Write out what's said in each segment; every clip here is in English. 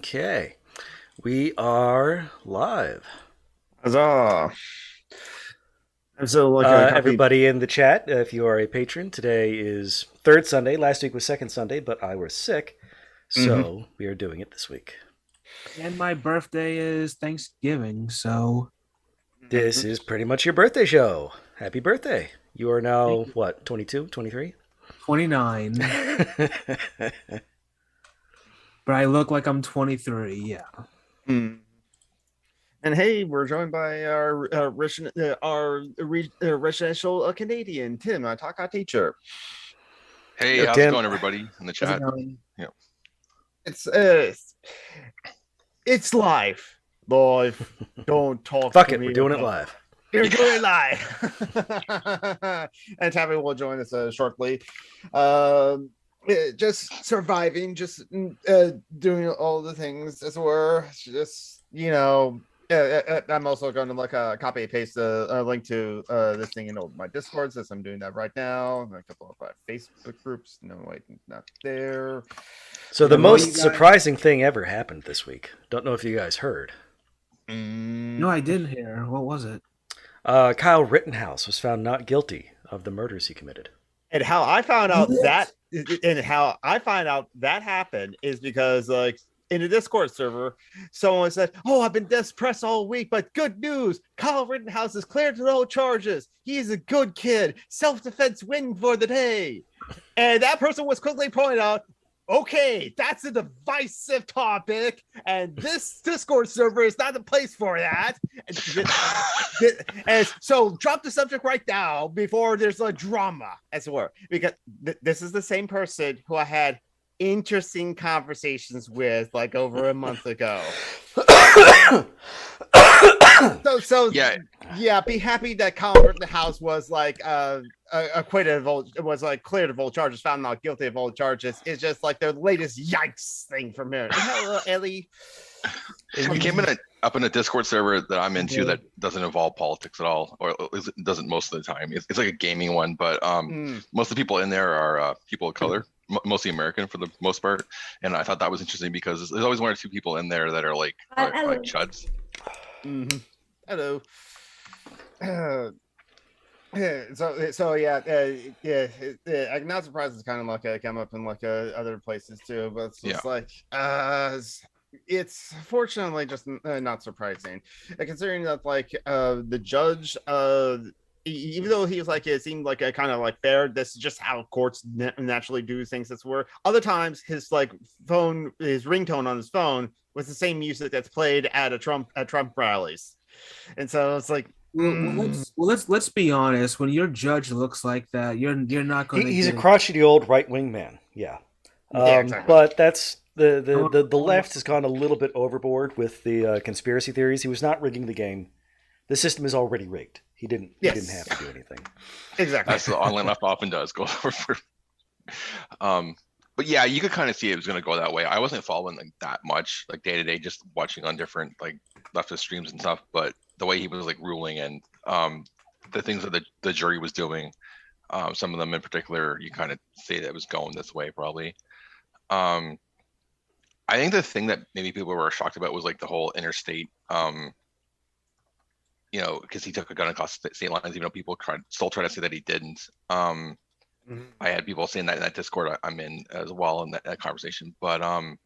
Okay, we are live. Huzzah! And so, like a copy. Everybody in the chat, if you are a patron, today is third Sunday. Last week was second Sunday, but I was sick, Hmm. so we are doing it this week. And my birthday is Thanksgiving, so This is pretty much your birthday show. Happy birthday. You are thank now, you. what, 22, 23? 29. But I look like I'm 23, yeah. Mm. And hey, we're joined by our residential Canadian Tim, a Taka teacher. Hey, Yo, how's it Tim. going, everybody in the How's it chat? going? Yeah. It's live. Live. Don't talk Fuck to it, me. we're doing it live. You're doing it live. And Tabby will join us shortly. Just surviving, just doing all the things as it were. Just I'm also going to copy and paste a link to this thing in my Discord, since I'm doing that right now. A couple of Facebook groups. No, wait, not there. So the Well, you most guys- surprising thing ever happened this week. Don't know if you guys heard. No, I didn't hear. What was it? Kyle Rittenhouse was found not guilty of the murders he committed. And how I found out What? that happened is because, like, in a Discord server, someone said, "Oh, I've been depressed all week, but good news! Kyle Rittenhouse is cleared of all charges. He's a good kid. Self-defense win for the day." And that person was quickly pointed out, "Okay, that's a divisive topic, and this Discord server is not the place for that." And so drop the subject right now before there's a drama, as it were, because this is the same person who I had interesting conversations with like over a month ago. So yeah, be happy that Colin Rittenhouse was like acquitted of all, was like cleared of all charges, found not guilty of all charges. It's just like the latest yikes thing from here. Hello, Ellie. You came up in a Discord server that I'm into that doesn't involve politics at all, or at least it doesn't most of the time. It's like a gaming one, but most of the people in there are people of color, mostly American for the most part. And I thought that was interesting because there's always one or two people in there that are like chuds. Mm-hmm. Hello. I'm not surprised it's kind of like come up in like other places too, but it's just like it's fortunately just not surprising, considering that like the judge even though he was like, it seemed like a kind of like fair, this is just how courts naturally do things. That's where other times his like his ringtone on his phone was the same music that's played at Trump rallies. And so it's like, Let's be honest. When your judge looks like that, you're not going to. He's a crotchety old right wing man. Yeah, exactly. But that's the left has gone a little bit overboard with the conspiracy theories. He was not rigging the game. The system is already rigged. He didn't have to do anything. Exactly. That's the online left often does go over. But yeah, you could kind of see it was going to go that way. I wasn't following like that much, like day to day, just watching on different like leftist streams and stuff. But the way he was like ruling and the things that the jury was doing, some of them in particular, you kind of say that it was going this way probably. I think the thing that maybe people were shocked about was like the whole interstate, because he took a gun across state lines, even though people still try to say that he didn't. I had people saying that in that Discord I'm in as well in that conversation, but I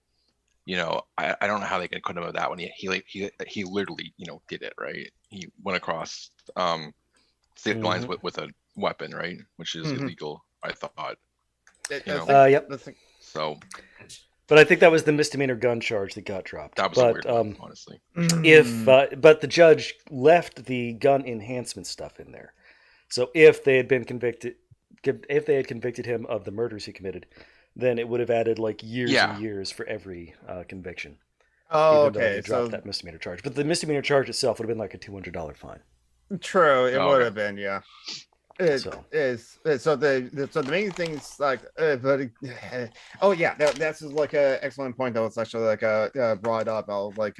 don't know how they can put him with that when he literally did it, right? He went across state lines with a weapon, right, which is illegal, I thought. Yep. So, but I think that was the misdemeanor gun charge that got dropped. That was a weird one, honestly. But the judge left the gun enhancement stuff in there. So if they had convicted him of the murders he committed, then it would have added like years and years for every conviction. Oh, even though okay. they dropped that misdemeanor charge, but the misdemeanor charge itself would have been like a $200 fine. True, it would have been, yeah. So the main things like that's like an excellent point that was actually like brought up. I'll like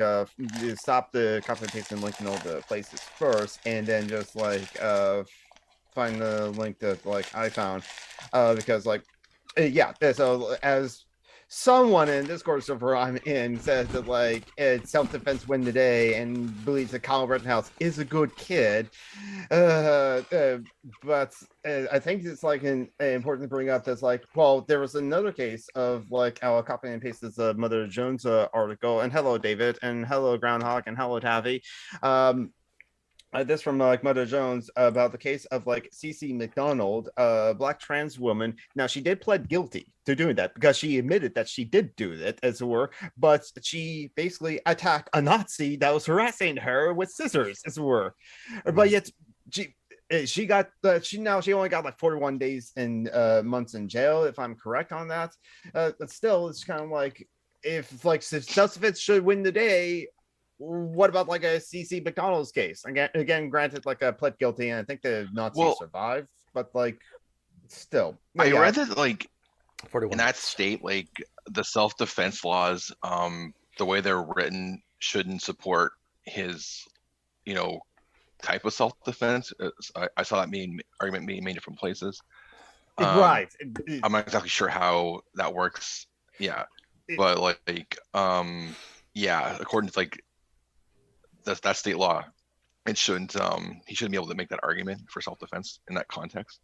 stop the copy and paste and link in all the places first, and then just like find the link that like I found because like so someone in Discord server I'm in says that like it's self-defense win the day and believes that Kyle Rittenhouse is a good kid. But I think it's like important to bring up that's like, well, there was another case of like I'll copy and paste this Mother Jones article, and hello David, and hello Groundhog, and hello Tavi. This from like Mother Jones about the case of like Cece Mcdonald, a black trans woman. Now she did plead guilty to doing that because she admitted that she did do it, as it were, but she basically attacked a Nazi that was harassing her with scissors, as it were. But yet she only got like 41 days and months in jail, if I'm correct on that. But still, it's kind of like if self-defense should win the day. What about like a Cece Mcdonald's case? Again, granted, like a pled guilty, and I think the Nazis survived, but like still. I read that like 41 in that state, like the self-defense laws, the way they're written shouldn't support his, type of self-defense. I saw that argument being made in different places. Right. I'm not exactly sure how that works. Yeah. But according to like that state law, it shouldn't he shouldn't be able to make that argument for self-defense in that context.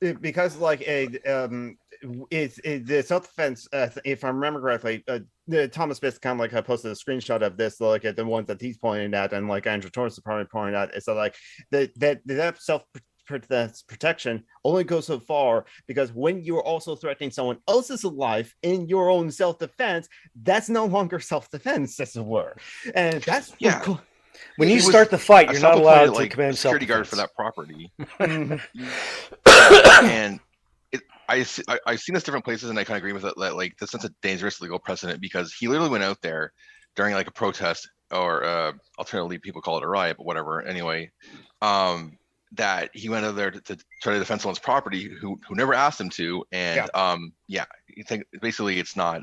Because like the self-defense, if I remember correctly, Thomas Smith kind of like posted a screenshot of this, like the ones that he's pointing at, and like Anarcho-Tomunists is probably pointing at, is so like that self protection only goes so far, because when you're also threatening someone else's life in your own self-defense, that's no longer self-defense, as it were. And that's when you start the fight, you're not allowed to command security self-defense. guard for that property. And I've seen this different places, and I kind of agree with it, that like this is a dangerous legal precedent, because he literally went out there during like a protest, or alternatively people call it a riot, but whatever. Anyway, that he went out there to try to defend someone's property who never asked him to, and you think basically it's not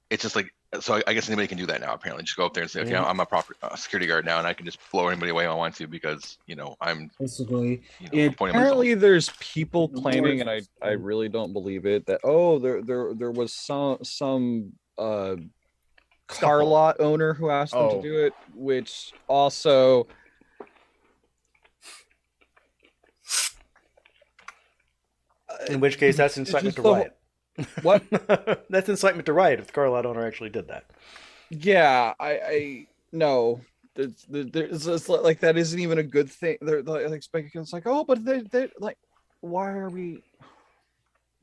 it's just like, so I guess anybody can do that now, apparently. Just go up there and say, okay, I'm a security guard now, and I can just blow anybody away I want to, because I'm basically apparently there's people claiming, and I really don't believe it, that there was some car lot owner who asked them to do it, which also in which case that's incitement to riot. What? That's incitement to riot if the car lot owner actually did that. Yeah, I no. It's like that isn't even a good thing. They're like, it's like, oh, but they like, why are we?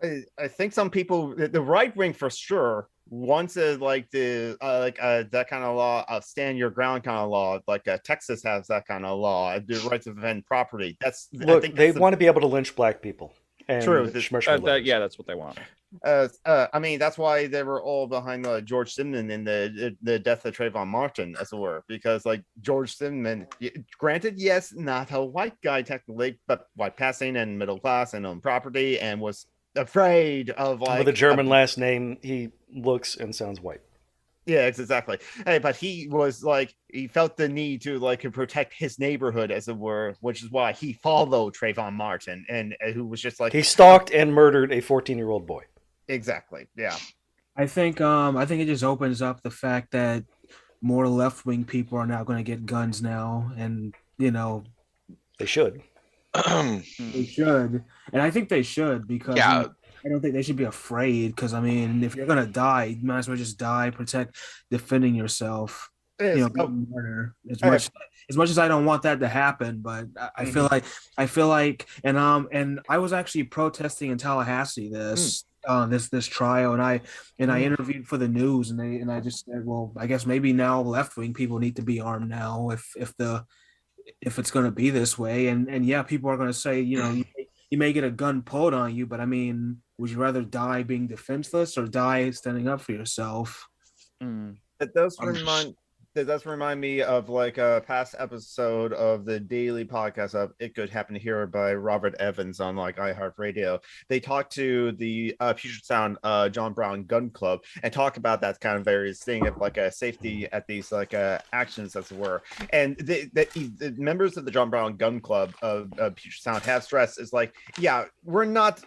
I think some people, the right wing for sure, wants like that kind of law, stand your ground kind of law. Like Texas has that kind of law, the right to defend property. They want to be able to lynch black people. And true. That's what they want. I mean, that's why they were all behind George Zimmerman in the death of Trayvon Martin, as it were, because like George Zimmerman, granted, yes, not a white guy technically, but white passing and middle class and owned property, and was afraid of like with a German last name, he looks and sounds white. Yeah, exactly. Hey, but he was like, he felt the need to like protect his neighborhood, as it were, which is why he followed Trayvon Martin, and who was just like, he stalked and murdered a 14-year-old boy. Exactly. Yeah. I think it just opens up the fact that more left-wing people are now going to get guns now, and they should. They should, and I think they should, because I don't think they should be afraid, because I mean, if you're gonna die, you might as well just die, protect, defending yourself. Murder. As much as I don't want that to happen, but I feel like, and I was actually protesting in Tallahassee this trial, and I interviewed for the news, and I just said, well, I guess maybe now left wing people need to be armed now if it's going to be this way, and yeah, people are going to say, you may get a gun pulled on you, but I mean, would you rather die being defenseless or die standing up for yourself? It does remind me of like a past episode of the daily podcast of It Could Happen Here by Robert Evans on like iHeartRadio. They talk to the Puget Sound John Brown Gun Club and talk about that kind of various thing of like a safety at these like actions, as it were. And the members of the John Brown Gun Club of Puget Sound have stressed is like, yeah, we're not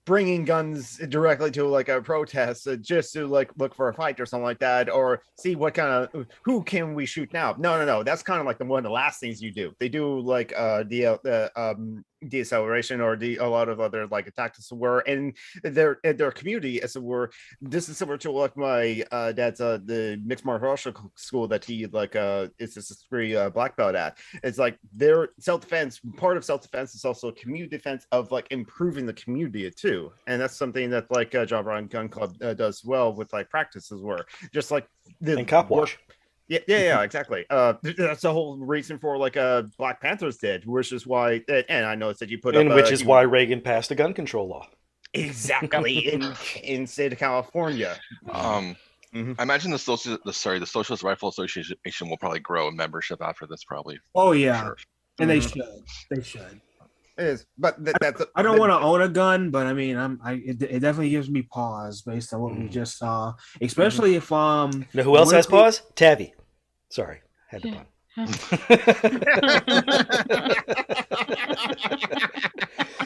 bringing guns directly to like a protest just to like look for a fight or something like that, or see what kind of who can we shoot now. No, that's kind of like one of the last things you do. They do like the deceleration or a lot of other like tactics were in their community, as it were. This is similar to like my dad's the mixed martial arts school that he like is a degree black belt at. It's like their self-defense, part of self-defense is also community defense of like improving the community too, and that's something that like John Brown Gun Club does well with like practices where just like the and cop wash. Yeah, exactly. That's the whole reason for like Black Panthers did, which is why, and I know that you put and up, which is why Reagan passed a gun control law. Exactly in state of California. I imagine the Socialist Rifle Association will probably grow a membership after this, probably. Oh yeah, sure. And they should. They should. It is, but I don't want to own a gun, but I mean, it definitely gives me pause based on what we just saw, especially if Now, who else has pause? Tabby. Sorry, had to run.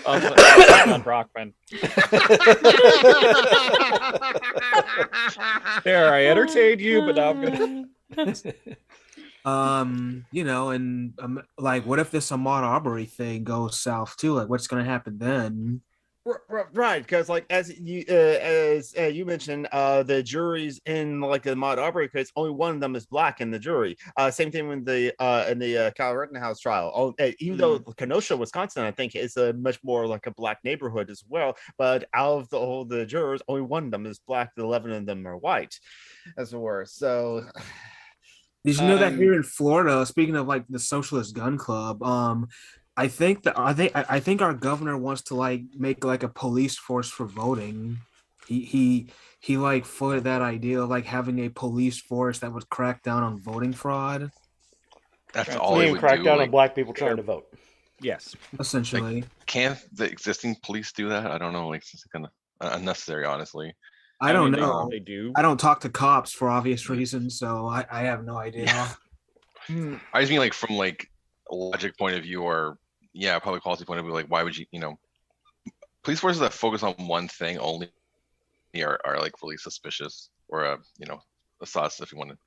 On Brockman. There, I entertained you, but now I'm gonna. You know, and like, what if this Ahmaud Arbery thing goes south too? Like, what's gonna happen then? Right, because like as you mentioned, the juries in like the Ahmaud Arbery case, only one of them is black in the jury. Same thing with the in the Kyle Rittenhouse trial. Even though Kenosha, Wisconsin, I think is a much more like a black neighborhood as well. But out of all the jurors, only one of them is black. The 11 of them are white, as it were. So. Did you know that here in Florida, speaking of like the Socialist Gun Club, I think our governor wants to like make like a police force for voting. He like floated that idea of like having a police force that would crack down on voting fraud. That's all they would crack do. down on black people trying to vote. Yes, essentially. Like, can't the existing police do that? I don't know. Like, it's kind of unnecessary, honestly. I don't know. They do. I don't talk to cops for obvious reasons, so I have no idea. Yeah. I just mean like from like a logic point of view, or public policy point of view. Like, why would you police forces that focus on one thing only are like really suspicious, or a sus, if you want to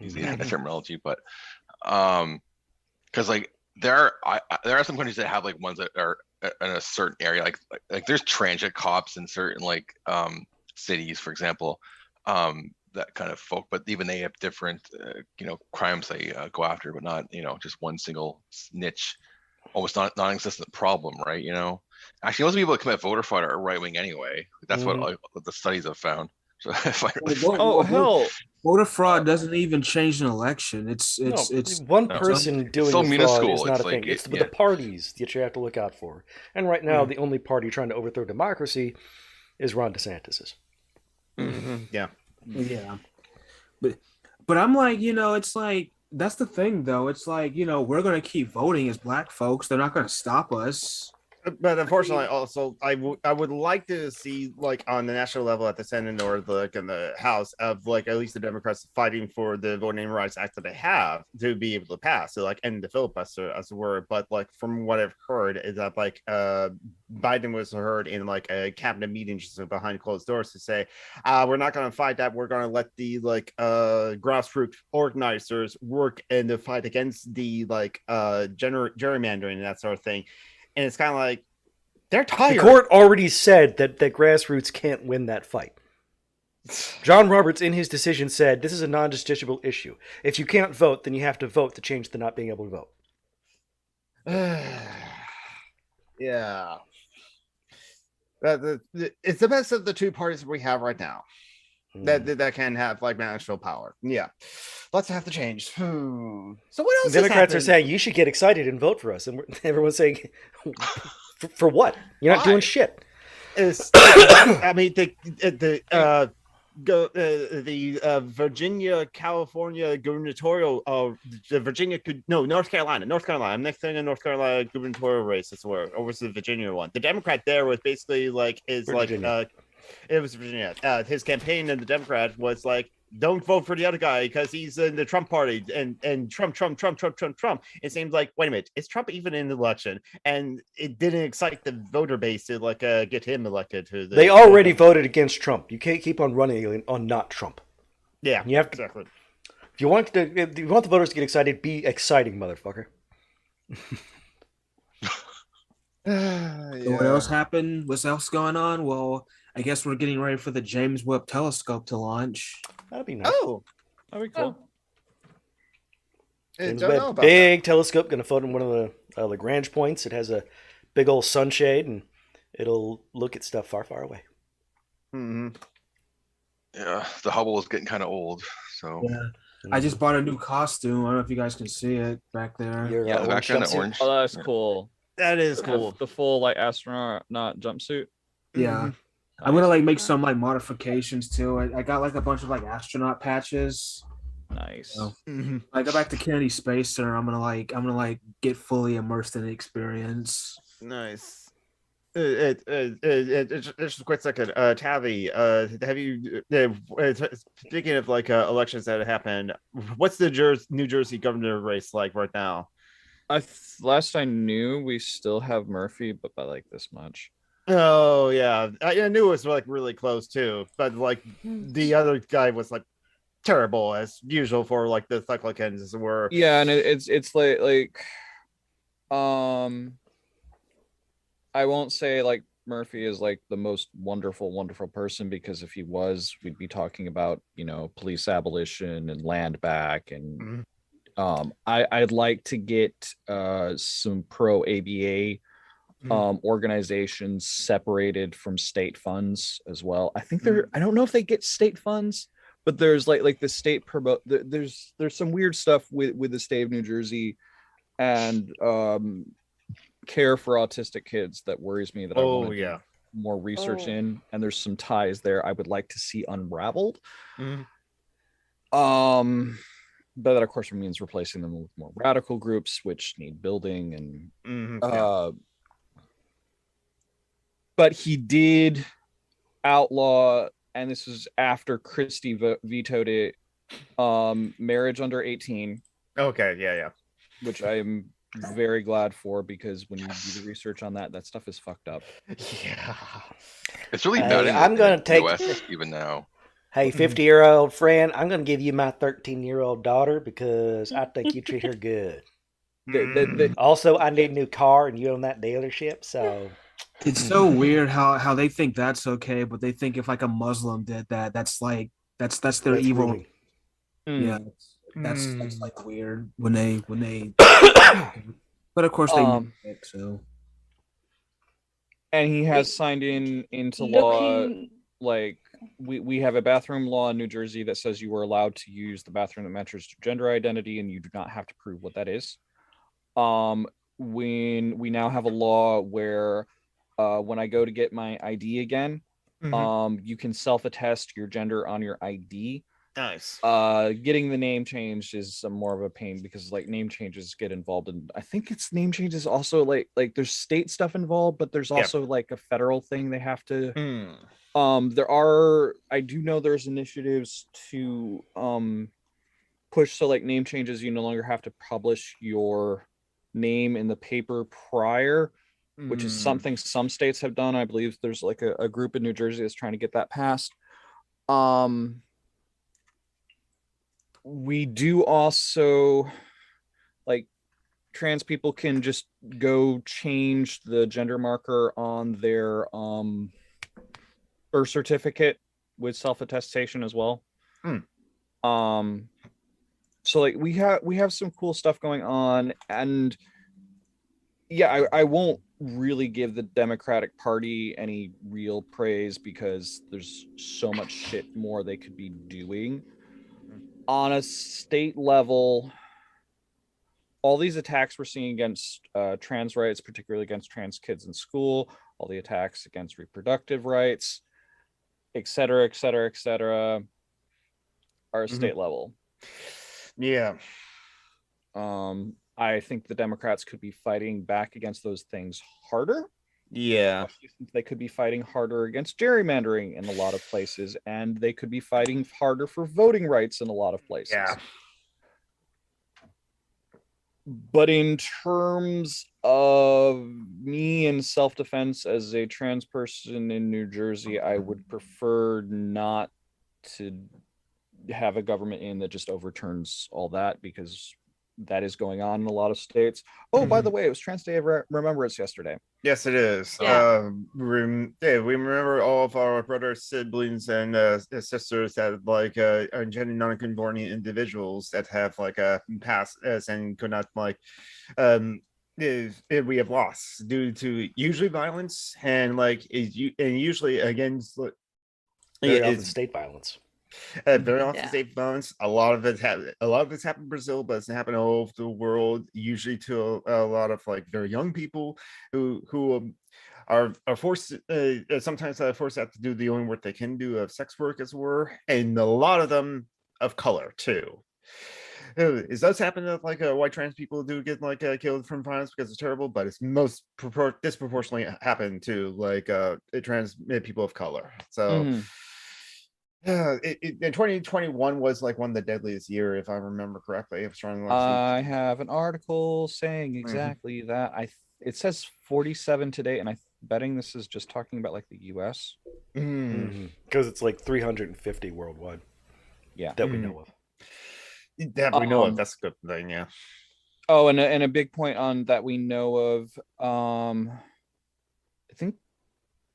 use the terminology. But because like there are some countries that have like ones that are in a certain area, like there's transit cops in certain like cities, for example, that kind of folk, but even they have different crimes they go after, but not just one single niche, almost non-existent problem, right? Actually, most people that commit voter fraud are right wing anyway. That's what the studies have found. So hell, voter fraud doesn't even change an election. It's one person doing so fraud is not a thing. It's the parties that you have to look out for. And right now, the only party trying to overthrow democracy is Ron DeSantis's. Yeah. But I'm like, it's like, that's the thing though. It's like, we're gonna keep voting as black folks. They're not gonna stop us. But unfortunately, also, I would like to see, like, on the national level at the Senate or in the House, of like at least the Democrats fighting for the Voting Rights Act that they have to be able to pass, so like end the filibuster, as it were. But like from what I've heard is that like Biden was heard in like a cabinet meeting just behind closed doors to say, we're not going to fight that. We're going to let the like grassroots organizers work in the fight against the like gerrymandering and that sort of thing. And it's kind of like, they're tired. The court already said that grassroots can't win that fight. John Roberts, in his decision, said this is a non-justiciable issue. If you can't vote, then you have to vote to change the not being able to vote. Yeah. It's the best of the two parties we have right now that can have like national power. Yeah. Let's have to change. So what else? Democrats are saying you should get excited and vote for us, and everyone's saying, for what? You're not doing shit. I mean, the Virginia, California gubernatorial, North Carolina. I'm next thing in North Carolina gubernatorial race. That's where over to the Virginia one. The Democrat there was basically like it was Virginia. His campaign and the Democrat was like, don't vote for the other guy because he's in the Trump party and Trump. It seems like, wait a minute, is Trump even in the election? And it didn't excite the voter base to like get him elected. They already voted against Trump. You can't keep on running on not Trump. Yeah, you have to, exactly. If you want the voters to get excited, be exciting, motherfucker. So what else happened? What's else going on? Well, I guess we're getting ready for the James Webb Telescope to launch. That'd be nice. Oh, that'd be cool. James Webb, big telescope, going to float in one of the Lagrange points. It has a big old sunshade, and it'll look at stuff far, far away. Mm-hmm. Yeah, the Hubble is getting kind of old, so. Yeah. I just bought a new costume. I don't know if you guys can see it back there. Yeah, the background of orange. Oh, that's cool. That is cool. The full like astronaut jumpsuit. Yeah. Mm-hmm. I'm gonna like make some like modifications to it. I got like a bunch of like astronaut patches. Nice. So, I go back to Kennedy Space Center. I'm gonna get fully immersed in the experience. Nice. Just a quick second. Tavi, have you speaking of like elections that happened, what's the New Jersey governor race like right now? Last I knew, we still have Murphy, but by like this much. Oh yeah, I knew it was like really close too, but like the other guy was like terrible as usual for like the Republicans were. Yeah, and it's like I won't say like Murphy is like the most wonderful person, because if he was, we'd be talking about, you know, police abolition and land back, and I'd like to get some pro ABA organizations separated from state funds as well. I think I don't know if they get state funds, but there's like the state there's some weird stuff with the state of New Jersey and care for autistic kids that worries me, that I want to do more research in, and there's some ties there I would like to see unraveled. But that of course means replacing them with more radical groups which need building and but he did outlaw, and this was after Christie vetoed it, marriage under 18. Okay, yeah. Which I am very glad for, because when you do the research on that stuff is fucked up. Yeah. It's really bad I'm going to take US even now. Hey, 50-year-old friend, I'm going to give you my 13-year-old daughter because I think you treat her good. Also, I need a new car, and you own that dealership, so... It's so weird how they think that's okay, but they think if like a Muslim did that, that's their evil. Ruling. Yeah, that's like weird when they. But of course they make it, so. And he has signed into law, like we have a bathroom law in New Jersey that says you are allowed to use the bathroom that matches your gender identity, and you do not have to prove what that is. When we now have a law where when I go to get my ID again, you can self-attest your gender on your ID. Nice. Getting the name changed is more of a pain, because like name changes get involved, and I think it's name changes also like there's state stuff involved, but there's also like a federal thing they have to. I do know there's initiatives to push, so like name changes, you no longer have to publish your name in the paper prior, which is something some states have done. I believe there's like a group in New Jersey that's trying to get that passed. We do also, like, trans people can just go change the gender marker on their birth certificate with self-attestation as well. So like we have some cool stuff going on, and yeah, I won't really give the Democratic Party any real praise, because there's so much shit more they could be doing. On a state level, all these attacks we're seeing against trans rights, particularly against trans kids in school, all the attacks against reproductive rights, et cetera, are state level. Yeah. I think the Democrats could be fighting back against those things harder. Yeah. They could be fighting harder against gerrymandering in a lot of places, and they could be fighting harder for voting rights in a lot of places. Yeah. But in terms of me in self-defense as a trans person in New Jersey, I would prefer not to have a government in that just overturns all that, because that is going on in a lot of states. Oh, by the way, it was Trans Day of Remembrance yesterday. Yes, it is. Yeah. We remember all of our brothers, siblings, and sisters that like are gender non-conforming individuals that have like passed us and could not like we have lost due to usually violence and like usually against very often state violence. Very often state violence. A lot of it's happened in Brazil, but it's happened all over the world. Usually to a lot of like very young people who are forced sometimes forced to have to do the only work they can do of sex work, as it were, and a lot of them of color too. It does happen that like white trans people do get like killed from violence because it's terrible, but it's most disproportionately happened to like trans people of color. So. Yeah, 2021 was like one of the deadliest year, if I remember correctly. I have an article saying exactly that. It says 47 today, and I'm betting this is just talking about like the U.S. Because it's like 350 worldwide. Yeah, that we know of. That we know of. That's a good thing. Yeah. Oh, and a big point on that we know of. I think.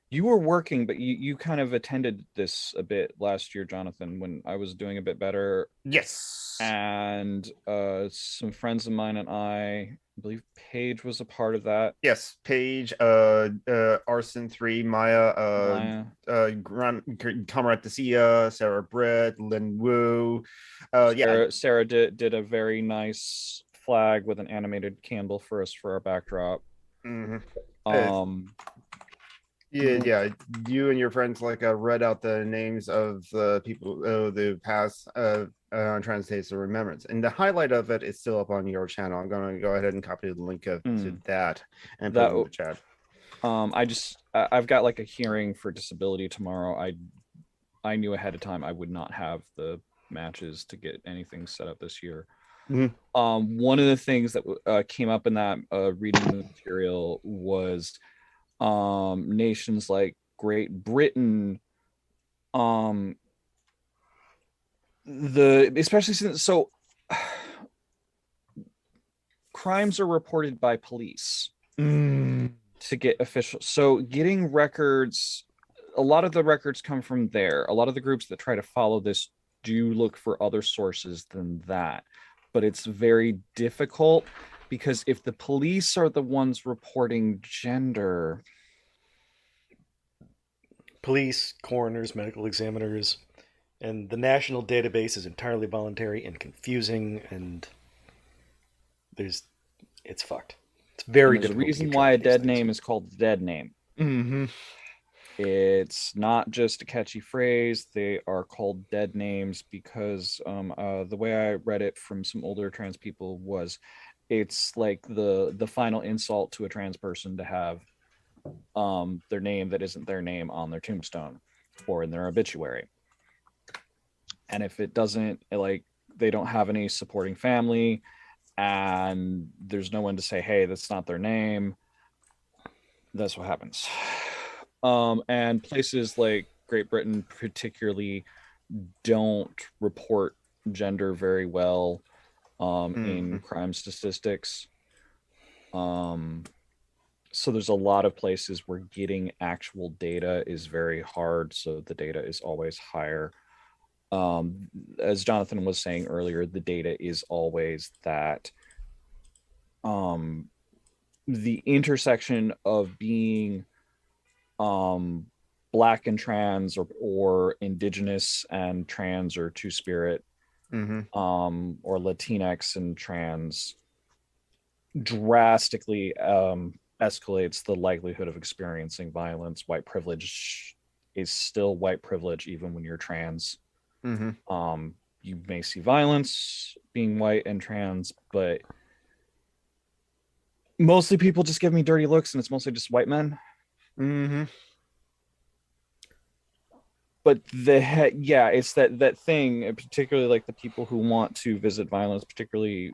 You were working, but you kind of attended this a bit last year, Jonathan, when I was doing a bit better. Yes. And some friends of mine and I believe Paige was a part of that. Yes, Paige, Arson 3, Maya, Comrade Dacia, Sarah Britt, Lynn Wu. Sarah did a very nice flag with an animated candle for us for our backdrop. Yeah, you and your friends like read out the names of the people the past on Trans Days of Remembrance, and the highlight of it is still up on your channel. I'm going to go ahead and copy the link to that and put it in the chat. I've got like a hearing for disability tomorrow. I knew ahead of time I would not have the matches to get anything set up this year. One of the things that came up in that reading the material was nations like Great Britain, especially since crimes are reported by police to get official. So getting records, a lot of the records come from there. A lot of the groups that try to follow this do look for other sources than that, but it's very difficult. Because if the police are the ones reporting gender, police, coroners, medical examiners, and the national database is entirely voluntary and confusing, and it's fucked. It's very difficult. The reason why a dead name is called the dead name. It's not just a catchy phrase. They are called dead names because the way I read it from some older trans people was, it's like the final insult to a trans person to have their name that isn't their name on their tombstone or in their obituary. And if it doesn't, like, they don't have any supporting family and there's no one to say, hey, that's not their name, that's what happens. And places like Great Britain particularly don't report gender very well in crime statistics. So there's a lot of places where getting actual data is very hard, so the data is always higher. As Jonathan was saying earlier, the data is always that the intersection of being Black and trans, or Indigenous and trans, or Two-Spirit, or Latinx and trans, drastically escalates the likelihood of experiencing violence. White privilege is still white privilege even when you're trans. You may see violence being white and trans, but mostly people just give me dirty looks, and it's mostly just white men. Mm-hmm. But it's that thing, particularly like the people who want to visit violence, particularly,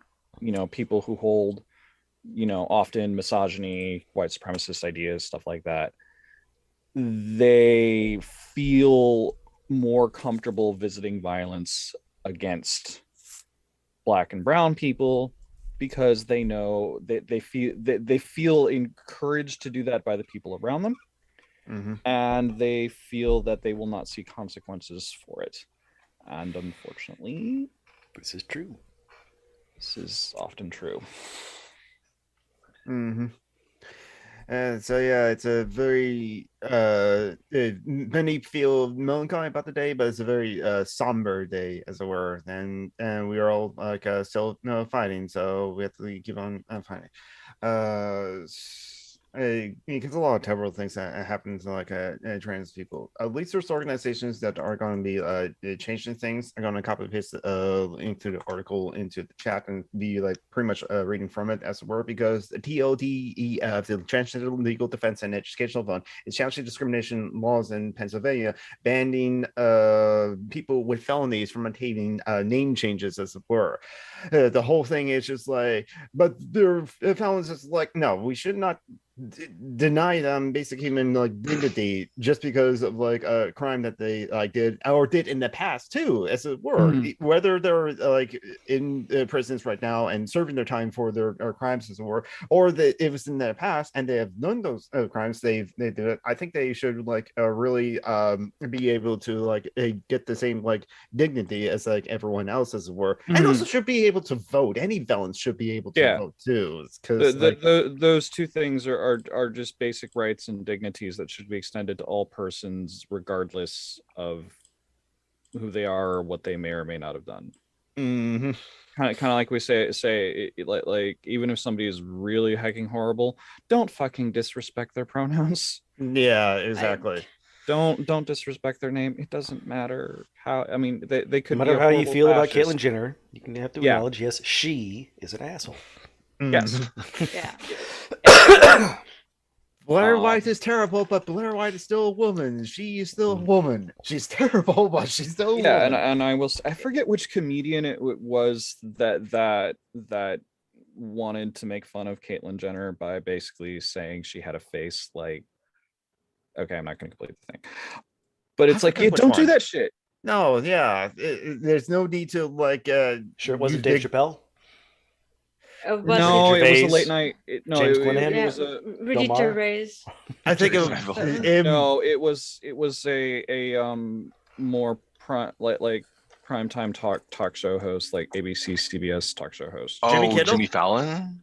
people who hold, often misogyny, white supremacist ideas, stuff like that. They feel more comfortable visiting violence against Black and brown people because they know that they feel encouraged to do that by the people around them. Mm-hmm. And they feel that they will not see consequences for it. And unfortunately, this is true. This is often true. Mm-hmm. And so yeah, it's a very many feel melancholy about the day, but it's a very somber day, as it were. And we are all like still fighting, so we have to keep on fighting. Because a lot of terrible things that happen to like trans people. At least there's organizations that are going to be changing things. I'm going to copy paste link to the article into the chat and be like pretty much reading from it as it were, because the TODEF, the Transgender Legal Defense and Educational Fund, is challenging discrimination laws in Pennsylvania, banning people with felonies from obtaining name changes, as it were. The whole thing is just like, but their felons is like, no, we should not deny them basic human like dignity just because of like a crime that they like did in the past too, as it were. Whether they're like in prisons right now and serving their time for their crimes, as it were, or that it was in their past and they have done those crimes, they did it. I think they should like really be able to like get the same like dignity as like everyone else, as it were, and also should be able to vote. Any felons should be able to vote too, because those two things are just basic rights and dignities that should be extended to all persons, regardless of who they are or what they may or may not have done. Mm-hmm. Kind of like we say like even if somebody is really hecking horrible, don't fucking disrespect their pronouns. Yeah, exactly. Don't disrespect their name. It doesn't matter how. I mean, they could. No matter how you feel about Caitlyn Jenner, you can have to acknowledge, yes, she is an asshole. Yes. Yeah. Blair White is terrible, but Blair White is still a woman. She is still a woman. She's terrible, but she's still a woman. And I forget which comedian it was that wanted to make fun of Caitlyn Jenner by basically saying she had a face like. Okay, I'm not going to complete the thing, but it's like, don't do that shit. No, yeah, there's no need to like. Sure, it wasn't Dave Chappelle. No, it was a late night. James Clennan. It was Rudy Gervais. I think no, it was a more like primetime talk show host, like ABC, CBS talk show host. Jimmy Fallon.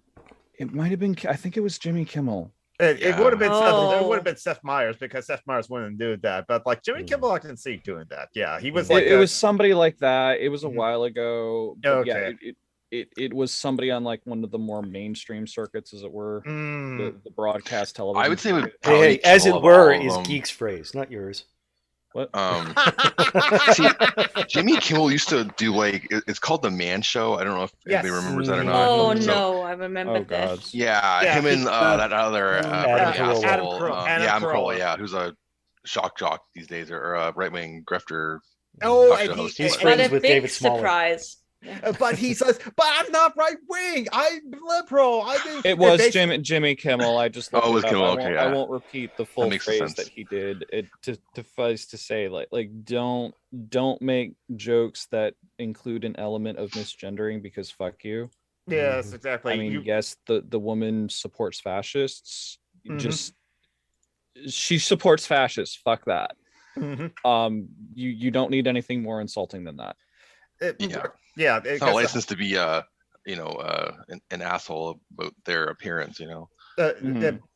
It might have been. I think it was Jimmy Kimmel. It would have been it would have been Seth Meyers, because Seth Meyers wouldn't do that. But like Jimmy Kimmel, I can see doing that. Yeah, he was like it was somebody like that. It was a while ago. Okay. Yeah, it was somebody on like one of the more mainstream circuits, as it were, the broadcast television. I would say hey, as it were is Geek's phrase, not yours. What? See, Jimmy Kimmel used to do like it's called The Man Show. I don't know if anybody remembers that or not. Oh no, I remember this. Yeah, him and that other Adam Carolla, yeah, who's a shock jock these days, or a right wing grifter. Oh, he's friends with David Smollett. Surprise. But he says, "But I'm not right wing. I'm liberal." It was Jimmy Kimmel. I just it was Kimmel. I won't repeat the full phrase that he did. It to say like don't make jokes that include an element of misgendering, because fuck you. Yes, exactly. I mean, yes, the woman supports fascists. Just she supports fascists. Fuck that. You don't need anything more insulting than that. Yeah, it's not a license to be an asshole about their appearance,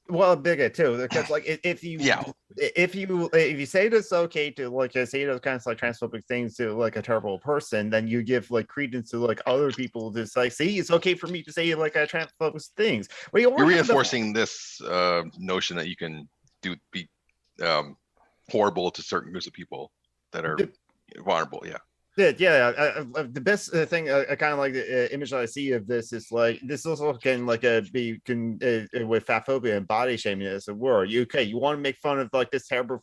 well, bigger too, because like if you say it's okay to like say those kinds of like transphobic things to like a terrible person, then you give like credence to like other people to like, see, it's okay for me to say like transphobic things. You're reinforcing this notion that you can be horrible to certain groups of people that are vulnerable. Yeah. The best thing, kind of like the image that I see of this is like this also can like be with fat phobia and body shaming as a word. You want to make fun of like this terrible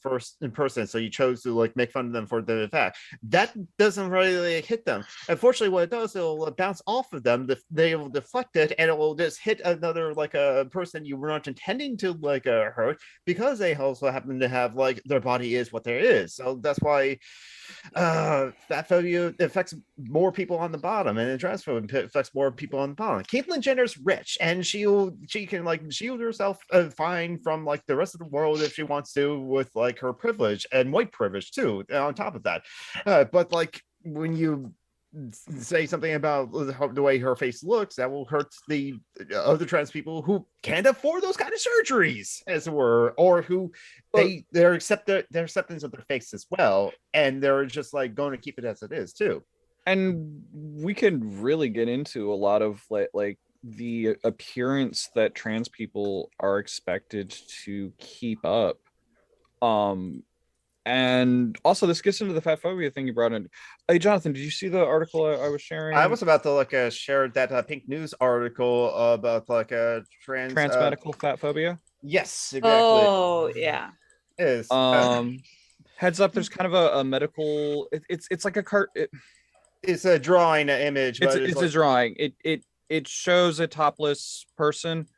person, so you chose to like make fun of them for the fact that doesn't really hit them. Unfortunately, what it does, it'll bounce off of them. They will deflect it, and it will just hit another like a person you were not intending to like hurt, because they also happen to have like their body is what there is. So that's why fat phobia affects more people on the bottom, and trans phobia affects more people on the bottom. Caitlyn Jenner's rich, and she can like shield herself fine from like the rest of the world if she wants to, with like her privilege and white privilege too on top of that. But like when you say something about the way her face looks, that will hurt the other trans people who can't afford those kind of surgeries, as it were, or who their acceptance of their face as well, and they're just like going to keep it as it is too. And we can really get into a lot of like the appearance that trans people are expected to keep up. And also this gets into the fat phobia thing you brought in. Hey, Jonathan, did you see the article I was sharing? I was about to like share that Pink News article about like a trans medical fat phobia. Yes, exactly. Oh yeah. Is heads up, there's kind of a medical. It's like a cart. It's a drawing image. It's like, a drawing. It shows a topless person,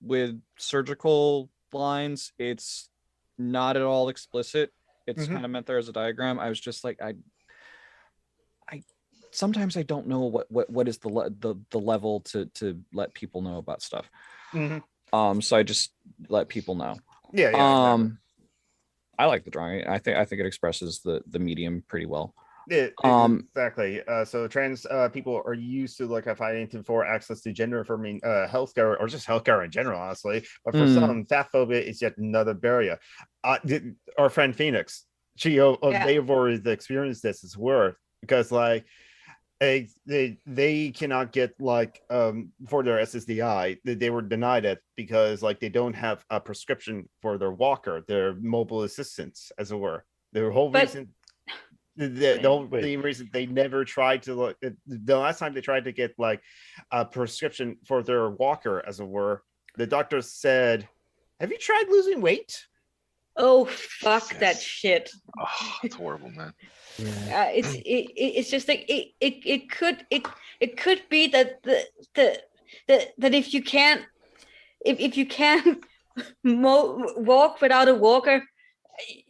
with surgical lines. It's not at all explicit. It's kind of meant there as a diagram. I was just like, I sometimes I don't know what is the level to let people know about stuff. So I just let people know. Yeah. Exactly. I like the drawing. I think it expresses the medium pretty well. Exactly. So trans people are used to like fighting for access to gender affirming healthcare, or just healthcare in general, honestly. But for some, fat phobia is yet another barrier. Our friend Phoenix, they have already experienced this as well, because like they cannot get like for their SSDI, they were denied it because like they don't have a prescription for their walker, their mobile assistants, as it were. The whole reason. The only reason they never tried to look, the last time they tried to get like a prescription for their walker, as it were, the doctor said, "Have you tried losing weight?" Oh fuck that shit. Oh, it's horrible, man. Yeah. It's just like it could be that that if you can't walk without a walker,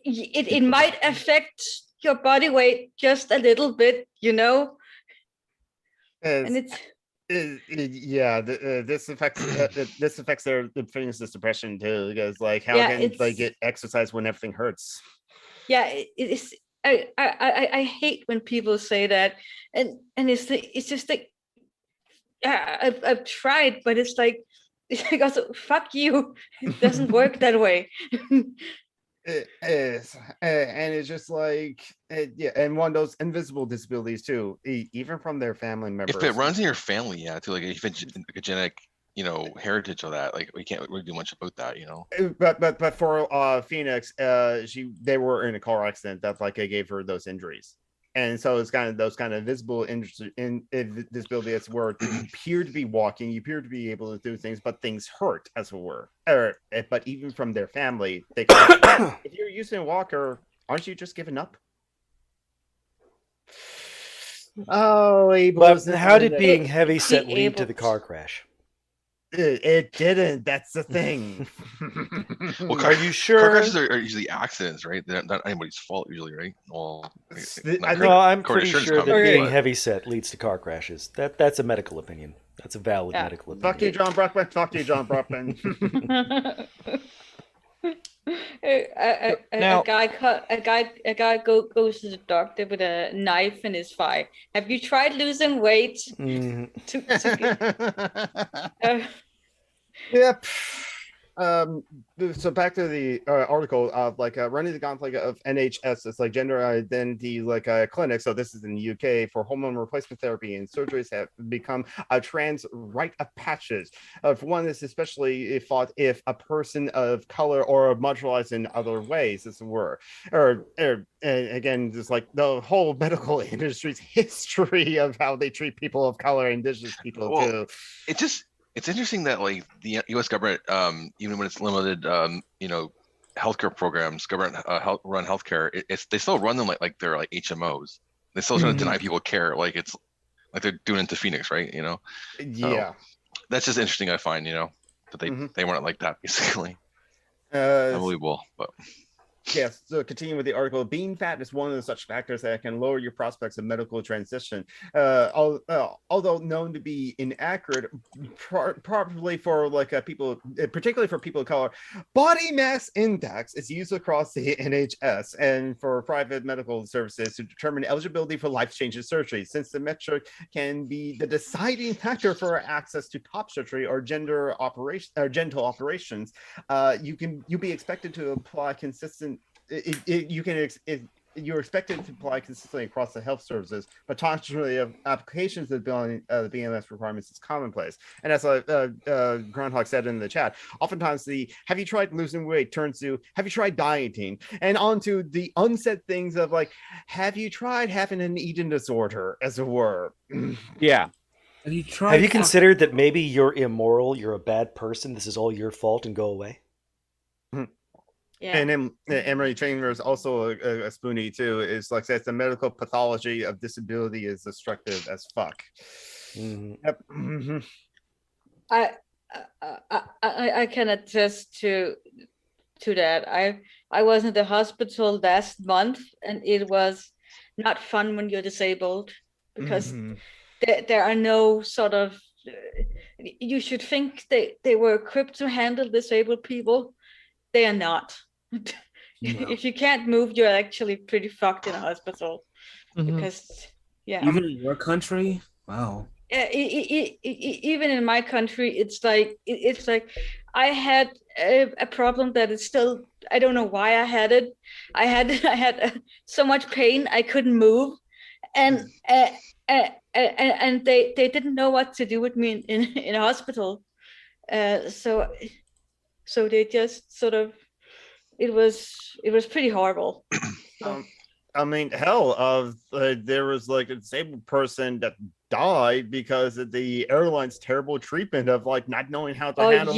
it might affect your body weight just a little bit, and it's this affects their feelings of depression too, because like how can they get exercise when everything hurts? It is. I hate when people say that, and it's just like I've tried, but it's like also fuck you. It doesn't work that way. It is, and it's just like and one of those invisible disabilities too, even from their family members. If it runs in your family, too, like if it's like a genetic, heritage of that, like we can't really do much about that, But for Phoenix, they were in a car accident that like gave her those injuries. And so it's kind of those kind of visible disabilities where you appear to be walking, you appear to be able to do things, but things hurt, as it were. But even from their family, they can, if you're using a walker, aren't you just giving up? Oh, but how did being heavy set lead to the car crash? It didn't. That's the thing. Well, are you sure? Car crashes are usually accidents, right? They're not anybody's fault usually, right? Well, I'm pretty sure that being heavy set leads to car crashes. That's a medical opinion. That's a valid medical opinion. Fuck you, John Brockman. Fuck you, John Brockman. A guy goes to the doctor with a knife in his thigh. Have you tried losing weight? Yep. So back to the article of running the gauntlet of NHS. It's like gender identity clinic. So this is in the UK for hormone replacement therapy, and surgeries have become a trans rite of passage. For one, this especially thought if a person of color or marginalized in other ways, as it were, or again, just like the whole medical industry's history of how they treat people of color, indigenous people too. It's interesting that like the U.S. government, even when it's limited, healthcare programs, government run healthcare, they still run them like they're like HMOs. They still try to deny people care, like it's like they're doing it to Phoenix, right? Yeah. So that's just interesting. I find that they weren't like that basically. Unbelievable, but. Yes, so continuing with the article, being fat is one of the such factors that can lower your prospects of medical transition. Although known to be inaccurate, probably for people, particularly for people of color, body mass index is used across the NHS and for private medical services to determine eligibility for life-changing surgery. Since the metric can be the deciding factor for access to top surgery or gender operation or genital operations, you'll be expected to apply consistent. You're expected to apply consistently across the health services, but contrary of applications of the BMS requirements is commonplace. And as Groundhog said in the chat, oftentimes the "have you tried losing weight" turns to "have you tried dieting," and onto the unsaid things of "have you tried having an eating disorder," as it were. Yeah. Have you considered that maybe you're immoral, you're a bad person, this is all your fault, and go away? Yeah. And then Emery Chambers, also a spoonie too, is says the medical pathology of disability is destructive as fuck. Mm-hmm. Yep. Mm-hmm. I can attest to that. I was in the hospital last month, and it was not fun when you're disabled because there are no sort of. You should think they were equipped to handle disabled people. They are not. No. If you can't move, you're actually pretty fucked in a hospital. Because even in your country, wow. Even in my country, it's like I had a problem that is still, I don't know why I had it. I had so much pain I couldn't move, and they didn't know what to do with me in a hospital. So they just sort of. It was pretty horrible. I mean, hell, there was a disabled person that died because of the airline's terrible treatment of not knowing how to handle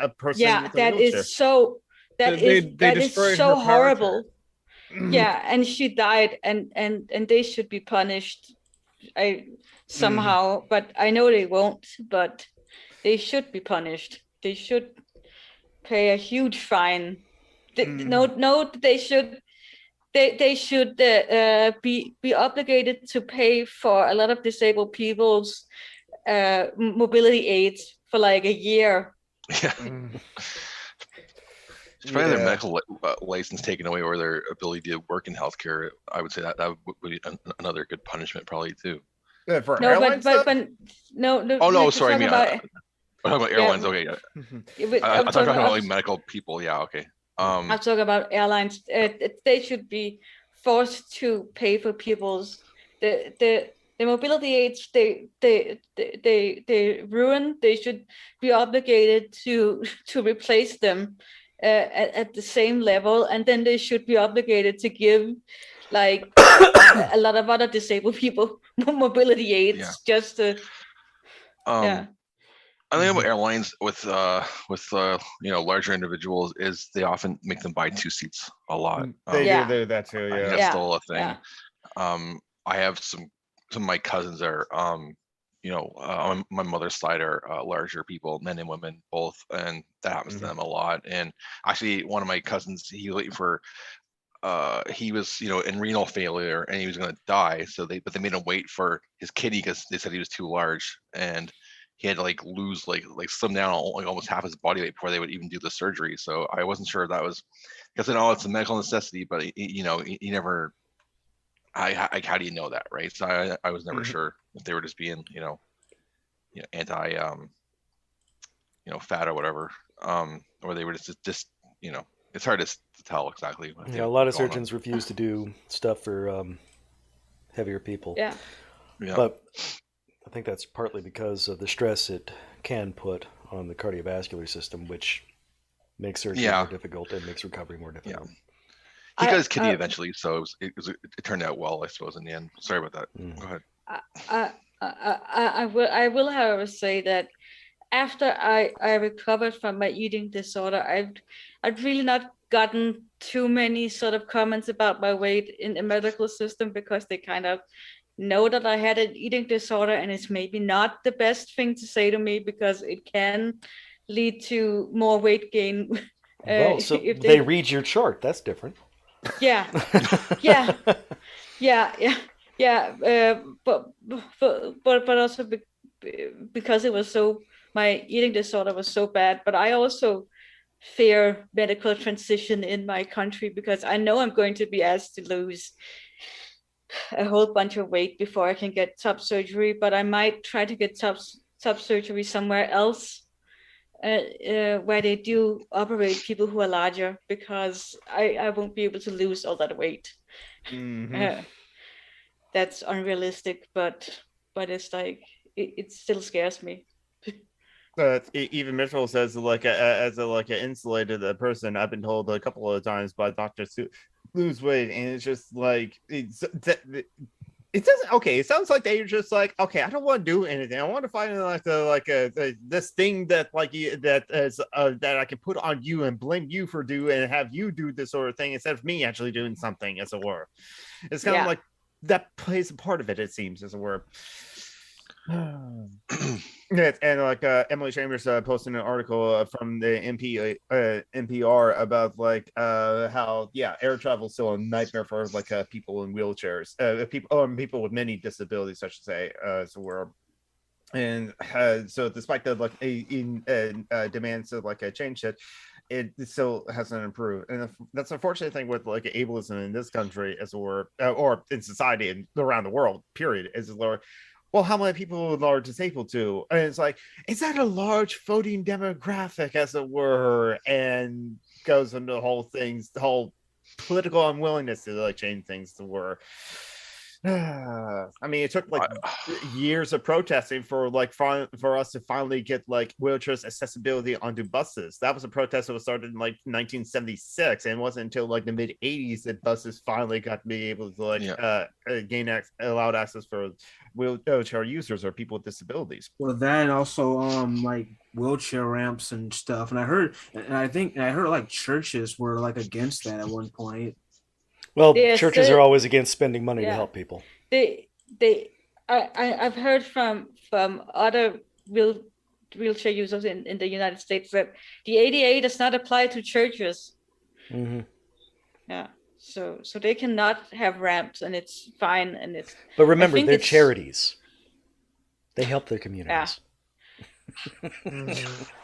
a person. Yeah, that is so. That is so horrible. Yeah, and she died, and they should be punished. Somehow, but I know they won't. But they should be punished. They should pay a huge fine. No, they should. They should be obligated to pay for a lot of disabled people's mobility aids for a year. Yeah. It's probably their medical license taken away or their ability to work in healthcare. I would say that would be another good punishment, probably too. Yeah, for no, airlines, but no. Oh no, sorry, I'm talking about airlines. Okay, yeah. I'm talking about medical people. Yeah, okay. I'm talking about airlines. They should be forced to pay for people's the mobility aids they ruin. They should be obligated to replace them at the same level, and then they should be obligated to give a lot of other disabled people mobility aids just to. I think about airlines with larger individuals is they often make them buy 2 seats a lot. They do that too. Yeah, that's still a thing. I have some of my cousins are on my mother's side are larger people, men and women both, and that happens to them a lot. And actually, one of my cousins, he was in renal failure and he was going to die, but they made him wait for his kidney because they said he was too large, and he had to lose slim down almost half his body weight before they would even do the surgery. So I wasn't sure if that was because it's a medical necessity, but he never. How do you know that, right? So I was never sure if they were just being anti fat or whatever. or they were just it's hard to tell exactly. A lot of surgeons refuse to do stuff for heavier people. Yeah. But I think that's partly because of the stress it can put on the cardiovascular system, which makes surgery more difficult and makes recovery more difficult. He got his kidney eventually, so it turned out well, I suppose, in the end. Sorry about that. Go ahead. I will, however, say that after I recovered from my eating disorder, I've really not gotten too many sort of comments about my weight in the medical system, because they kind of know that I had an eating disorder, and it's maybe not the best thing to say to me, because it can lead to more weight gain. Well, so they read your chart. That's different. Yeah. But also because it was my eating disorder was so bad. But I also fear medical transition in my country, because I know I'm going to be asked to lose a whole bunch of weight before I can get top surgery. But I might try to get top surgery somewhere else, where they do operate people who are larger, because I won't be able to lose all that weight. That's unrealistic, but it's like it still scares me. Even Mitchell says, as an insulated person, I've been told a couple of times by doctors to lose weight, and it's just like it doesn't. Okay, it sounds like they're just like, okay, I don't want to do anything. I want to find this thing that that I can put on you and blame you for doing and have you do this sort of thing instead of me actually doing something, as it were. It's kind of like that plays a part of it. It seems, as it were. And Emily Chambers posted an article from the NPR about how air travel is still a nightmare for people in wheelchairs, people with many disabilities, I should say, so despite the demands to change it still hasn't improved, and that's the unfortunate thing with ableism in this country, as it were, or in society and around the world. Period. Is lower. Well, how many people are disabled too? And it's like, is that a large voting demographic, as it were? And goes into the whole political unwillingness to change things to were. I mean, it took years of protesting for us to finally get wheelchairs accessibility onto buses. That was a protest that was started in 1976, and it wasn't until the mid 80s that buses finally got to be able to gain allowed access for wheelchair users or people with disabilities. Well, that and also wheelchair ramps and stuff. And I heard churches were against that at one point. Well, churches are always against spending money to help people. I've heard from other wheelchair users in the United States that the ADA does not apply to churches. Mm-hmm. Yeah, so they cannot have ramps, and it's fine. But remember, they're charities. They help their communities.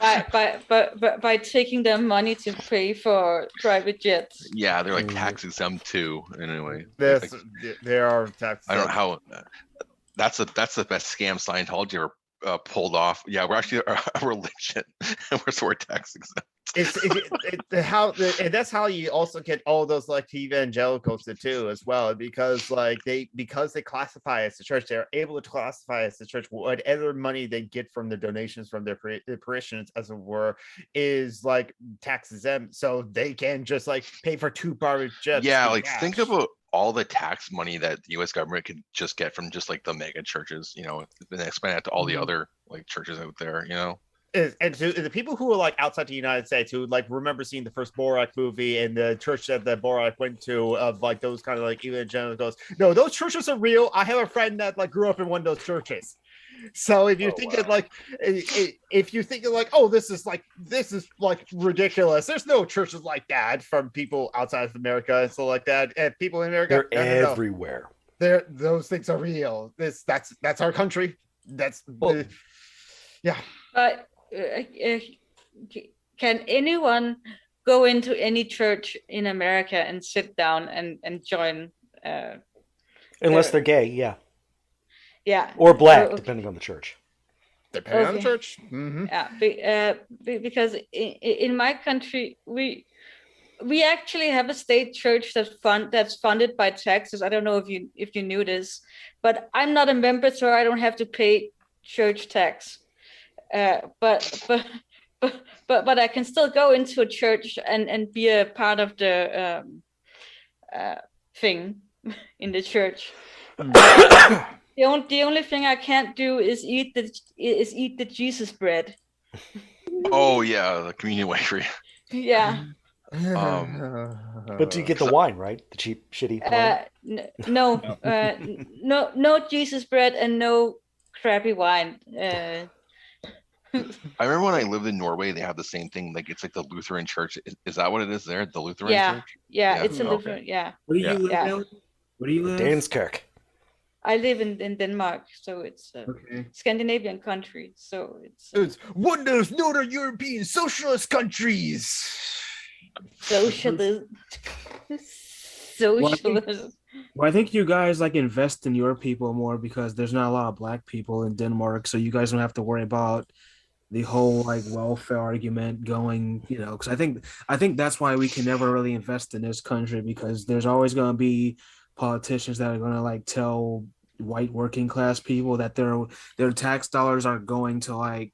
by taking their money to pay for private jets. Yeah, they're tax exempt too. Anyway, they are tax. I don't know how. That's the best scam Scientology ever pulled off. Yeah, we're actually a religion, and we're tax exempt. That's how you also get all those evangelicals too, as well, because they classify as the church. They're able to classify as the church. Whatever money they get from the donations from their parishioners, as it were, is tax exempt, so they can just pay for 2 private jets. Yeah, think about all the tax money that the U.S. government could just get from just the mega churches, and expand it to all the other churches out there, And to the people who are outside the United States, who remember seeing the first Borat movie and the church that Borat went to, of those kind of evangelicals. No, those churches are real. I have a friend that grew up in one of those churches. So if you're if you're thinking oh, this is ridiculous, there's no churches like that from people outside of America and stuff like that. And people in America, they're everywhere. Those things are real. That's our country. Yeah. But can anyone go into any church in America and sit down and join? Unless they're gay, yeah. Yeah. Or black, depending on the church. Depending on the church. Mm-hmm. Yeah, because in my country we actually have a state church that's funded by taxes. I don't know if you knew this, but I'm not a member, so I don't have to pay church tax. But I can still go into a church and be a part of the thing in the church. The only thing I can't do is eat the Jesus bread. Oh yeah, the communion wafer. Yeah. But do you get the wine, right? The cheap, shitty wine? No Jesus bread and no crappy wine. I remember when I lived in Norway, they have the same thing. Like it's like the Lutheran church. Is that what it is there? The Lutheran church? Yeah, it's a Lutheran. Okay. Yeah. Where do you live? Yeah. Where do you live? Danskirk. I live in Denmark, so it's a Scandinavian country. So it's one of those Northern European socialist countries. Socialism. Well, I think you guys like invest in your people more because there's not a lot of black people in Denmark, so you guys don't have to worry about the whole like welfare argument going, because I think that's why we can never really invest in this country, because there's always going to be politicians that are going to like tell white working class people that their tax dollars are going to like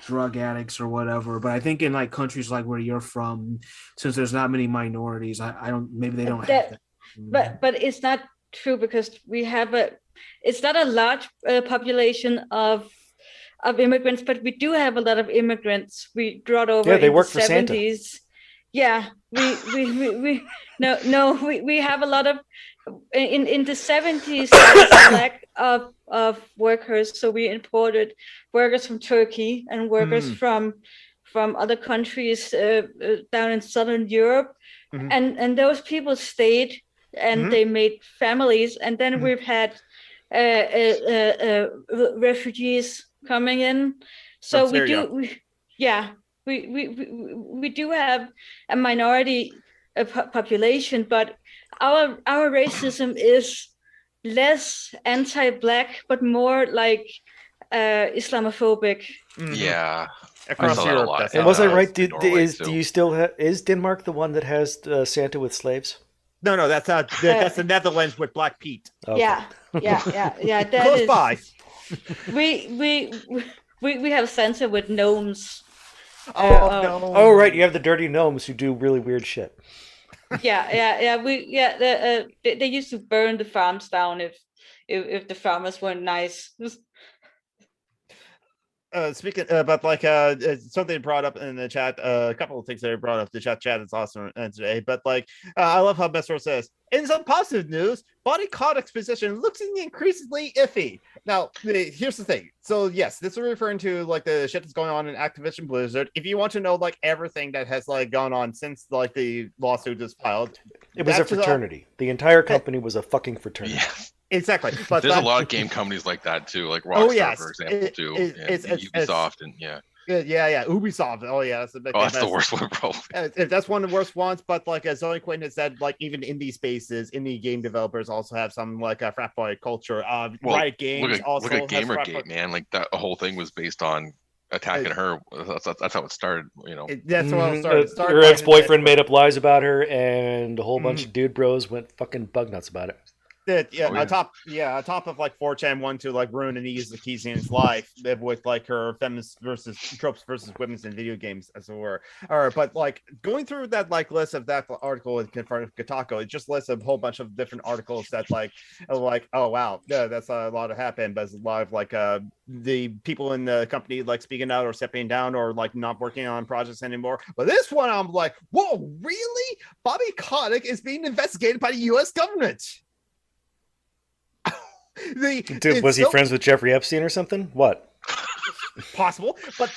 drug addicts or whatever. But I think in like countries like where you're from, since there's not many minorities, I don't, maybe they don't have that. But it's not true, because it's not a large population of immigrants, but we do have a lot of immigrants we brought over. Yeah, they work for 70s. Santa. Yeah, we have a lot of in the 70s. There was a lack of workers, so we imported workers from Turkey and workers from other countries down in Southern Europe, and those people stayed and they made families, and then we've had refugees coming in, so we do have a minority population, but our racism is less anti-black but more like Islamophobic. Yeah, across Europe. And was I right? Is Denmark the one that has Santa with slaves? No, that's the Netherlands with Black Pete. Okay. Yeah. That Close by. We have Santa with gnomes. No. Oh, right. You have the dirty gnomes who do really weird shit. They used to burn the farms down if the farmers weren't nice. Speaking about like something brought up in the chat, a couple of things that I brought up. The chat is awesome today, but like I love how Mesro says, in some positive news, Body Kodak's position looks increasingly iffy. Now, here's the thing. So yes, this is referring to like the shit that's going on in Activision Blizzard. If you want to know like everything that has like gone on since like the lawsuit is filed, it was a fraternity. The entire company was a fucking fraternity. Yeah. Exactly, but there's a lot of game companies like that too, like Rockstar, for example, too. It's Ubisoft and Ubisoft. Oh yeah, that's the worst one, probably. That's one of the worst ones. But like as Zoe Quinn has said, like even indie spaces, indie game developers also have some like a frat boy culture. Riot Games also look at Gamergate, man. Like that whole thing was based on attacking her. That's how it started. That's how it started. Her ex-boyfriend made up lies about her, and a whole bunch of dude bros went fucking bug nuts about it. On top of like 4chan wanted to like ruin and use the keys in his life with like her feminist tropes versus women's in video games, as it were. All right, but like going through that like list of that article in front of Kotaku, it just lists a whole bunch of different articles that like oh wow, that's a lot of happened, but it's a lot of like the people in the company like speaking out or stepping down or like not working on projects anymore. But this one, I'm like, whoa, really? Bobby Kotick is being investigated by the U.S. government. Was he friends with Jeffrey Epstein or something? What? Possible, but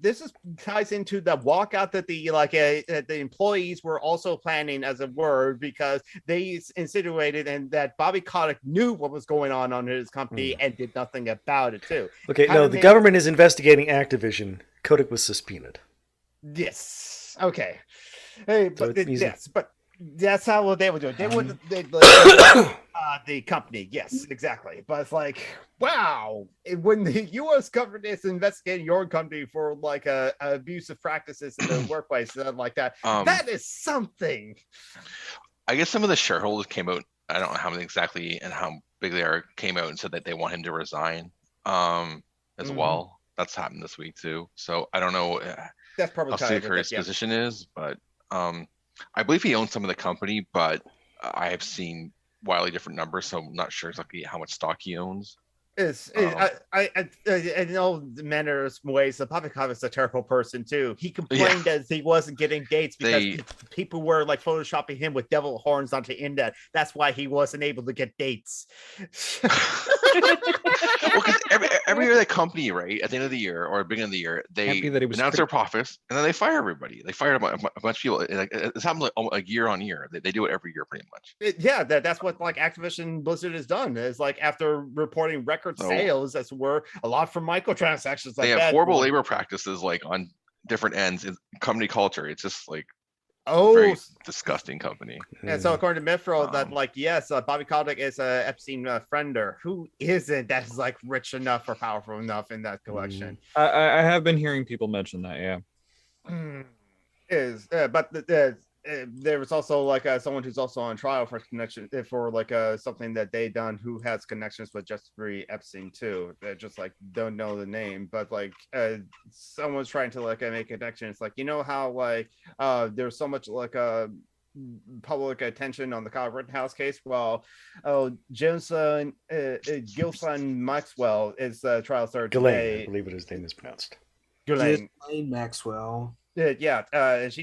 this ties into the walkout that the employees were also planning, as it were, because they insinuated and that Bobby Kotick knew what was going on his company and did nothing about it too. Okay, the government is investigating Activision. Kotick was subpoenaed. Yes. Okay. Hey, but but that's how they would do it. They would. The company, yes, exactly. But it's like, wow, when the U.S. government is investigating your company for like abusive practices in the workplace and like that, that is something. I guess some of the shareholders came out. I don't know how many exactly and how big they are. Came out and said that they want him to resign. As well. That's happened this week too. So I don't know that's probably how secure his position is, but I believe he owns some of the company, but I have seen wildly different numbers, so I'm not sure exactly how much stock he owns. I know the manners ways. Bobby is a terrible person too. He complained that he wasn't getting dates because people were like photoshopping him with devil horns onto internet. That's why he wasn't able to get dates. Well, because every year, that company, right, at the end of the year or beginning of the year, they announce their profits and then they fire everybody. They fired a bunch of people. It's happened like year on year. They do it every year, pretty much. That's what like Activision Blizzard has done. Is like after reporting record sales, as were a lot from microtransactions. Like they have horrible labor practices, like on different ends in company culture. It's just like. Very disgusting company. And so according to Mithril, that like yes, Bobby Kotick is a Epstein friender. Who isn't that is like rich enough or powerful enough in that collection? I have been hearing people mention that. Yeah, there was also like someone who's also on trial for connection for like something that they done who has connections with Jeffrey Epstein too. They just like don't know the name, but like someone's trying to like make a connection. It's like, you know how like there's so much like public attention on the Kyle Rittenhouse case. Well, Gilson Maxwell is trial started today. I believe what his name is pronounced. Ghislaine Maxwell. She's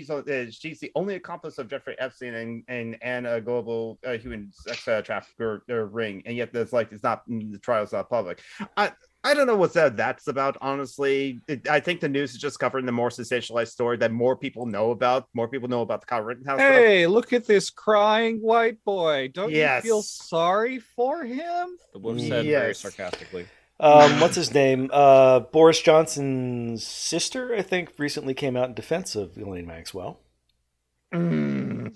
the only accomplice of Jeffrey Epstein and a global human sex trafficker ring, and yet there's like it's not the trial's not public. I don't know what that's about, honestly. I think the news is just covering the more sensationalized story that more people know about. More people know about the Kyle Rittenhouse. Hey, look at this crying white boy! Don't you feel sorry for him? The wolf said very sarcastically. What's his name? Boris Johnson's sister, I think, recently came out in defense of Ghislaine Maxwell. I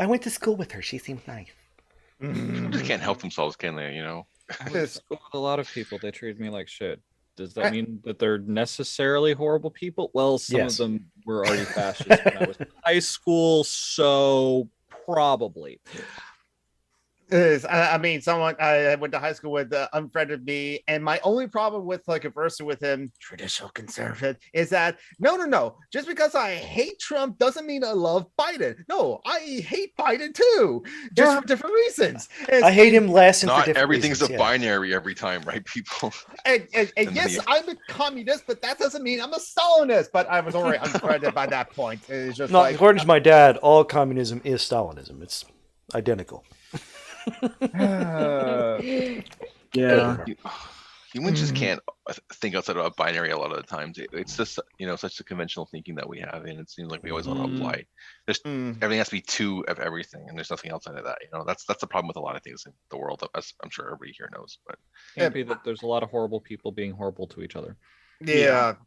went to school with her. She seemed nice. They can't help themselves, can they? You know. I went to school with a lot of people. They treated me like shit. Does that mean that they're necessarily horrible people? Well, some of them were already fascist when I was in high school, so probably. I mean, someone I went to high school with unfriended me, and my only problem with like conversing with him, traditional conservative, is that no. Just because I hate Trump doesn't mean I love Biden. No, I hate Biden too, just for different reasons. I hate him less and not for different everything's reasons, a binary every time, right, people? And yes, I'm a communist, but that doesn't mean I'm a Stalinist. But I was already unfriended by that point. It's just according to my dad, all communism is Stalinism. It's identical. Humans just can't think outside of a binary a lot of the times. It's just such a conventional thinking that we have, and it seems like we always want to apply. Everything has to be two of everything, and there's nothing outside of that. That's the problem with a lot of things in the world, as I'm sure everybody here knows. But it can't be that there's a lot of horrible people being horrible to each other. They have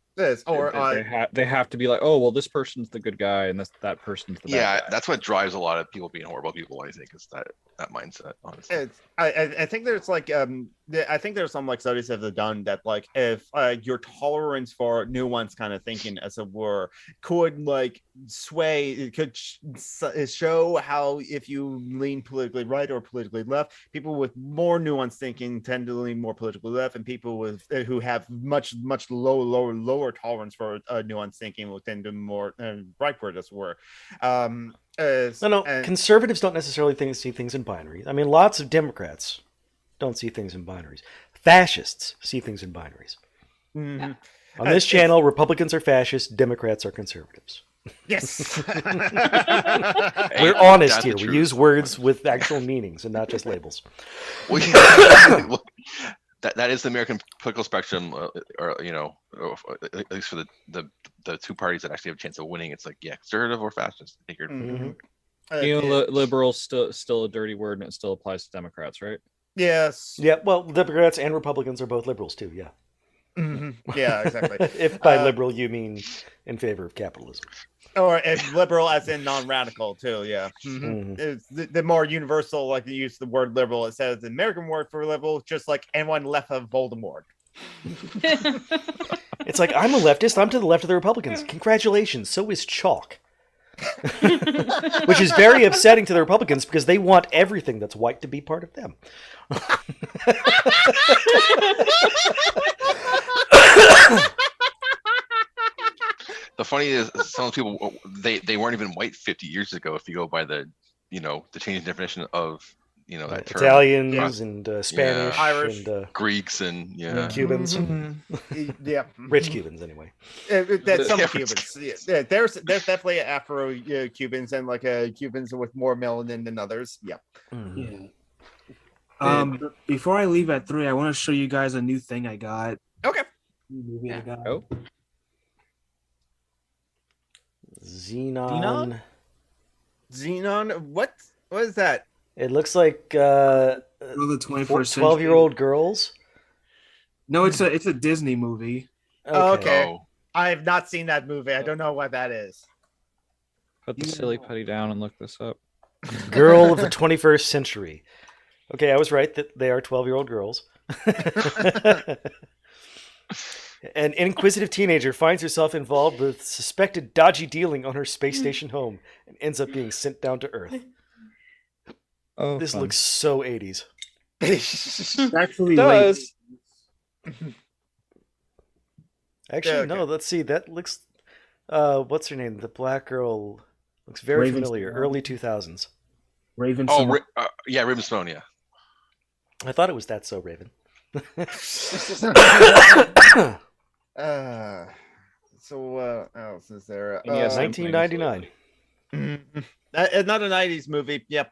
to be like, oh well, this person's the good guy and that person's the bad guy. That's what drives a lot of people being horrible people, I think, is that mindset, honestly. I think there's like I think there's some like studies that have done that like if your tolerance for nuance kind of thinking, as it were, could like sway, it could show how if you lean politically right or politically left, people with more nuanced thinking tend to lean more politically left, and people with who have much lower tolerance for nuanced thinking will tend to more rightward, as it were. Conservatives don't necessarily see things in binaries. I mean, lots of Democrats don't see things in binaries. Fascists see things in binaries. On this channel, Republicans are fascists, Democrats are conservatives. Yes. We're honest here. We use words with actual meanings and not just labels. That is the American political spectrum, or at least for the two parties that actually have a chance of winning. It's like, conservative or fascist. Liberal's still a dirty word, and it still applies to Democrats, right? Yes. Yeah. Well, Democrats and Republicans are both liberals too. Yeah. Yeah, exactly. If by liberal you mean in favor of capitalism. Or liberal as in non-radical too, yeah. It's the more universal, like you use the word liberal, it says the American word for liberal, just like anyone left of Voldemort. It's like, I'm a leftist, I'm to the left of the Republicans. Congratulations, so is Chalk. Which is very upsetting to the Republicans because they want everything that's white to be part of them. The funny is, some people they weren't even white 50 years ago. If you go by the the changing definition of that term. Italians and Spanish, Irish, and Greeks, and Cubans. Yeah, Rich Cubans anyway. That's some Cubans. Yeah, there's definitely Afro Cubans and like Cubans with more melanin than others. Yeah. But before I leave at 3, I want to show you guys a new thing I got. Okay. Movie I got. Oh. Xenon. What is that? It looks like The 21st century. 12-year-old girls. No, it's a Disney movie. Okay. Oh, I have not seen that movie. I don't know what that is. Put the silly putty down and look this up. Girl of the 21st century. Okay, I was right that they are 12-year-old girls. An inquisitive teenager finds herself involved with suspected dodgy dealing on her space station home and ends up being sent down to Earth. Oh, This fun. looks so 80s. It's actually It does. Actually, Yeah, okay. no, let's see. That looks... what's her name? The black girl looks very Raven familiar. Simone. Early 2000s. Raven. oh, Simone. yeah, Raven-Symoné, yeah. I thought it was That So Raven. So what else is there? And yes, 1999. Another 90s movie. Yep.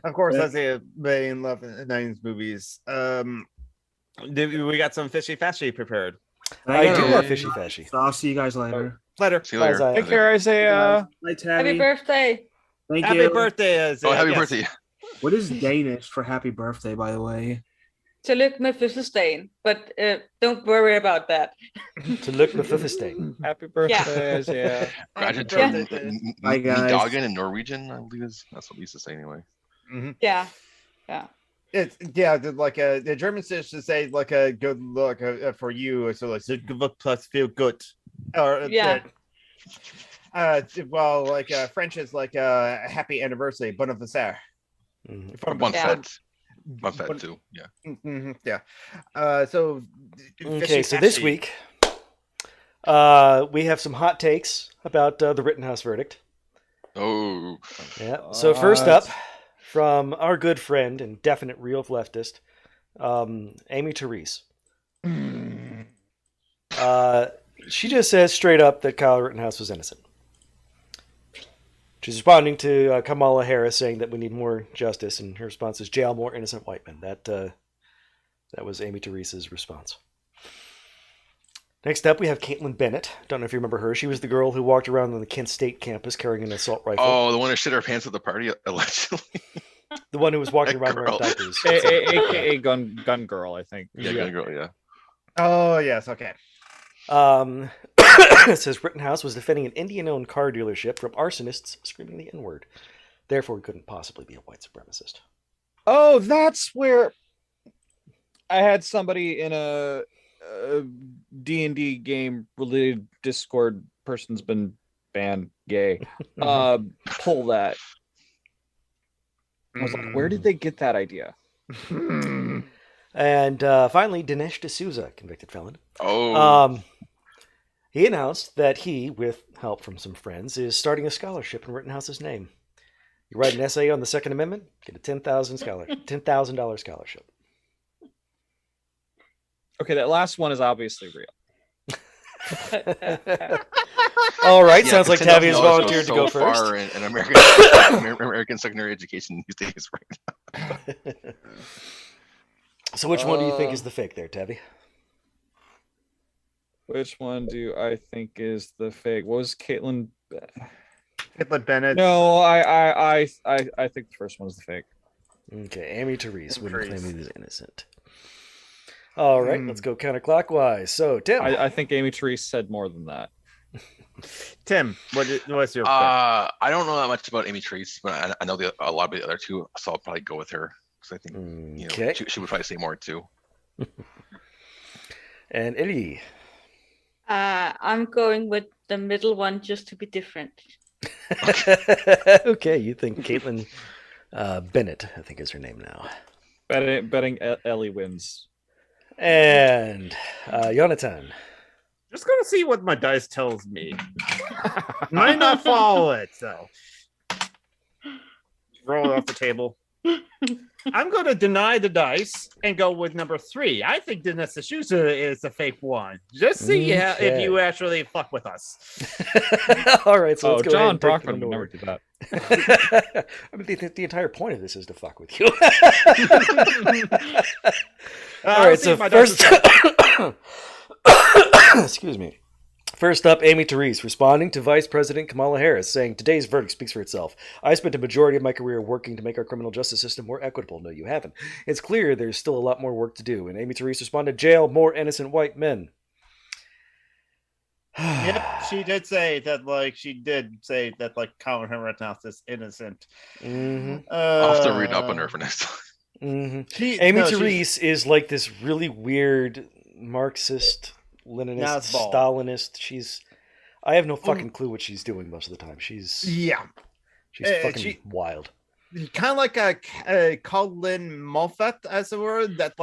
Of course, that's a main love in 90s movies. We got some fishy fashy prepared. I do gotta love run. Fishy Fashy. So I'll see you guys later. Later. See you later. Bye, Take care, Isaiah. Night, Tabby. Happy birthday. Thank Happy you. birthday. Oh, happy yes. birthday. What is Danish for happy birthday, by the way? Tillykke med fødselsdagen, but don't worry about that. To look the Fifistain. Happy birthday, Isaiah. Graduate Happy term, birthday. Bye, guys. Dagen in Norwegian, I believe that's what we used to say anyway. Yeah. It's like the Germans used to say like a good luck for you, so like good luck plus feel good, or Yeah. well, like French is like happy anniversary, bon anniversaire. One Yeah. fed. One fed too. Yeah. Yeah. So Okay, so this week we have some hot takes about the Rittenhouse verdict. Oh. Yeah. So first up, from our good friend and definite real leftist, Amy Therese. She just says straight up that Kyle Rittenhouse was innocent. She's responding to Kamala Harris saying that we need more justice, and her response is jail more innocent white men. That was Amy Therese's response. Next up, we have Caitlyn Bennett. Don't know if you remember her. She was the girl who walked around on the Kent State campus carrying an assault rifle. Oh, the one who shit her pants at the party, allegedly. The one who was walking That around wearing girl. diapers. AKA gun girl, I think. Yeah, good girl, yeah. Oh yes, okay. It says Rittenhouse was defending an Indian-owned car dealership from arsonists screaming the N-word. Therefore, he couldn't possibly be a white supremacist. Oh, that's where I had somebody in a D&D game related Discord person's been banned gay. Pull that. I was like, where did they get that idea? And finally, Dinesh D'Souza, convicted felon. Oh. He announced that he, with help from some friends, is starting a scholarship in Rittenhouse's name. You write an essay on the Second Amendment, get a $10,000 scholarship. Okay, that last one is obviously real. All right, Yeah, sounds like $10,000 Tabby has goes volunteered to so go far first. in American secondary education these days, right? So which one do you think is the fake there, Tabby? Which one do I think is the fake? What was Caitlyn? Caitlyn Bennett. No, I think the first one's the fake. Okay, Amy Therese wouldn't claim Therese. he was innocent. All right, let's go counterclockwise. So, Tim. I think Amy Therese said more than that. Tim, what's your pick? I don't know that much about Amy Therese, but I know a lot of the other two, so I'll probably go with her because I think she would probably say more too. And Ellie. I'm going with the middle one just to be different. Okay, you think Caitlyn Bennett, I think is her name now. Betting Ellie wins. And Jonathan. Just gonna see what my dice tells me. Might not follow it, so roll it off the table. I'm gonna deny the dice and go with number 3. I think Danessa Souza is a fake one. Just see if you actually fuck with us. All right, so let's go John ahead and take Brockman would never do that. I mean, the entire point of this is to fuck with you. All right, so first, excuse me. First up, Amy Therese, responding to Vice President Kamala Harris, saying, "Today's verdict speaks for itself. I spent a majority of my career working to make our criminal justice system more equitable." No, you haven't. It's clear there's still a lot more work to do. And Amy Therese responded, "Jail more innocent white men." Yep, she did say that. Colin Rittenhouse is innocent. I'll have to read up on her for next time. Amy Therese is like this really weird Marxist, Leninist, Stalinist. I have no fucking clue what she's doing most of the time. She's fucking wild. Kind of like a Colin Moffat, as it were, that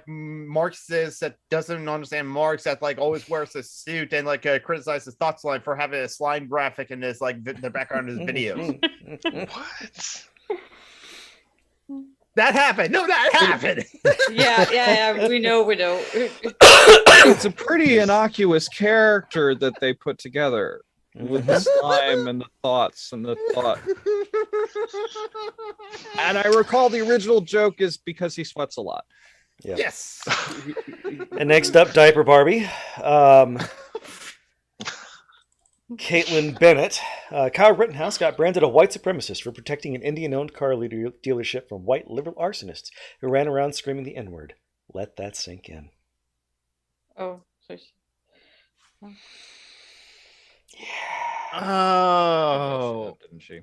Marxist that doesn't understand Marx, that always wears a suit and criticizes Thoughts Line for having a slime graphic in his the background of his videos. What? That happened. No, that happened. Yeah. We know. It's a pretty innocuous character that they put together with the slime and the thoughts and the thought. And I recall the original joke is because he sweats a lot. Yeah. Yes. And next up, Diaper Barbie. Caitlyn Bennett. Kyle Rittenhouse got branded a white supremacist for protecting an Indian-owned car dealership from white liberal arsonists who ran around screaming the N-word. Let that sink in. Oh, so Oh, Didn't she?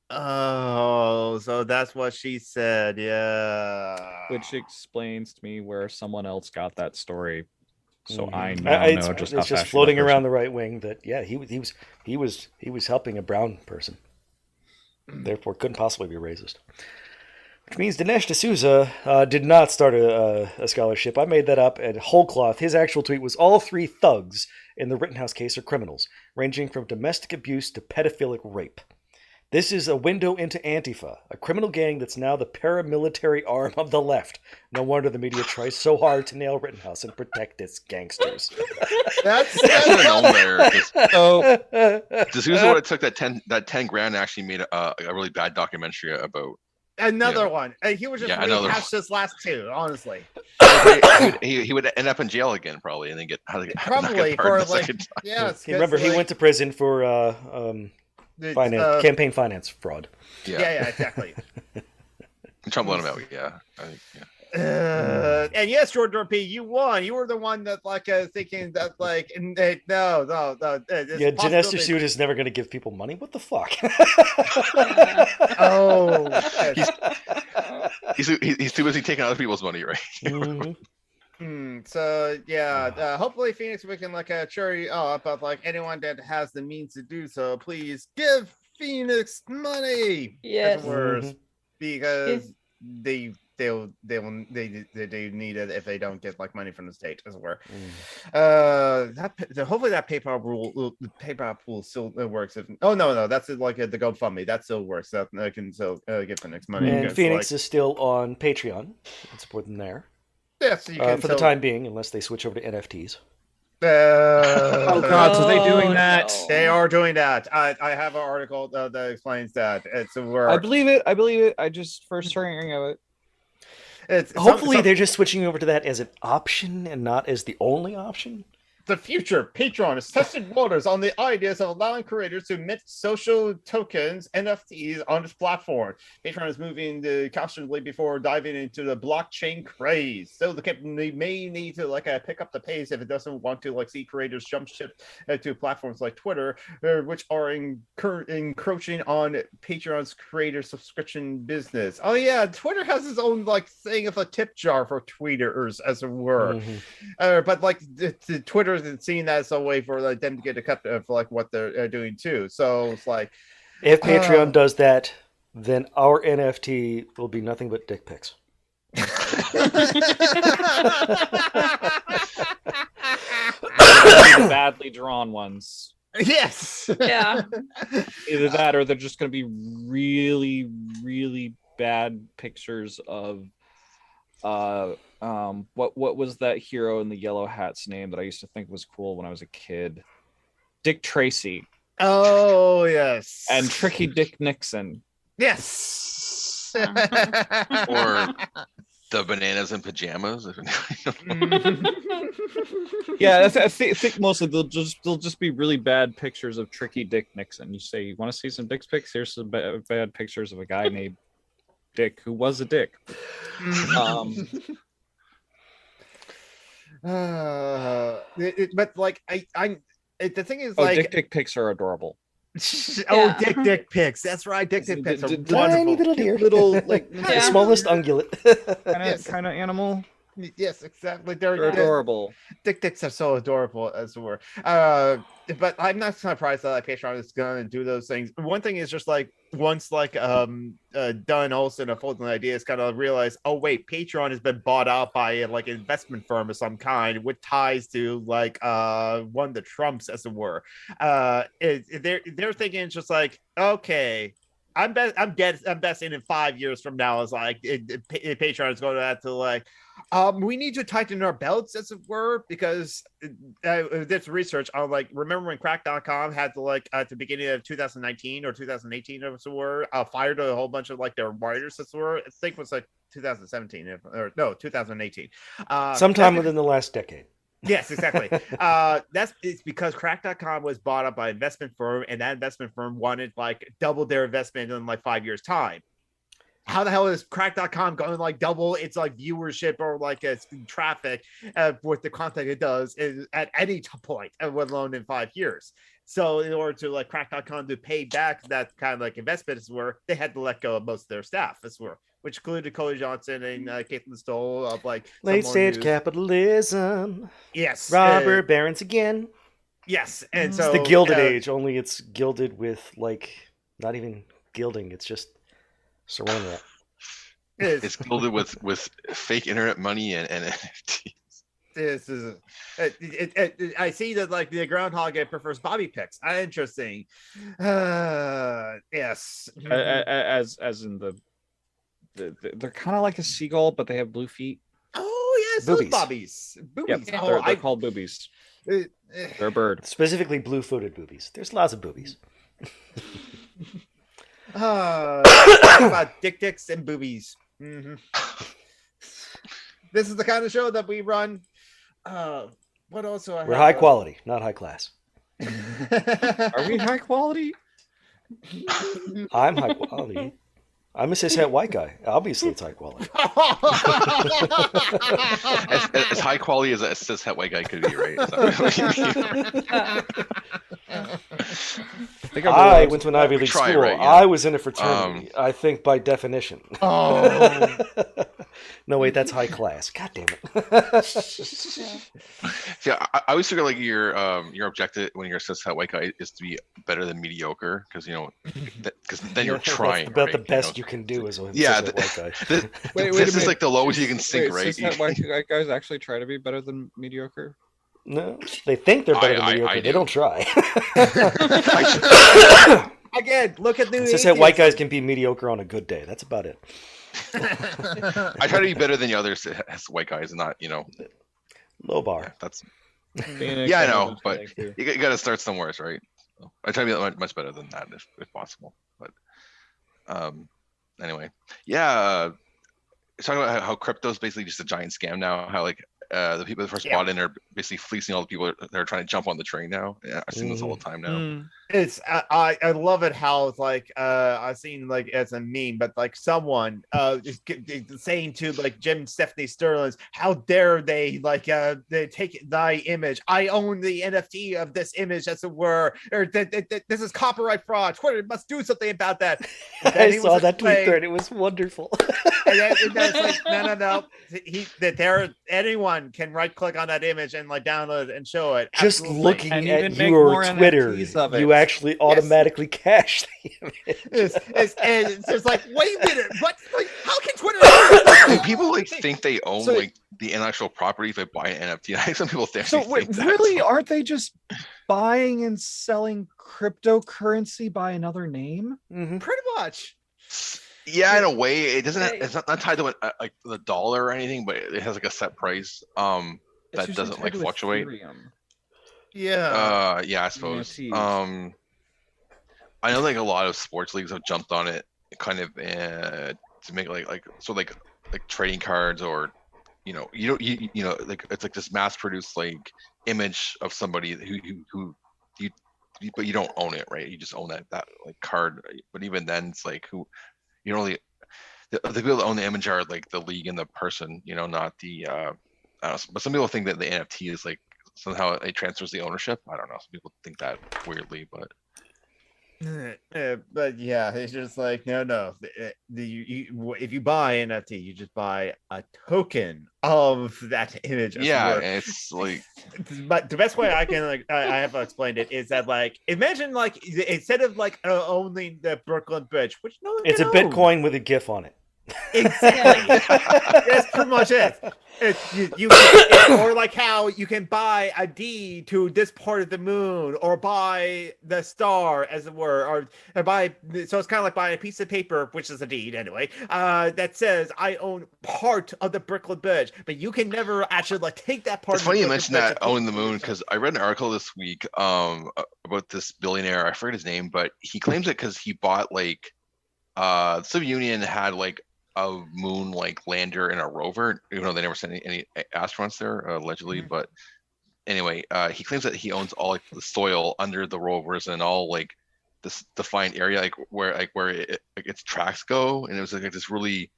Oh, so that's what she said. Yeah. Which explains to me where someone else got that story. So I It's know just how just floating around the right wing that he was helping a brown person, therefore couldn't possibly be racist. Which means Dinesh D'Souza did not start a scholarship. I made that up at whole cloth. His actual tweet was, "All 3 thugs in the Rittenhouse case are criminals, ranging from domestic abuse to pedophilic rape. This is a window into Antifa, a criminal gang that's now the paramilitary arm of the left. No wonder the media tries so hard to nail Rittenhouse and protect its gangsters." That's known there. So D'Souza would have took that 10 grand and actually made a really bad documentary about. another one. He would just rehash this last 2, honestly. He would end up in jail again, probably, and then get Probably for Remember, he went to prison for campaign finance fraud. Yeah, exactly. Trump let him out. Yeah, I think, yeah. And yes, Jordan P, you won. You were the one that thinking that no. Dinesh D'Souza is never going to give people money. What the fuck? Oh, he's too busy taking other people's money, right? So yeah, hopefully Phoenix, we can cheer you up, but anyone that has the means to do so, please give Phoenix money. Yes. Because they need it if they don't get money from the state, as it were. Hopefully that PayPal pool still works. No, that's the GoFundMe that still works. That I can still give Phoenix money. And Phoenix is still on Patreon. You can support them there. Yes, you can for the time being, unless they switch over to NFTs. Oh God, so they doing that? No. They are doing that. I have an article that explains that. I believe it. I just first hearing of it. Hopefully they're just switching over to that as an option and not as the only option. the future, Patreon has tested waters on the ideas of allowing creators to mint social tokens, NFTs, on this platform. Patreon is moving cautiously before diving into the blockchain craze. So the company may need to pick up the pace if it doesn't want to see creators jump ship to platforms like Twitter, which are encroaching on Patreon's creator subscription business. Oh yeah, Twitter has its own thing of a tip jar for tweeters, as it were. But the Twitter is seeing that as a way for them to get a cut of what they're doing too. So it's if Patreon does that, then our NFT will be nothing but dick pics. Badly drawn ones. Yes. Yeah. Either that, or they're just going to be really, really bad pictures of what was that hero in the yellow hat's name that I used to think was cool when I was a kid? Dick Tracy. Oh yes. And Tricky Dick Nixon. Yes. Or the bananas and pajamas. Yeah, I think mostly they'll just be really bad pictures of Tricky Dick Nixon. You say, you want to see some dick pics? Here's some bad pictures of a guy named Dick who was a dick. But the thing is, dick pics are adorable. Yeah. Dick pics. That's right. Dick pics are Tiny wonderful. little deer. Little The smallest ungulate. kind of animal. Yes, exactly. They're adorable. Dick pics are so adorable, as it were. But I'm not surprised that Patreon is going to do those things. One thing is just once Dunn Olson of Folding Ideas kind of realized, oh wait, Patreon has been bought out by an investment firm of some kind with ties to one of the Trumps, as it were. They're thinking it's just okay, I'm betting in 5 years from now is Patreon is going to have to we need to tighten our belts, as it were, because this research on remember when crack.com had to at the beginning of 2019 or 2018, as it were, fired a whole bunch of their writers, as it were. I think it was 2017 or no, 2018. Sometime within the last decade. Yes, exactly. It's because crack.com was bought up by an investment firm, and that investment firm wanted double their investment in 5 years time. How the hell is crack.com going double its viewership or its traffic with the content it does at any point, let alone in 5 years? So in order to crack.com to pay back that kind of investment, as were, they had to let go of most of their staff, as were, which included Cody Johnson and Caitlyn Stoll of late stage capitalism. Yes, Robber barons again. Yes, and so it's the Gilded Age, only it's gilded with not even gilding. It's just saran wrap. It's gilded with fake internet money and NFTs. This is I see that the groundhog prefers bobby picks. Interesting. Yes. As in they're kind of like a seagull, but they have blue feet. Oh yes, boobies. Those bobbies. Yep, Oh, they're called boobies. They're a bird. Specifically blue-footed boobies. There's lots of boobies. About dicks and boobies. Mm-hmm. This is the kind of show that we run. What else? We're high quality, not high class. Are we high quality? I'm high quality. I'm a cishet white guy. Obviously, it's high quality. As high quality as a cishet white guy could be, right? Is that what I went to an Ivy League school. Right, yeah. I was in a fraternity. I think by definition. Oh. No, wait, that's high class. God damn it. See, I always figure your objective when you're a cishet white guy is to be better than mediocre, because then you're trying. That's about right? the best you can do as a cishet white guy. This is the lowest you can sink, right? Cishet white guys actually try to be better than mediocre. No, they think they're better than mediocre. They don't try. Again, look at the. It's just that white guys can be mediocre on a good day. That's about it. I try to be better than the others as white guys, and not low bar. Yeah, that's Phoenix, I know, but you got to start somewhere, right? So I try to be much better than that if possible. But anyway, yeah. Talking about how crypto is basically just a giant scam now. How the people that first bought in are basically fleecing all the people that are trying to jump on the train now. Yeah, I've seen this all the time now. It's I love it how it's like I've seen like as a meme, but like someone is saying to like Jim and Stephanie Sterling's, how dare they like they take thy image? I own the NFT of this image, as it were, or this is copyright fraud. Twitter must do something about that. I saw that tweet thread. It was wonderful. And it's like no. Anyone can right click on that image and like download it and show it. Just Absolutely. looking And at even make your more Twitter, NFTs of it. you actually automatically cache the image. It's just like, wait a minute, what? Like, how can Twitter? Do people like think they own like the intellectual property if they buy an NFT? I think some people think. So wait, really, aren't they just buying and selling cryptocurrency by another name? Mm-hmm. Pretty much. Yeah, in a way, it doesn't. It's not tied to like the dollar or anything, but it has like a set price. That doesn't like fluctuate. Ethereum. Yeah. Yeah, I suppose. NFTs. I know like a lot of sports leagues have jumped on it, kind of to make like trading cards, or you know like it's like this mass produced like image of somebody who but you don't own it, right? You just own that like card. But even then, it's like who you don't really the people that own the image are like the league and the person, you know, not the I don't know, but some people think that the NFT is like somehow it transfers the ownership. I don't know. Some people think that weirdly, but but yeah, it's just like no. If you buy an NFT, you just buy a token of that image. Yeah, it's like. But the best way I can I have explained it is that like imagine like instead of like owning the Brooklyn Bridge, which no, It's a Bitcoin with a GIF on it. Exactly. That's pretty much it. Or like how you can buy a deed to this part of the moon, or buy the star, as it were, or buy. So it's kind of like buying a piece of paper, which is a deed anyway, that says I own part of the Brooklyn Bridge, but you can never actually like take that part. It's funny you mentioned that owning the moon, because I read an article this week about this billionaire. I forget his name, but he claims it because he bought like the Soviet Union had like a moon like lander and a rover, even though they never sent any astronauts there allegedly. Mhm. But anyway, he claims that he owns all like the soil under the rovers and all like this defined area, like where its tracks go. And it was like this really,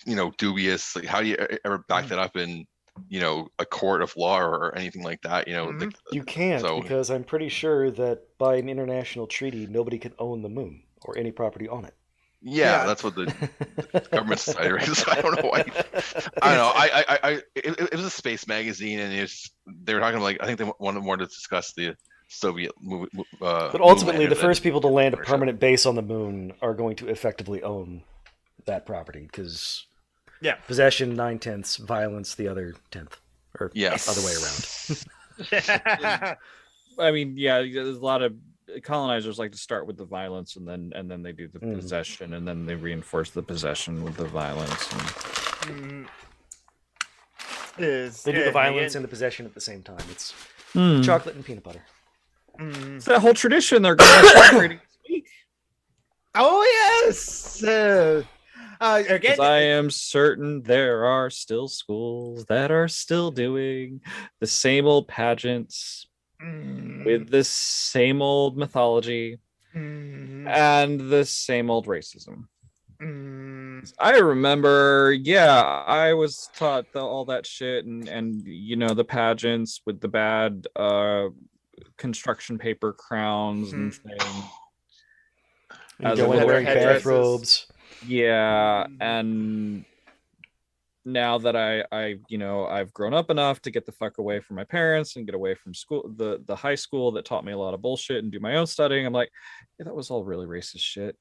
you know, dubious. Like, how do you ever back that up in, you know, a court of law or anything like that? You know, Mhm. like, You can't, because I'm pretty sure that by an international treaty, nobody can own the moon or any property on it. yeah, that's what the government decided. Right? So I don't know why. I don't know. It was a space magazine, and they were talking like, I think they wanted more to discuss the Soviet movie. But ultimately, the first people to land a permanent base on the moon are going to effectively own that property, because possession 9/10, violence the other 10th, or other way around. I mean, yeah, there's a lot of colonizers like to start with the violence, and then they do the possession, and then they reinforce the possession with the violence. They do the violence and the possession at the same time. It's chocolate and peanut butter. It's that whole tradition they're going to celebrate this week. Oh yes. Again, I am certain there are still schools that are still doing the same old pageants with the same old mythology and the same old racism. I remember, I was taught all that shit, and you know, the pageants with the bad construction paper crowns and things. And go in wearing bathrobes. Yeah, and now that I've grown up enough to get the fuck away from my parents and get away from school, the high school that taught me a lot of bullshit, and do my own studying, I'm like, yeah, that was all really racist shit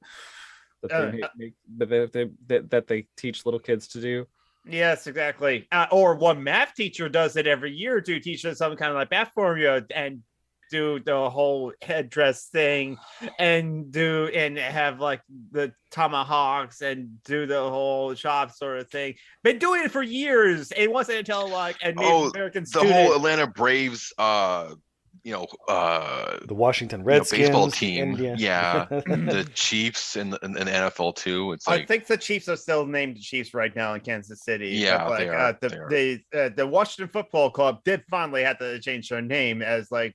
that they teach little kids to do. Yes, exactly. Or one math teacher does it every year to teach them some kind of like math formula and do the whole headdress thing and have like the tomahawks and do the whole shop sort of thing. Been doing it for years. It wasn't until like a Native American student. The whole Atlanta Braves the Washington Redskins, baseball the team, Indians. the Chiefs and the NFL too. It's like I think the Chiefs are still named Chiefs right now in Kansas City. Yeah, but they like are. the Washington Football Club did finally have to change their name as like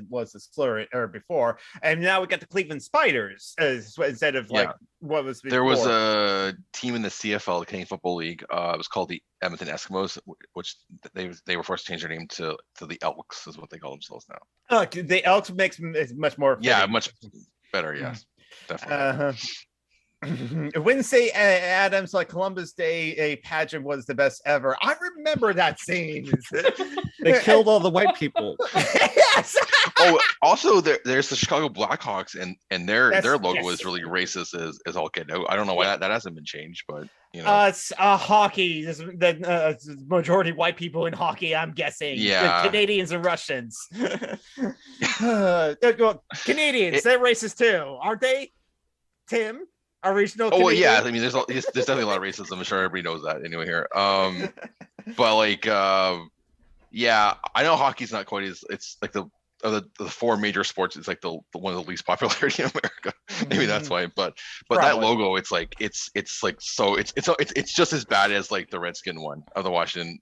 was a slur or before, and now we got the Cleveland Spiders instead of like what was before. There was a team in the CFL, the Canadian Football League. It was called the Edmonton Eskimos, which they were forced to change their name to the Elks, is what they call themselves now. The Elks makes much more fitting. Yeah, much better. Yes, definitely. Wednesday Adams, like Columbus Day pageant was the best ever. I remember that scene. They killed all the white people. Yes. Oh, also there's the Chicago Blackhawks, and their logo is really racist as all get out. I don't know why that hasn't been changed, but it's hockey. The majority white people in hockey, I'm guessing. Yeah, the Canadians and Russians. Canadians, they're racist too, aren't they? Tim, original. Oh, well, yeah. I mean, there's definitely a lot of racism. I'm sure everybody knows that anyway here. But like, yeah, I know hockey's not quite as it's like the four major sports. It's like the one of the least popularity in America. Maybe that's why. But that logo, it's like it's like so it's just as bad as like the Redskin one of the Washington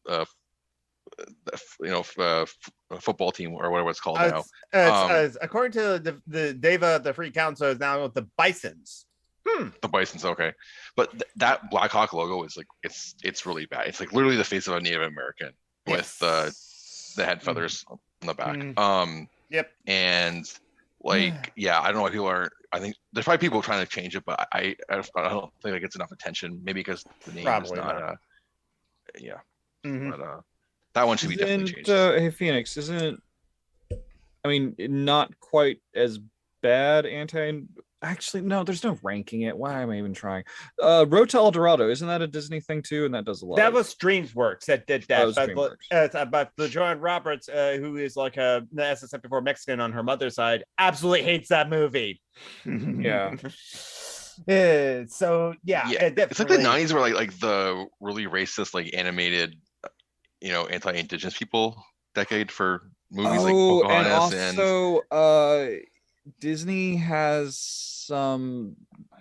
football team or whatever it's called now. According to the Deva, the Free Council is now the Bisons. The Bisons, okay, but that Blackhawk logo is like it's really bad. It's like literally the face of a Native American with the head feathers on the back. Yep. And like, yeah, I don't know why people are. I think there's probably people trying to change it, but I don't think it gets enough attention. Maybe because the name is not. Yeah. But that one should be definitely changed. Hey, Phoenix, isn't? I mean, not quite as bad Actually, no, there's no ranking it. Why am I even trying? Road to El Dorado, isn't that a Disney thing too? And that does a lot. That was DreamWorks that did that. But the Joanne Roberts, who is like as I said before, Mexican on her mother's side, absolutely hates that movie. Yeah. So yeah, it's like the '90s were like the really racist, like animated, anti-indigenous people decade for movies like Pocahontas and also Disney has some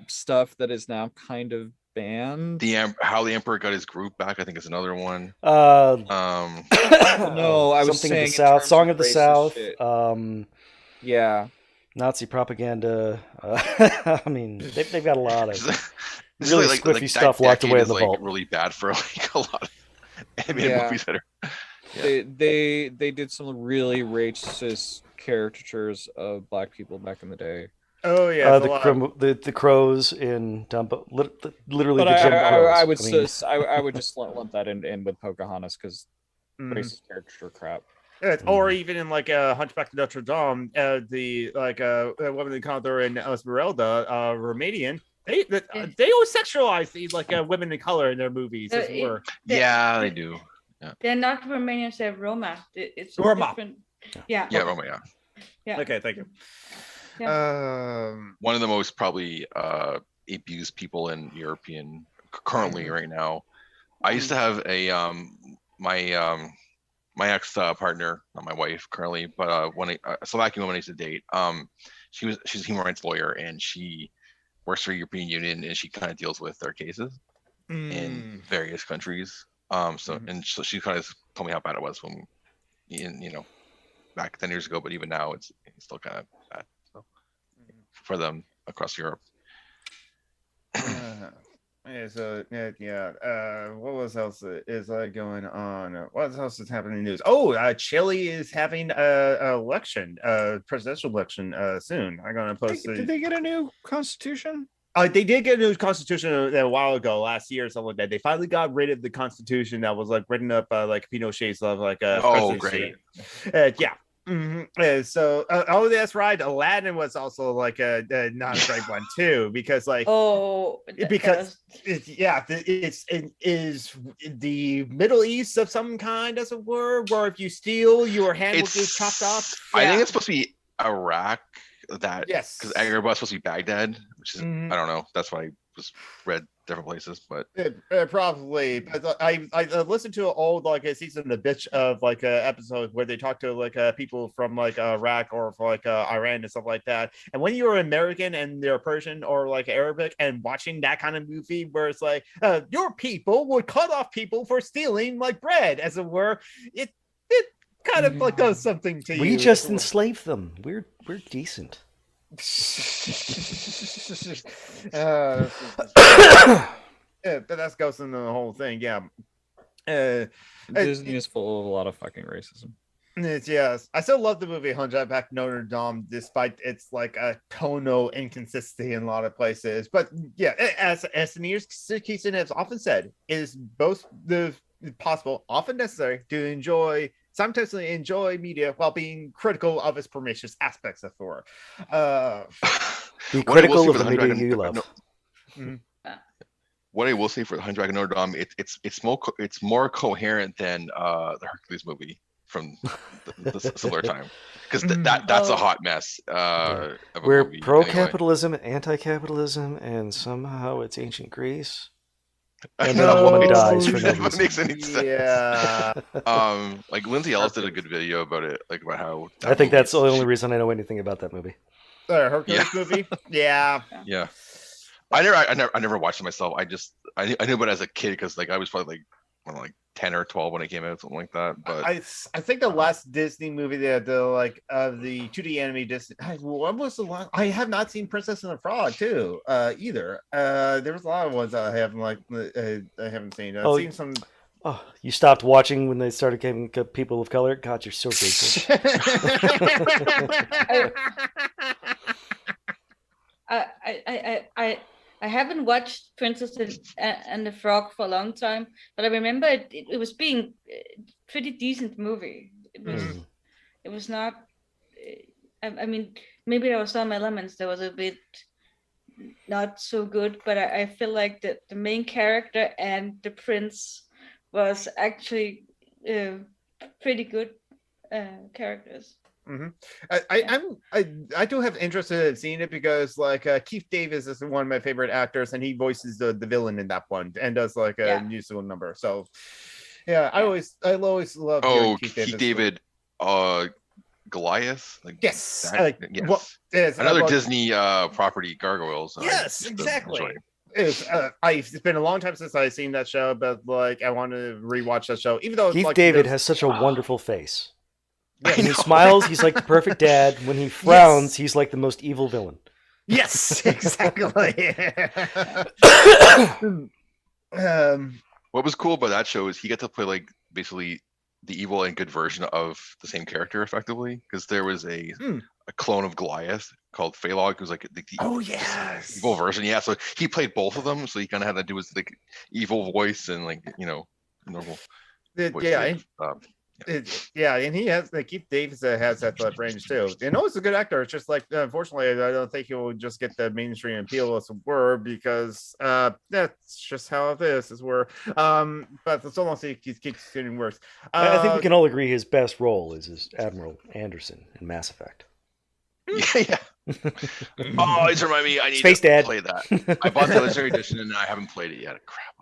stuff that is now kind of banned. How the Emperor Got His Groove Back, I think, is another one. No, I was something saying of the South, Song of the South. Yeah, Nazi propaganda. I mean, they've got a lot of really squiffy stuff locked away in the vault. Really bad for like a lot of animated movies that are. Yeah. They did some really racist caricatures of black people back in the day. Oh yeah, the crows in Dumbo, literally. But the Jim Crows. I would just lump that in with Pocahontas because racist caricature crap. Or even in like Hunchback of Notre Dame, the Woman of Condor and Esmeralda, Romanian. They always sexualize these like women of color in their movies. Yeah, they do. Yeah. They're not Romanians, they're Roma. It's Roma. Different. Yeah. Yeah, Roma. Yeah. Okay, thank you. Yeah. One of the most probably abused people in European currently right now. I used to have a my ex partner, not my wife currently, but a Slovakian woman I used to date. She's a human rights lawyer and she works for the European Union and she kind of deals with their cases in various countries. So she kind of told me how bad it was when, back 10 years ago, but even now it's still kind of bad. So for them across Europe. What was else is going on? What else is happening in the news? Oh, Chile is having a election, presidential election soon. I'm gonna post. Did they get a new constitution? They did get a new constitution a while ago, last year or something like that. They finally got rid of the constitution that was like written up like Pinochet's love, like great. Yeah. So that's right. Aladdin was also like a not a great one too, because like it is the Middle East of some kind, as it were, where if you steal, your hand will get chopped off. I think it's supposed to be Iraq. Yes, because Agrabah is supposed to be Baghdad, which is I don't know. That's why was read different places, but probably. But I listened to an old like a season of bitch of like episodes where they talk to like people from like Iraq or for, like Iran and stuff like that. And when you're American and they're Persian or like Arabic and watching that kind of movie where it's like your people would cut off people for stealing like bread, as it were, it kind of like does something to you. We just enslaved them. We're decent. Yeah, but that goes into the whole thing. Yeah, Disney is full of a lot of fucking racism. Yes, I still love the movie Hunchback Notre Dame, despite its like a tonal inconsistency in a lot of places. But yeah, as Seniors Keaton has often said, it is both the possible, often necessary, to simultaneously enjoy media while being critical of its pernicious aspects of horror. Be critical of the media you love. What I will say for the Hunchback of Notre Dame, it's more coherent than the Hercules movie from the similar time, because that's a hot mess. We're pro-capitalism, anti-capitalism, and somehow it's ancient Greece. And then a woman dies for no reason. That makes any sense. Yeah. Like Lindsay Ellis did a good video about it, like about how. I think that's the only reason I know anything about that movie. Hercules movie. Yeah. Yeah. I never watched it myself. I knew about it as a kid because like I was probably like 10 or 12 when it came out, something like that. But I think the last Disney movie the 2D anime Disney. What was the last? I have not seen Princess and the Frog too either. There was a lot of ones I haven't seen. I've seen some. Oh, you stopped watching when they started getting people of color? God, you're so racist. I haven't watched Princess and the Frog for a long time, but I remember it was being a pretty decent movie. It was not. I mean, maybe there were some elements that was a bit not so good, but I feel like the main character and the prince was actually pretty good characters. I do have interest in seeing it because like Keith Davis is one of my favorite actors, and he voices the villain in that one and does like a musical number. So yeah, I always love. Keith David, Goliath. Like yes, yes. Well, another Disney property, Gargoyles. Yes, exactly. It's been a long time since I've seen that show, but like I want to rewatch that show. Even though Keith David has such a wonderful face. When he smiles, he's like the perfect dad. When he frowns, he's like the most evil villain. Yes, exactly. What was cool about that show is he got to play like basically the evil and good version of the same character effectively, because there was a clone of Goliath called Phalog, who's like the evil version. Yeah, so he played both of them, so he kind of had to do his like evil voice and like normal. And he has Keith Davis has that range too. And he's a good actor. It's just like unfortunately, I don't think he will just get the mainstream appeal as it were, because that's just how it is as were. But so long as he keeps getting worse. I think we can all agree his best role is as Admiral Anderson in Mass Effect. Yeah. Oh, it's remind me. I need Space to Dad. play that. I bought the legendary edition and I haven't played it yet. Crap.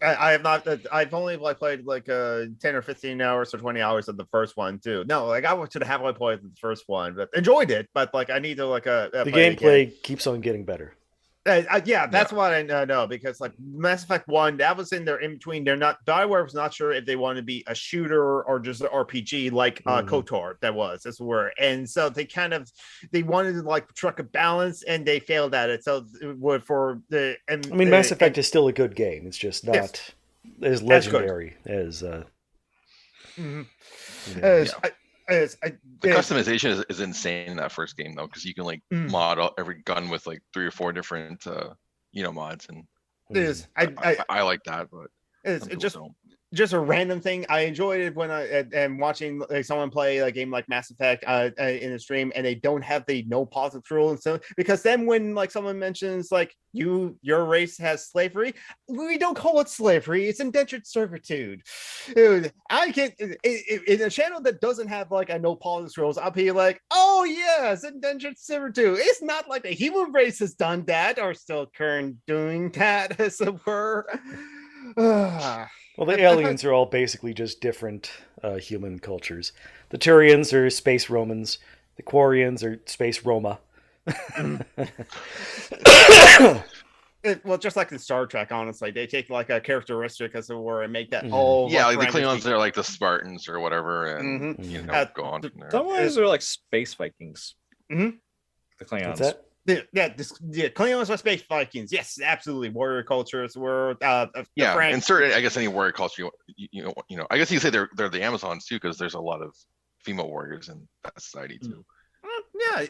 I have not. I've only played like 10 or 15 hours or 20 hours of the first one too. No, like I went to the halfway point of the first one, but enjoyed it. But like I need to the gameplay keeps on getting better. That's what I know, because like Mass Effect 1, that was in there in between. Bioware was not sure if they wanted to be a shooter or just an RPG like KOTOR that was as were, and so they wanted to like struck a balance and they failed at it. So Mass Effect is still a good game. It's just not as legendary as. The customization is insane in that first game though, because you can like mod every gun with like 3 or 4 different mods, and it is. I like that, but just a random thing. I enjoyed it when I am watching like, someone play a game like Mass Effect in a stream, and they don't have the no positive rule, and so because then when like someone mentions like your race has slavery, we don't call it slavery; it's indentured servitude. Dude, I can't in a channel that doesn't have like a no politics rules. I'll be like, oh yes, indentured servitude. It's not like the human race has done that or still current doing that, as it were. Well, the aliens are all basically just different human cultures. The Turians are space Romans. The Quarians are space Roma. Well, just like in Star Trek, honestly, they take like a characteristic as it were and make that like the Klingons are like the Spartans or whatever, and go on from there. Some ones are like space Vikings. The Klingons. What's that? Klingons are space Vikings. Yes, absolutely. Warrior cultures were. And certain, I guess, any warrior culture, I guess you could say they're the Amazons too, because there's a lot of female warriors in that society too. I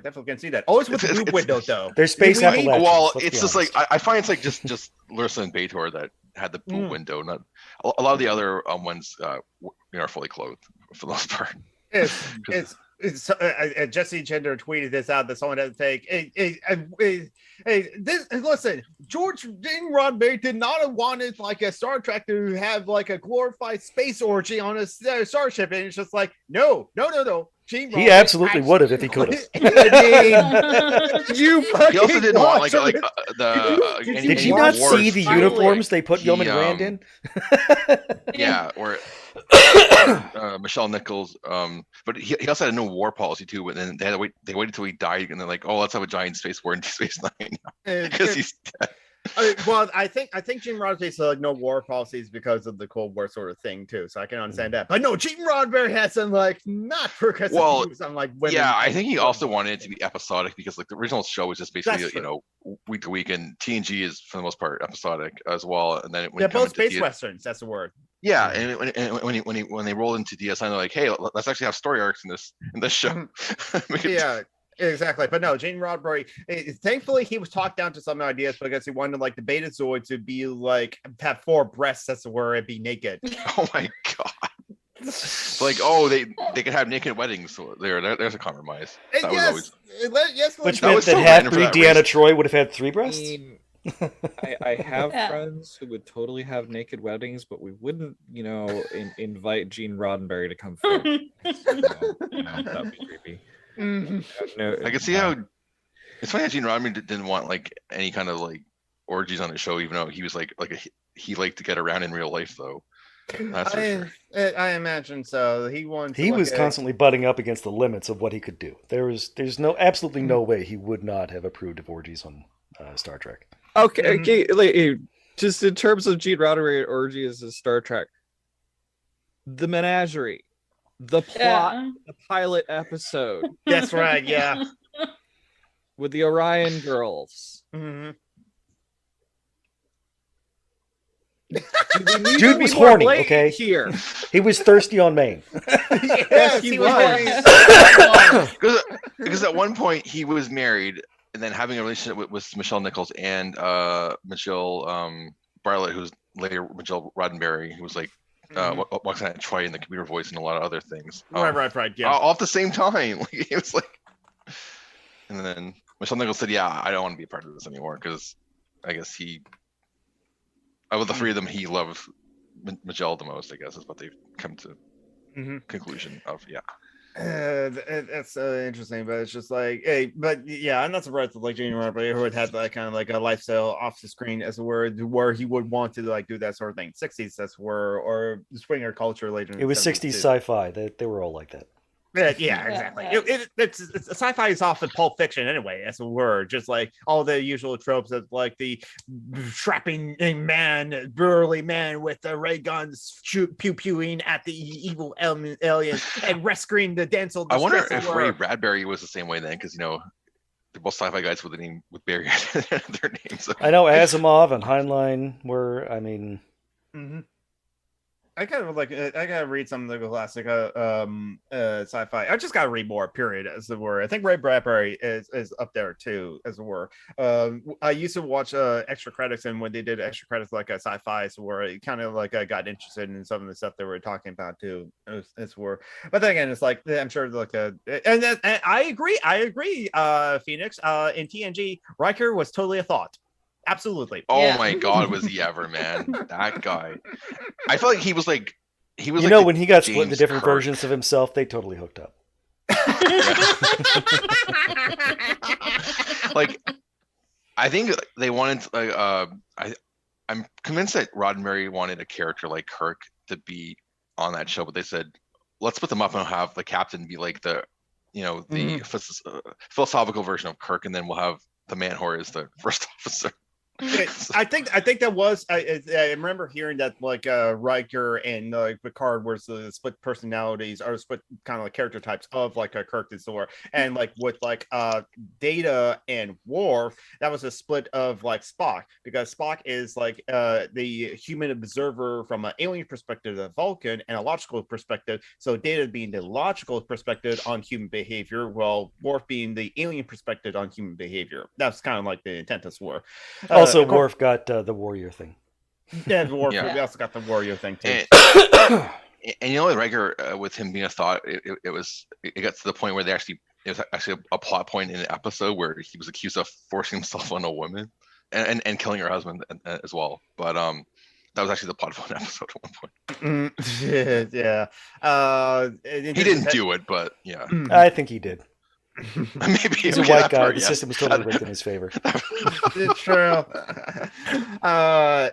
definitely can see that. Always with the group window though. There's space Appalachians. Well, it's just like I find it's like just Lursa and Bator that had the pool window. Not a lot of the other ones, are fully clothed for the most part. Jesse Gender tweeted this out that someone had to take. Listen, George Dean Roddenberry did not have wanted like a Star Trek to have like a glorified space orgy on a starship, and it's just like no. He absolutely would have if he could have. He also didn't want like the. Did you not see the uniforms they put Yeoman Rand in? Or Michelle Nichols. But he also had a no war policy too. But then they waited till he died, and they're like, oh, let's have a giant space war in Space Nine because he's dead. I think Gene Roddenberry said like no war policies because of the Cold War sort of thing too, so I can understand that. But no, Gene Roddenberry had some like not because of views on like women. Yeah, I think he also wanted it to be episodic because like the original show was just basically week to week, and TNG is for the most part episodic as well. And then they're both space westerns. That's the word. Yeah, and when they roll into DS9, they're like, hey, let's actually have story arcs in this show. Yeah. Exactly, but no, Gene Roddenberry. Thankfully, he was talked down to some ideas because he wanted like the Betazoid to be like have 4 breasts, as it were, and be naked. Oh my god! Like, they could have naked weddings. So there's a compromise. That yes, which meant that half-breed Deanna Troi would have had 3 breasts. I have friends who would totally have naked weddings, but we wouldn't, invite Gene Roddenberry to come film. That'd be creepy. I can see how it's funny that Gene Roddenberry didn't want like any kind of like orgies on his show, even though he was he liked to get around in real life though. That's for sure. I imagine so. He was constantly butting up against the limits of what he could do. There's absolutely no way he would not have approved of orgies on Star Trek. Okay, just in terms of Gene Roddenberry orgies in Star Trek, the menagerie. The plot, the pilot episode. That's right, yeah. With the Orion girls. Mm-hmm. Dude was horny, okay? Here. He was thirsty on Maine. Yes, he was. Because at one point he was married and then having a relationship with Michelle Nichols and Michelle Bartlett, who's later Michelle Roddenberry, who was like walks on Troy in the computer voice and a lot of other things. Right. Yeah. All at the same time. Like, it was like, and then Michelle Nichols said, "Yeah, I don't want to be a part of this anymore," because I guess of the 3 of them, he loved Michelle the most. I guess is what they've come to conclusion of. Yeah. That's interesting, but it's just like, hey, but yeah, I'm not surprised that like Gene Roddenberry would have that kind of like a lifestyle off the screen, as it were, where he would want to like do that sort of thing. 60s, that's where, or swinger culture later. It was 60s sci-fi. They were all like that. Yeah, exactly. It's sci-fi is often Pulp Fiction anyway, as a word. Just like all the usual tropes of like the strapping man, burly man with the ray guns pew-pewing at the evil aliens and rescuing the damsel. I wonder if Ray Bradbury was the same way then, because they're both sci-fi guys with the name with Barry at their names. So. I know Asimov and Heinlein were. I mean. I kind of like I gotta read some of the classic sci-fi. I just gotta read more, period, as it were. I think Ray Bradbury is up there too, as it were. I used to watch extra credits, and when they did extra credits like a sci-fi, as it were, it kind of like I got interested in some of the stuff they were talking about too, as it were. But then again, it's like I'm sure like and I agree, Phoenix. In TNG, Riker was totally a thought. Absolutely. Oh my God, was he ever, man? That guy. I feel like he was like You like know, when he got split James into different Kirk. versions of himself, they totally hooked up. Like, I think they wanted I'm convinced that Roddenberry wanted a character like Kirk to be on that show, but they said, let's put them up and have the captain be like the philosophical version of Kirk, and then we'll have the man whore as the first officer. I think that was I remember hearing that like Riker and Picard was the split personalities or split kind of like character types of like a Kirk and Thor, and like with like Data and Worf, that was a split of like Spock, because Spock is like the human observer from an alien perspective of Vulcan and a logical perspective, so Data being the logical perspective on human behavior, while Worf being the alien perspective on human behavior. That's kind of like the intent of Worf. Also, Worf got the warrior thing. Yeah, Worf. Yeah. We also got the warrior thing too. And you know, Riker, with him being a thought, it got to the point where it was actually a plot point in an episode where he was accused of forcing himself on a woman and killing her husband as well. But that was actually the plot of one episode at one point. Yeah. He didn't do it, but yeah. I think he did. Maybe He's a white guy. The system was totally rigged in his favor. It's true.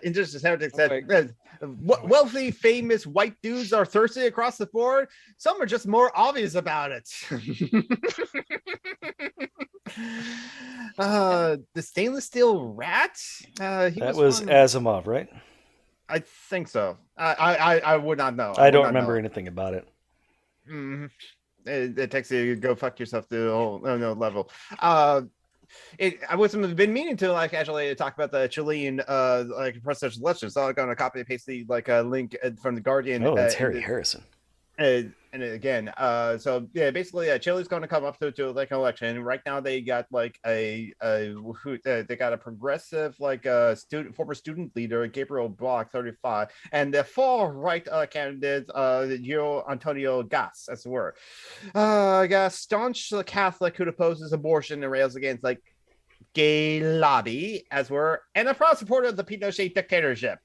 Injustice Heretic said, wealthy, famous white dudes are thirsty across the board. Some are just more obvious about it. The stainless steel rat? That was Asimov, right? I think so. I would not know. I don't remember anything about it. Mm-hmm. It takes you to go fuck yourself to the whole level. I wasn't been meaning to like actually talk about the Chilean like presidential election, so I'm gonna copy and paste the like link from the Guardian. Oh, that's Harry Harrison. And again, so yeah, basically, Chile's going to come up to like an election. Right now, they got like they got a progressive like former student leader, Gabriel Bloch, 35, and the far right candidate, Antonio Gas, as it were. A staunch Catholic who opposes abortion and rails against like gay lobby, as were, and a proud supporter of the Pinochet dictatorship.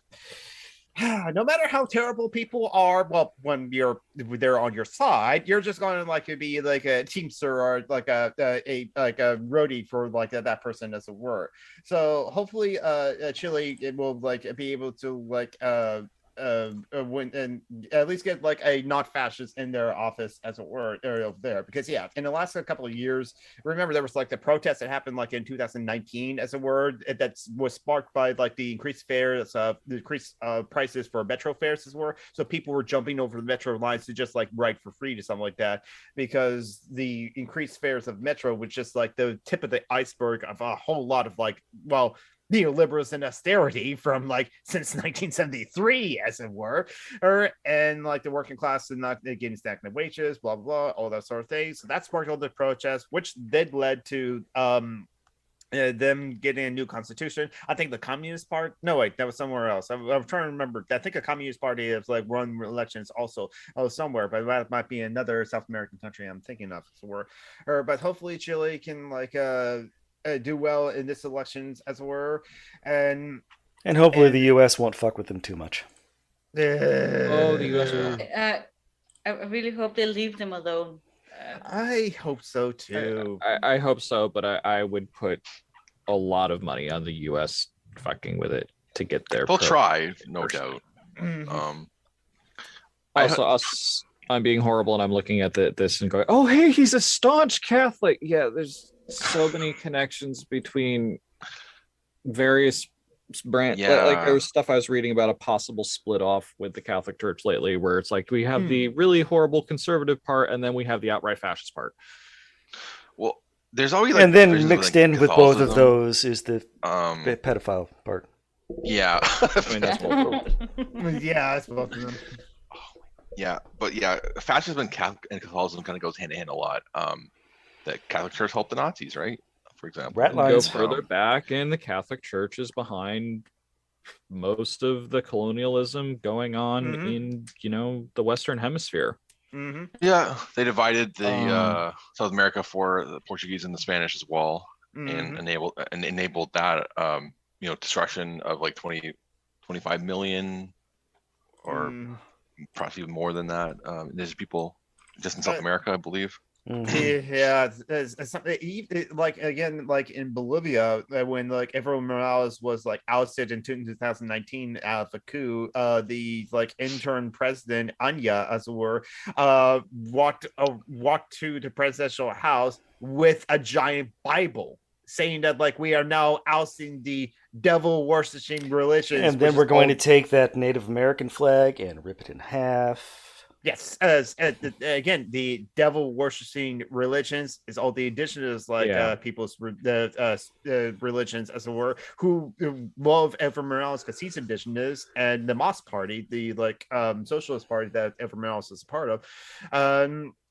No matter how terrible people are, well, when they're on your side, you're just going to like be like a teamster or like a roadie for like that person, as it were. So hopefully, Chile will like be able to like win and at least get like a not fascist in their office, as it were, over there. Because yeah, in the last couple of years, remember there was like the protest that happened like in 2019, as it were, that was sparked by like the increased fares, the increased prices for metro fares, as it were. So people were jumping over the metro lines to just like ride for free to something like that, because the increased fares of metro was just like the tip of the iceberg of a whole lot of like, well, neoliberalism and austerity from like since 1973, as it were, and like the working class and not getting stagnant wages, blah blah blah, all that sort of thing. So that sparked all the protests, which then led to them getting a new constitution. I think the Communist Party. No, wait, that was somewhere else. I'm trying to remember. I think a Communist Party has like run elections also somewhere, but that might be another South American country I'm thinking of. But hopefully Chile can like do well in this elections, as it were, and hopefully the U.S. won't fuck with them too much. The U.S. I really hope they leave them alone. I hope so too. I hope so, but I would put a lot of money on the U.S. fucking with it to get there. They'll try, no doubt. Mm-hmm. I'm being horrible, and I'm looking at this and going, "Oh, hey, he's a staunch Catholic." Yeah, there's so many connections between various branch. Like there was stuff I was reading about a possible split off with the Catholic Church lately, where it's like we have the really horrible conservative part, and then we have the outright fascist part. Well, there's always like, and then mixed in with both of those is the pedophile part. Yeah, I mean, that's both of them. Yeah, that's both of them. Yeah, but yeah, fascism and Catholicism kind of goes hand in hand a lot. The Catholic Church helped the Nazis, right? For example. Rat Go lines. further back, and the Catholic Church is behind most of the colonialism going on in, the Western Hemisphere. Yeah, they divided the South America for the Portuguese and the Spanish as well, and enabled that destruction of like 25 million, or perhaps even more than that. There's people just in South America, I believe. Yeah, it's something like, again, like in Bolivia, when like Evo Morales was like ousted in 2019 out of a coup, the like intern president Anya, as it were, walked to the presidential house with a giant Bible, saying that like we are now ousting the devil worshipping religions, and then we're going to take that Native American flag and rip it in half. Yes, again, the devil worshipping religions is all the indigenous people's religions, as it were, who love Evo Morales because he's indigenous, and the Moss Party, the socialist party that Evo Morales is a part of,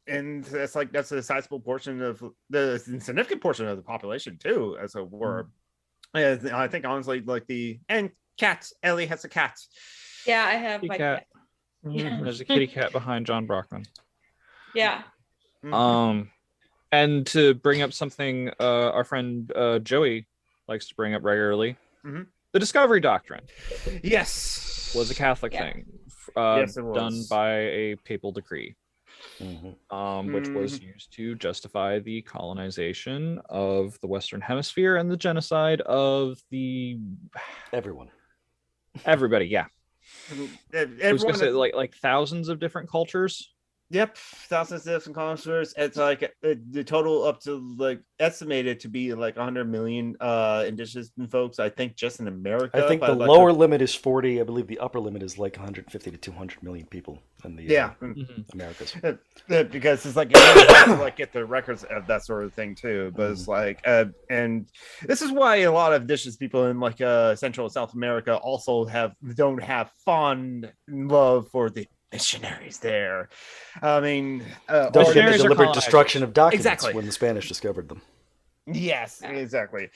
and that's a sizable portion of the significant portion of the population too, as it were. I think honestly, and cats. Ellie has a cat. Yeah, I have my cat. There's a kitty cat behind John Brockman. Yeah. And to bring up something our friend Joey likes to bring up regularly, the Discovery Doctrine. Yes, was a Catholic thing. Yes, it was. Done by a papal decree, which was used to justify the colonization of the Western Hemisphere and the genocide of everybody. Yeah. I was gonna say like thousands of different cultures. Yep, thousands of different cultures. It's like the total up to like estimated to be like 100 million indigenous folks, I think, just in America. I think the lower limit is 40. I believe the upper limit is like 150 to 200 million people in the Americas. Because it's like you have to like get the records of that sort of thing too. But it's like and this is why a lot of indigenous people in like Central and South America also don't have fond love for the missionaries there. I mean, don't forget the deliberate destruction of documents when the Spanish discovered them. Yes, exactly.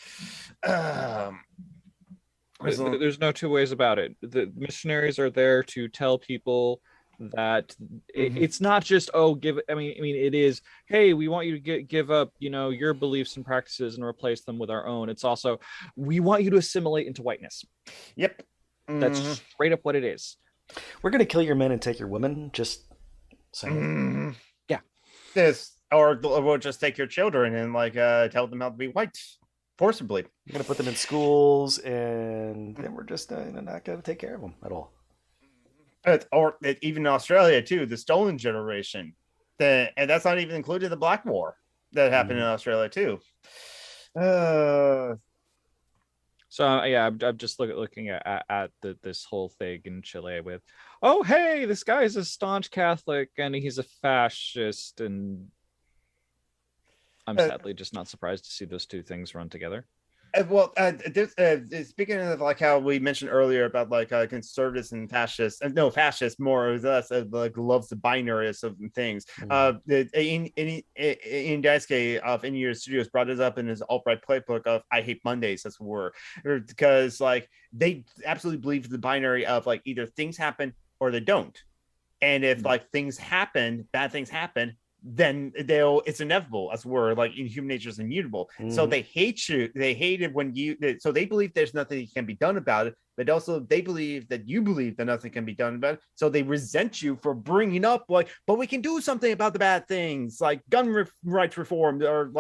There's no two ways about it. The missionaries are there to tell people that it's not just it is, hey, we want you to give up your beliefs and practices and replace them with our own. It's also, we want you to assimilate into whiteness. Yep. That's straight up what it is. We're going to kill your men and take your women. Just saying. Yeah. Or we'll just take your children and tell them how to be white forcibly. We're going to put them in schools, and then we're just not going to take care of them at all. Or even in Australia too, the stolen generation, and that's not even included the Black War that happened in Australia too. So yeah, I'm just looking at this whole thing in Chile with, oh hey, this guy's a staunch Catholic and he's a fascist, and I'm sadly just not surprised to see those two things run together. Speaking of like how we mentioned earlier about conservatives and fascists, fascists more or less loves the binary of certain things. Ian Daisuke of In Your Studios brought this up in his alt-right playbook of I Hate Mondays, as it were, because they absolutely believe the binary of either things happen or they don't, and if things happen, bad things happen, then it's inevitable, as we're in human nature is immutable. So they hate you. They hate it when so they believe there's nothing that can be done about it, but also they believe that you believe that nothing can be done about it. So they resent you for bringing up but we can do something about the bad things, like gun rights reform, or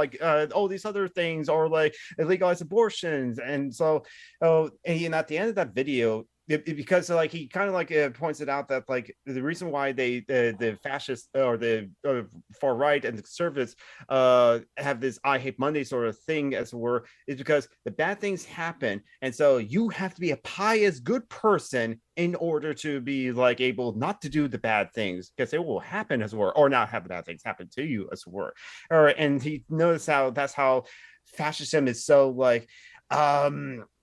all these other things, or legalized abortions. And so and at the end of that video, because he kind of points it out that the reason why the fascists or the far right and the conservatives have this I Hate Monday sort of thing, as it were, is because the bad things happen, and so you have to be a pious good person in order to be able not to do the bad things, because it will happen, as it were, or not have the bad things happen to you, as it were. And he noticed how that's how fascism is so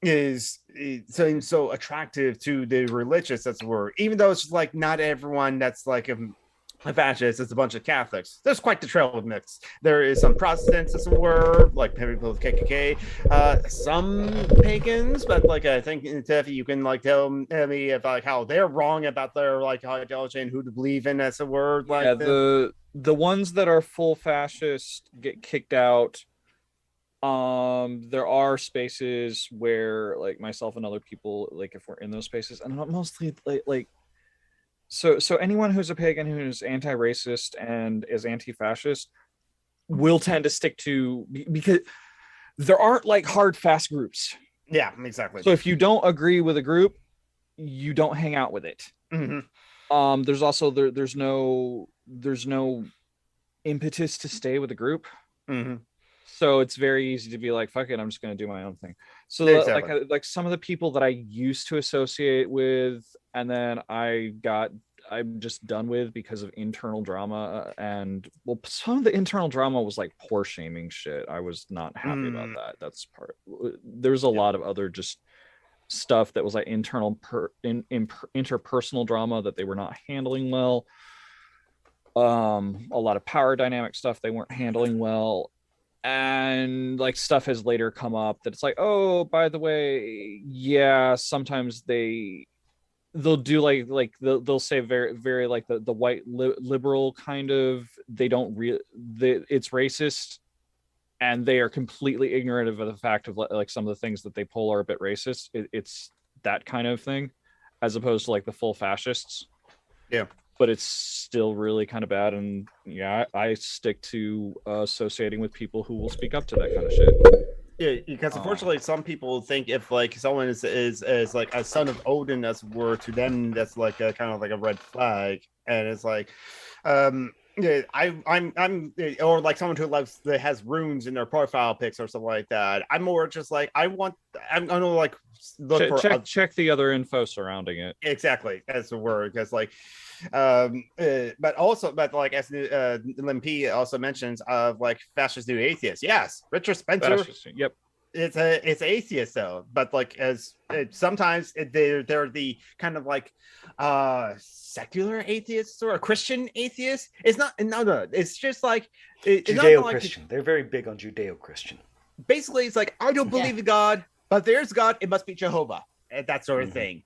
seems so attractive to the religious, as it were, even though it's like not everyone that's like a fascist. It's a bunch of Catholics. There's quite the trail of mix. There is some Protestants, as it were, like people of KKK, some pagans, but like I think Tiff, you can like tell me if like how they're wrong about their like ideology and who to believe in, as it were. Like the ones that are full fascist get kicked out. There are spaces where like myself and other people, like if we're in those spaces, and mostly like so anyone who's a pagan who's anti-racist and is anti-fascist will tend to stick to, because there aren't like hard fast groups. Yeah, exactly. So if you don't agree with a group, you don't hang out with it. There's also there's no impetus to stay with a group. So it's very easy to be like, fuck it, I'm just going to do my own thing. So exactly. like some of the people that I used to associate with, and then I'm just done with because of internal drama. And well, some of the internal drama was like poor shaming shit. I was not happy about that. That's part. There's a lot of other just stuff that was like internal interpersonal drama that they were not handling well. A lot of power dynamic stuff they weren't handling well. And like stuff has later come up that it's like, oh, by the way, yeah, sometimes they'll do like they'll say very like the white liberal kind of, it's racist, and they are completely ignorant of the fact of like some of the things that they pull are a bit racist. It's that kind of thing, as opposed to like the full fascists. Yeah. But it's still really kind of bad, and yeah, I stick to associating with people who will speak up to that kind of shit. Yeah, because unfortunately, some people think if like someone is like a son of Odin, as were to them, that's like a kind of like a red flag, and it's like, yeah, I'm or like someone who loves that has runes in their profile pics or something like that. I'm more just like I'm gonna like look check the other info surrounding it. Exactly, that's the word, because like. But like as Limp also mentions of like fascist new atheists. Yes, Richard Spencer. Yep. It's atheist though, but like as sometimes they're the kind of like secular atheists or a Christian atheist. It's not no. It's just like Judeo-Christian. Like, they're very big on Judeo-Christian. Basically, it's like I don't believe in God, but there's God. It must be Jehovah, and that sort of thing.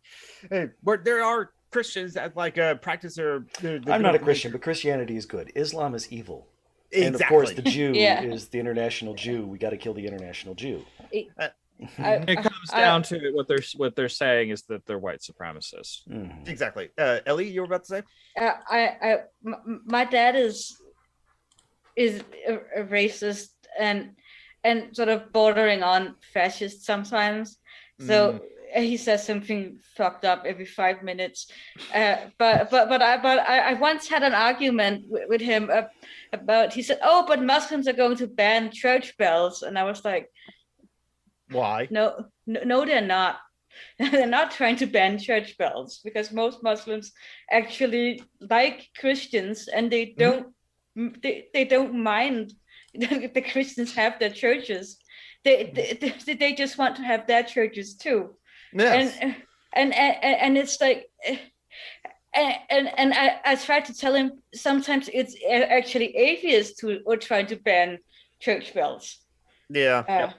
Where there are Christians that like practice their I'm not a Christian, but Christianity is good. Islam is evil. Exactly. And of course the Jew is the international Jew. We got to kill the international Jew. It comes down to what they're saying is that they're white supremacists. Exactly. Ellie, you were about to say? My dad is a racist and sort of bordering on fascist sometimes. So he says something fucked up every 5 minutes, but I once had an argument with him about. He said, "Oh, but Muslims are going to ban church bells," and I was like, "Why? No, they're not. They're not trying to ban church bells because most Muslims actually like Christians, and they don't mind the Christians have their churches. They just want to have their churches too." Yes. And it's like, and I tried to tell him sometimes it's actually atheists who are trying to ban church bells. Yeah.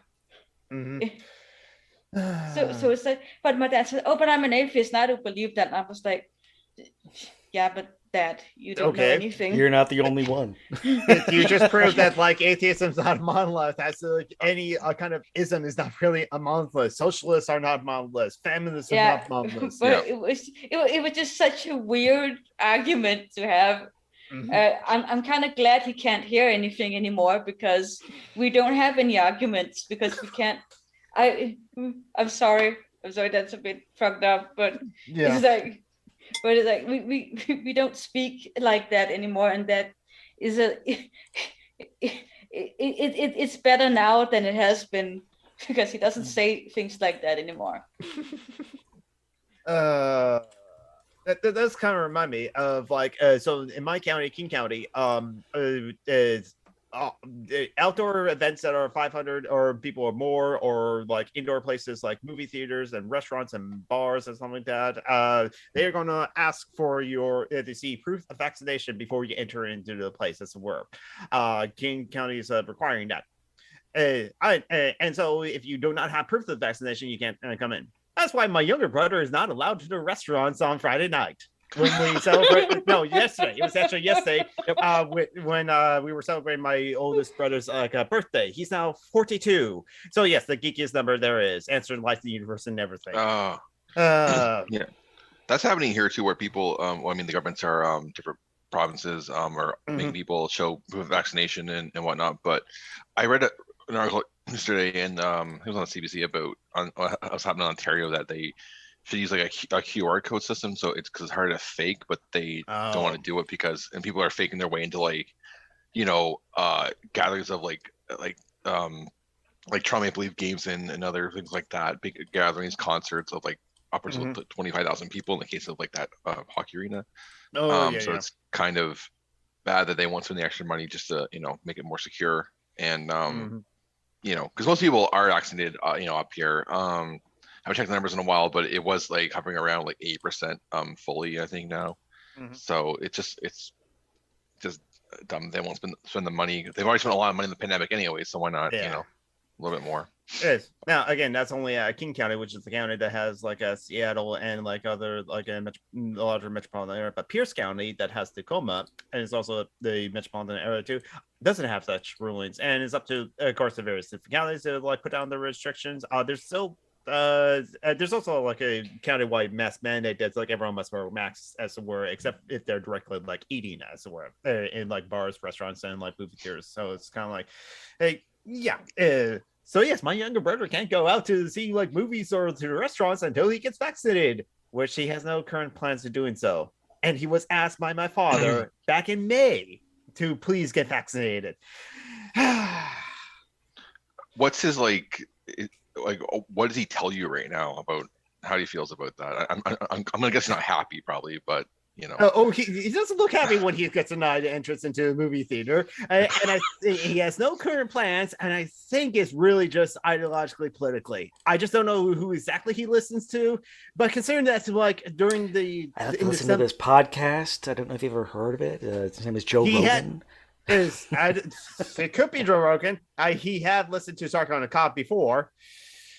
So it's like, but my dad said, "Oh, but I'm an atheist and I don't believe that." And I was like, "Yeah, but Dad, you don't know anything. You're not the only one." You just proved that like atheism is not a monolith. That's like any kind of ism is not really a monolith. Socialists are not monoliths. Feminists are not monoliths. But it was just such a weird argument to have. I'm kind of glad he can't hear anything anymore because we don't have any arguments because we can't. I'm sorry. That's a bit fucked up, but it's like. But it's like we don't speak like that anymore, and that is it's better now than it has been because he doesn't say things like that anymore. That does kind of remind me of like so in my county, King County, outdoor events that are 500 or people or more, or like indoor places like movie theaters and restaurants and bars and something like that, they are going to ask for your to see proof of vaccination before you enter into the place. That's the word. King County is requiring that. And so if you do not have proof of vaccination, you can't come in. That's why my younger brother is not allowed to the restaurants on Friday night. When we celebrate, no, yesterday. It was actually yesterday when we were celebrating my oldest brother's birthday. He's now 42. So yes, the geekiest number there is. Answering life, the universe, and everything. Yeah, that's happening here too, where people, well, I mean, the governments are different provinces are making people show proof of vaccination and whatnot. But I read an article yesterday, and it was on CBC about what's happening in Ontario, that they should use like a QR code system, so it's because it's hard to fake, but they don't want to do it because people are faking their way into like, you know, gatherings of like Trump Maple Leaf games and other things like that, big gatherings, concerts of like upwards of 25,000 people in the case of like that hockey arena. So it's kind of bad that they want to spend the extra money just to, you know, make it more secure. And you know, because most people are vaccinated, you know, up here. I haven't checked the numbers in a while, but it was like hovering around like 8% fully, I think now. So it's just dumb. They won't spend the money. They've already spent a lot of money in the pandemic anyway, so why not, you know, a little bit more. It is. Now again, that's only King County, which is the county that has like Seattle and like other like a larger metropolitan area, but Pierce County that has Tacoma and is also the metropolitan area too, doesn't have such rulings, and it's up to, of course, the various different counties to like put down the restrictions. There's still there's also like a countywide mask mandate that's like everyone must wear masks, as it were, except if they're directly like eating, as it were, in like bars, restaurants, and like movie theaters. So it's kind of like, hey, so yes, my younger brother can't go out to see like movies or to restaurants until he gets vaccinated, which he has no current plans to doing so. And he was asked by my father back in May to please get vaccinated. What's his like, what does he tell you right now about how he feels about that? I'm gonna guess he's not happy, probably, but you know. He doesn't look happy when he gets denied entrance into a movie theater, and he has no current plans, and I think it's really just ideologically, politically. I just don't know who exactly he listens to, but considering that like during the I have to listen to this podcast. I don't know if you've ever heard of it. His name is Joe Rogan. It could be Joe Rogan. He had listened to Sark on a Cop before.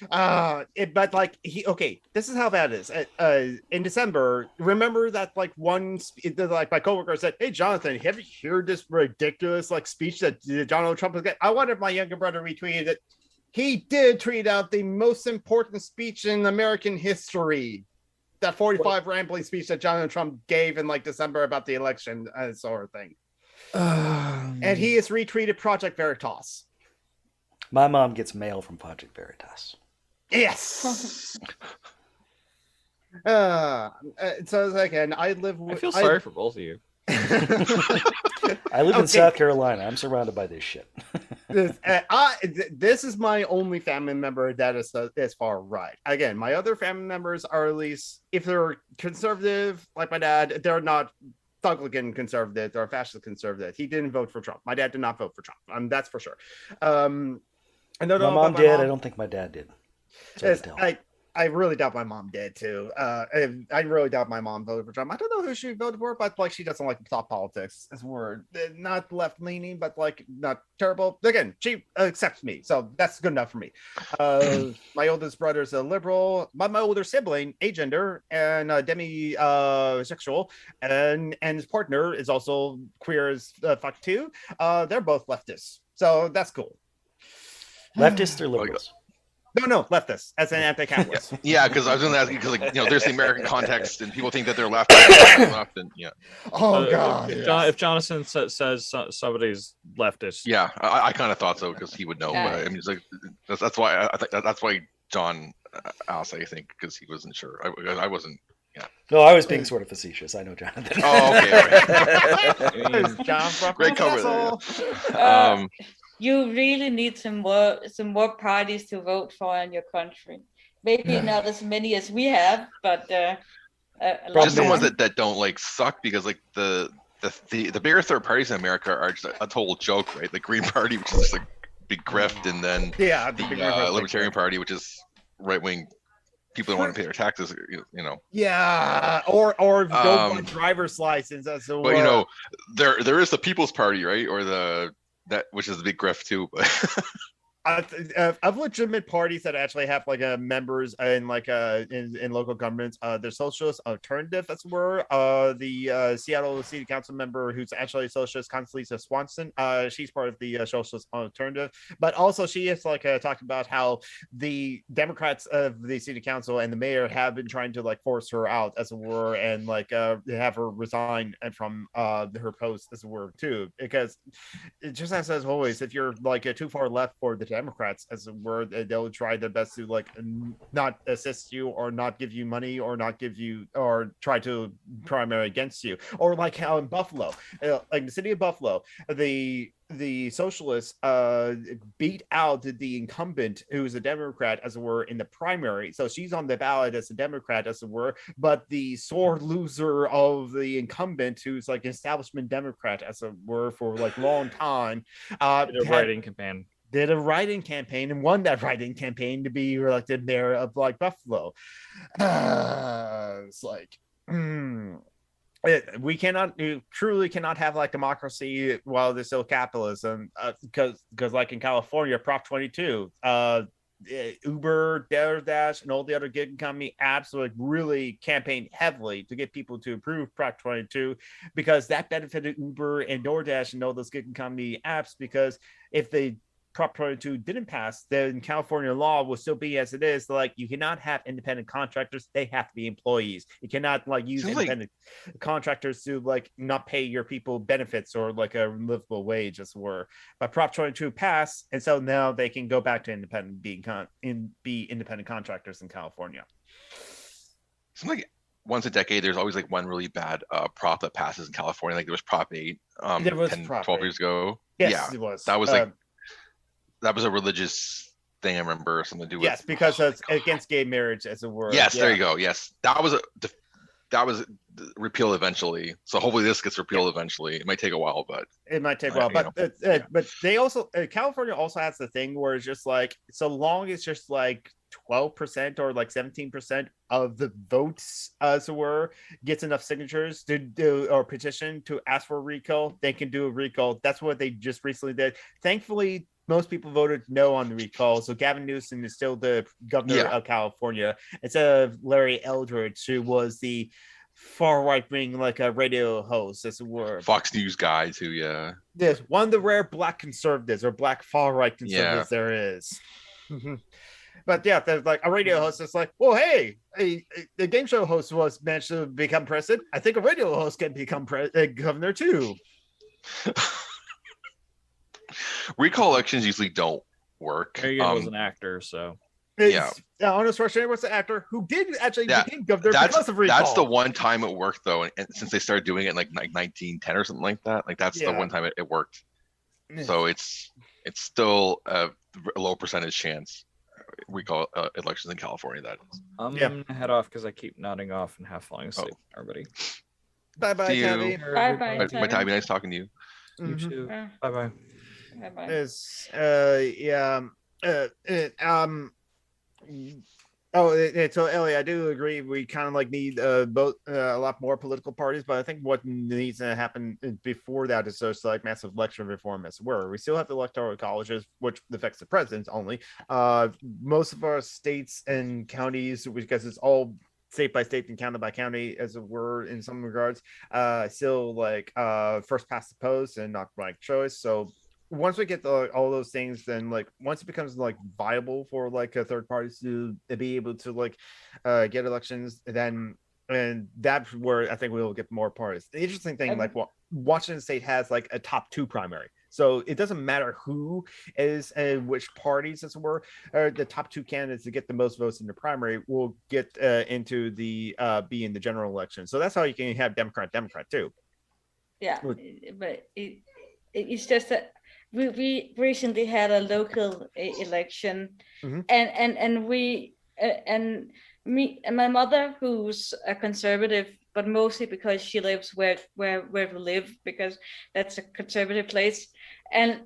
But like this is how bad it is. In December, remember that like like my coworker said, "Hey Jonathan, have you heard this ridiculous like speech that Donald Trump has got?" I wonder if my younger brother retweeted it. He did tweet out the most important speech in American history, that 45 rambling speech that Donald Trump gave in like December about the election sort of thing. And he has retweeted Project Veritas. My mom gets mail from Project Veritas. Yes. So again, I feel sorry for both of you. I live in South Carolina. I'm surrounded by this shit. This is my only family member that is far right. Again, my other family members are, at least if they're conservative, like my dad, they're not Republican conservative or fascist conservative. He didn't vote for Trump. My dad did not vote for Trump. That's for sure. My mom did. I don't think my dad did. I really doubt my mom did too. I really doubt my mom voted for Trump. I don't know who she voted for, but like she doesn't like thought politics. As word, not left leaning, but like not terrible. Again, she accepts me, so that's good enough for me. My oldest brother's a liberal. My older sibling, agender and demisexual, and his partner is also queer as fuck too. They're both leftists, so that's cool. Leftists or liberals? No, leftists, as an anti-capitalist. Yeah, because I was going to ask you, because like, you know, there's the American context, and people think that they're left, and yeah. Oh God! If Jonathan says somebody's leftist, yeah, I kind of thought so because he would know. But I mean, it's like that's why I think that's why John asked. I think because he wasn't sure. I wasn't. Yeah. No, I was being sort of facetious. I know, Jonathan. Oh, okay. John, great cover there. You really need some more parties to vote for in your country. Maybe not as many as we have, but just the ones that don't like suck, because like the the bigger third parties in America are just a total joke, right? The Green Party, which is just a big grift, and then the Libertarian Party, which is right wing people don't want to pay their taxes, you know. Yeah, or go by driver's license as a. But you know, there is the People's Party, right? Or that which is the big grift too, but. Of legitimate parties that actually have like members in like in local governments, there's Socialist Alternative, that's where the Seattle City Council member who's actually a socialist, Constance Swanson, she's part of the Socialist Alternative, but also she has like talked about how the Democrats of the City Council and the mayor have been trying to like force her out, as it were, and like have her resign from her post, as it were, too, because it just as always, if you're like too far left for the Democrats, as it were, they'll try their best to like not assist you or not give you money or not give you or try to primary against you, or like how in Buffalo, like the city of Buffalo, the socialists beat out the incumbent who is a Democrat, as it were, in the primary, so she's on the ballot as a Democrat, as it were, but the sore loser of the incumbent, who's like an establishment Democrat, as it were, for like long time, did a write-in campaign and won that write-in campaign to be elected mayor of like Buffalo. It's like we truly cannot have like democracy while there's still capitalism, because like in California, Prop 22, Uber, DoorDash, and all the other gig economy apps like really campaigned heavily to get people to approve Prop 22, because that benefited Uber and DoorDash and all those gig economy apps, because if they Prop 22 didn't pass, then California law will still be as it is. Like, you cannot have independent contractors; they have to be employees. You cannot like use independent contractors to like not pay your people benefits or like a livable wage, as it were. But Prop 22 passed, and so now they can go back to be independent contractors in California. Something like once a decade, there's always like one really bad prop that passes in California. Like there was Prop 8 there was 12 years ago. Yes, yeah, it was. That was like that was a religious thing, I remember, something to do with. Yes, because it's against gay marriage, as it were. Yes, there you go. Yes, that was repealed eventually. So hopefully this gets repealed eventually. It might take a while, but it might take a while. But they also California also has the thing where it's just like, so long as just like 12% or like 17% of the votes, as it were, gets enough signatures to do or petition to ask for a recall, they can do a recall. That's what they just recently did. Thankfully, most people voted no on the recall, so Gavin Newsom is still the governor of California instead of Larry Eldridge, who was the far right wing, like a radio host, as it were. Fox News guy too, Yes, one of the rare black conservatives or black far right conservatives there is. But yeah, there's like a radio host that's like, well, hey, the game show host was managed to become president. I think a radio host can become governor too. Recall elections usually don't work. Reagan was an actor, so Arnold Schwarzenegger was the actor who did actually become governor because of recall. That's the one time it worked, though, and since they started doing it in like 1910 or something like that, like that's the one time it worked. So it's still a low percentage chance recall elections in California. That is. I'm gonna head off because I keep nodding off and half falling asleep. Everybody, bye bye, Tabby. Bye bye, Tabby. Nice talking to you. You too. Bye bye. Bye-bye. So Ellie, I do agree. We kind of like need both a lot more political parties, but I think what needs to happen before that is just like massive election reform, as where we still have the electoral colleges, which affects the presidents only. Most of our states and counties, because it's all state by state and county by county, as it were, in some regards, still like first past the post and not ranked choice. So once we get all those things, then like once it becomes like viable for like third parties to be able to like get elections, then and that's where I think we'll get more parties. The interesting thing, like Washington State has like a top 2 primary, so it doesn't matter who is which parties, as it were, the top 2 candidates to get the most votes in the primary will get into the be in the general election. So that's how you can have Democrat too. Yeah, but it's just that we recently had a local election, and we and me and my mother, who's a conservative, but mostly because she lives where we live, because that's a conservative place. And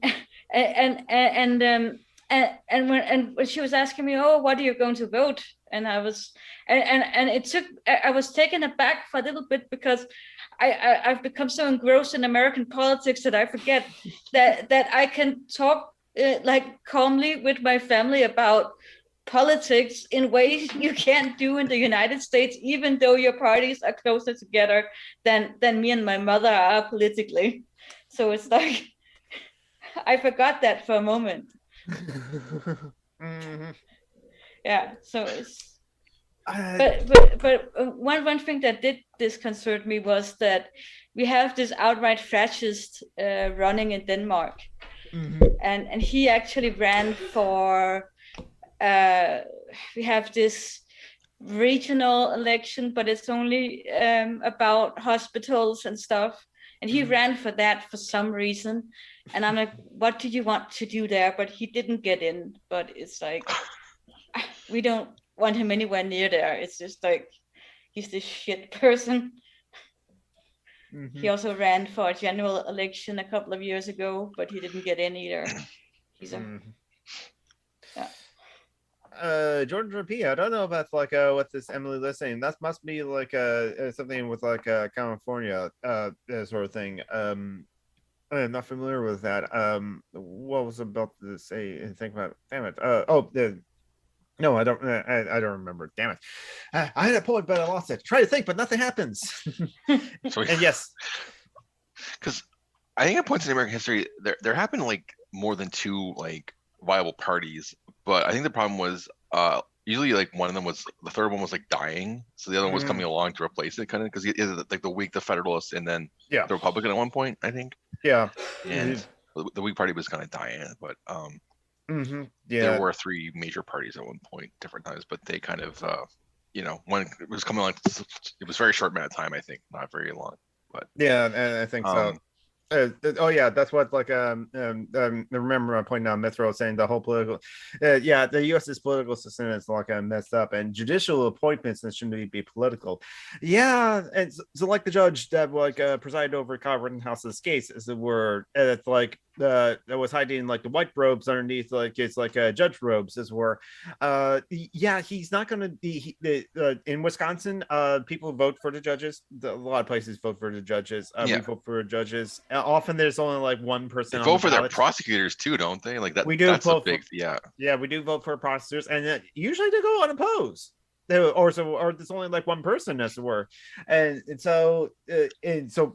when she was asking me, oh, what are you going to vote? And I was I was taken aback for a little bit, because I've become so engrossed in American politics that I forget that I can talk like calmly with my family about politics in ways you can't do in the United States, even though your parties are closer together than me and my mother are politically. So it's like I forgot that for a moment. Mm-hmm. Yeah, so it's but one thing that did disconcert me was that we have this outright fascist running in Denmark. Mm-hmm. And he actually ran for we have this regional election, but it's only about hospitals and stuff, and he ran for that for some reason, and I'm like, what do you want to do there? But he didn't get in. But it's like, we don't want him anywhere near there. It's just like, he's this shit person. Mm-hmm. He also ran for a general election a couple of years ago, but he didn't get in either. He's a Jordan P, I don't know about like what this Emily Liz saying. That must be like something with like California sort of thing. I'm not familiar with that. What was about to say and think about? Damn it. No, I don't remember. Damn it. I had a point, but I lost it. Try to think, but nothing happens. And yes, because I think at points in American history, there happened like more than two like viable parties. But I think the problem was usually like one of them was, the third one was like dying, so the other one was coming along to replace it, kind of, because like the Whig, the Federalists, and then the Republican at one point, I think. Yeah. And the Whig Party was kind of dying, but there were three major parties at one point, different times, but they kind of when it was coming along, it was very short amount of time, I think, not very long. But and I think so. That's what like remember I pointed out Mithra saying the whole political the U.S.'s political system is like messed up, and judicial appointments shouldn't be political. And so like the judge that like presided over Kyle Rittenhouse's case, as it were, it's like that was hiding like the white robes underneath, like it's like judge robes, as were. He's not going to be in Wisconsin. People vote for the judges. A lot of places vote for the judges. We vote for judges. Often there's only like one person. They vote for their prosecutors too, don't they? Like that. We do. That's vote a big, for, we do vote for prosecutors, and usually they go unopposed. Or there's only like one person, as it were, and so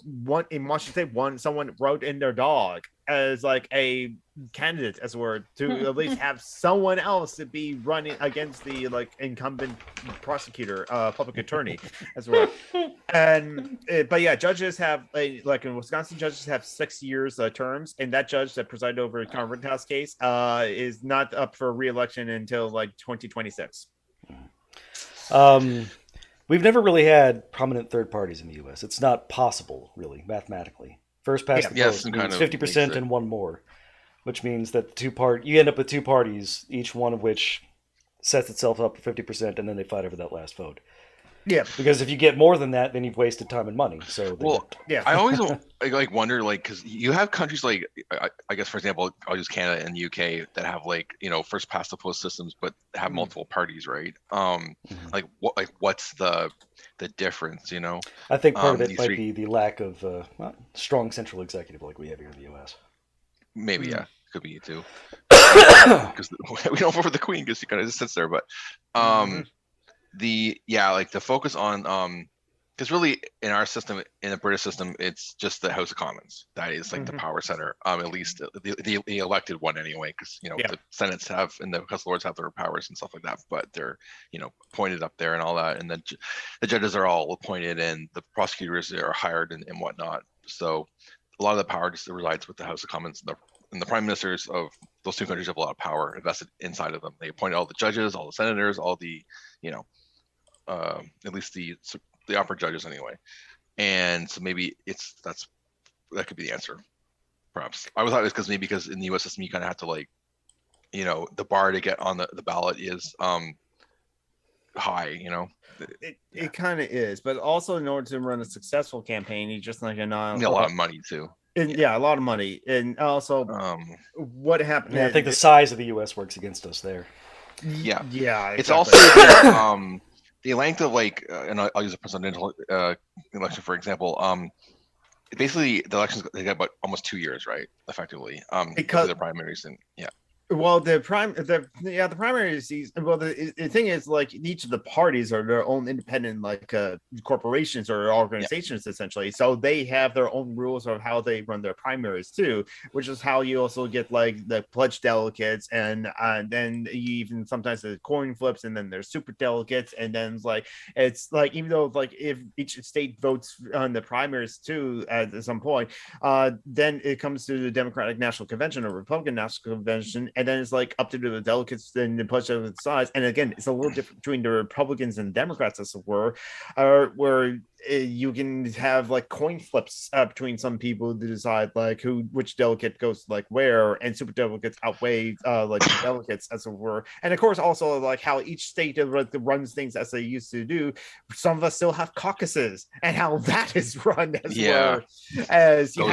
one in Washington State, someone wrote in their dog as like a candidate, as it were, to at least have someone else to be running against the like incumbent prosecutor, public attorney, as it were. And judges have like in Wisconsin, judges have 6 years terms, and that judge that presided over the Rittenhouse case is not up for re-election until like 2026. We've never really had prominent third parties in the U.S. It's not possible, really, mathematically. First past the post means 50% and one more, which means that you end up with two parties, each one of which sets itself up for 50%, and then they fight over that last vote. Yeah, because if you get more than that, then you've wasted time and money. So I always like wonder, like, because you have countries like I guess, for example, I'll use Canada and the UK that have like first past the post systems, but have multiple parties, right? What's the difference? I think part of it might be the lack of strong central executive like we have here in the US. Maybe could be too, because we don't vote for the Queen because she kind of just sits there, but the focus on because really in our system, in the British system, it's just the House of Commons that is like the power center, at least the elected one anyway, because the Senates have and the House of Lords have their powers and stuff like that, but they're appointed up there and all that, and then the judges are all appointed and the prosecutors are hired and whatnot. So a lot of the power just resides with the House of Commons, and the prime ministers of those two countries have a lot of power invested inside of them. They appoint all the judges, all the senators, all the at least the upper judges anyway. And so maybe that could be the answer, perhaps. I thought it was because in the U.S. system you kind of have to the bar to get on the ballot is high, It kind of is, but also in order to run a successful campaign, you just like need a lot of money too. And yeah, a lot of money, and also what happened. Yeah, I think the size of the U.S. works against us there. Yeah, yeah. It's exactly. also the length of and I'll use a presidential election for example. Basically, the elections they got about almost 2 years, right? Effectively, because of the primaries and yeah. Well, the primaries. Well, the thing is, like, each of the parties are their own independent, like, corporations or organizations, essentially. So they have their own rules of how they run their primaries too, which is how you also get like the pledge delegates, and then you even sometimes the coin flips, and then there's super delegates, and then it's like even though like if each state votes on the primaries too at some point, then it comes to the Democratic National Convention or Republican National Convention. And then it's like up to the delegates then the push over the size. And again, it's a little different between the Republicans and Democrats, as it were, where you can have like coin flips between some people to decide like which delegate goes like where, and super delegates outweigh like the delegates, as it were. And of course, also like how each state runs things as they used to do. Some of us still have caucuses, and how that is run as well. As you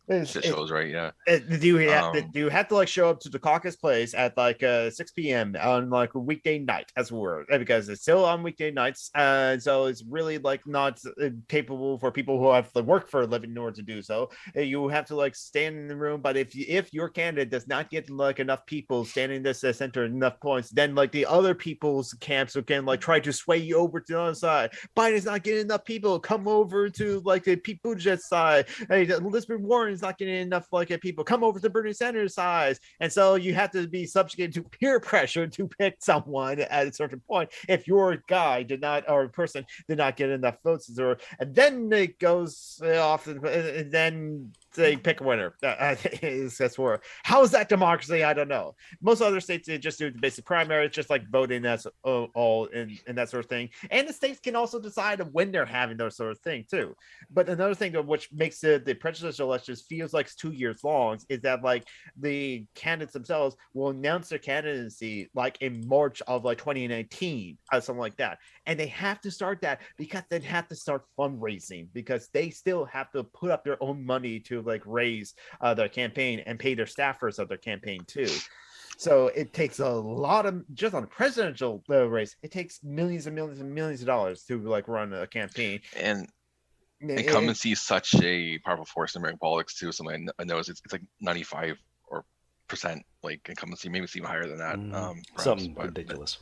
those are. shows, right? Yeah. Do you have to like show up to the caucus place at like 6 p.m. on like a weekday night, as it were, because it's still on weekday nights, and so it's really like not capable for people who have to work for a living in order to do so. You have to like stand in the room, but if your candidate does not get like enough people standing in this center enough points, then like the other people's camps can like try to sway you over to the other side. Biden's not getting enough people, come over to like the Pete Buttigieg side. Hey, Elizabeth Warren is not getting enough like people, come over to Bernie Sanders' side. And so you have to be subjugated to peer pressure to pick someone at a certain point if your guy did not, or person did not get enough votes, and then it goes off, and then they pick a winner. That's where. How is that democracy? I don't know. Most other states, they just do the basic primary. It's just like voting. That's all and that sort of thing. And the states can also decide when they're having those sort of thing too. But another thing which makes the presidential elections feels like 2 years long is that like the candidates themselves will announce their candidacy like in March of like 2019 or something like that. And they have to start that because they have to start fundraising, because they still have to put up their own money to like raise their campaign and pay their staffers of their campaign too. So it takes a lot of, just on a presidential race, it takes millions and millions and millions of dollars to like run a campaign. And incumbency is such a powerful force in American politics too. Something I know is it's like 95% like incumbency, maybe it's even higher than that. Something ridiculous.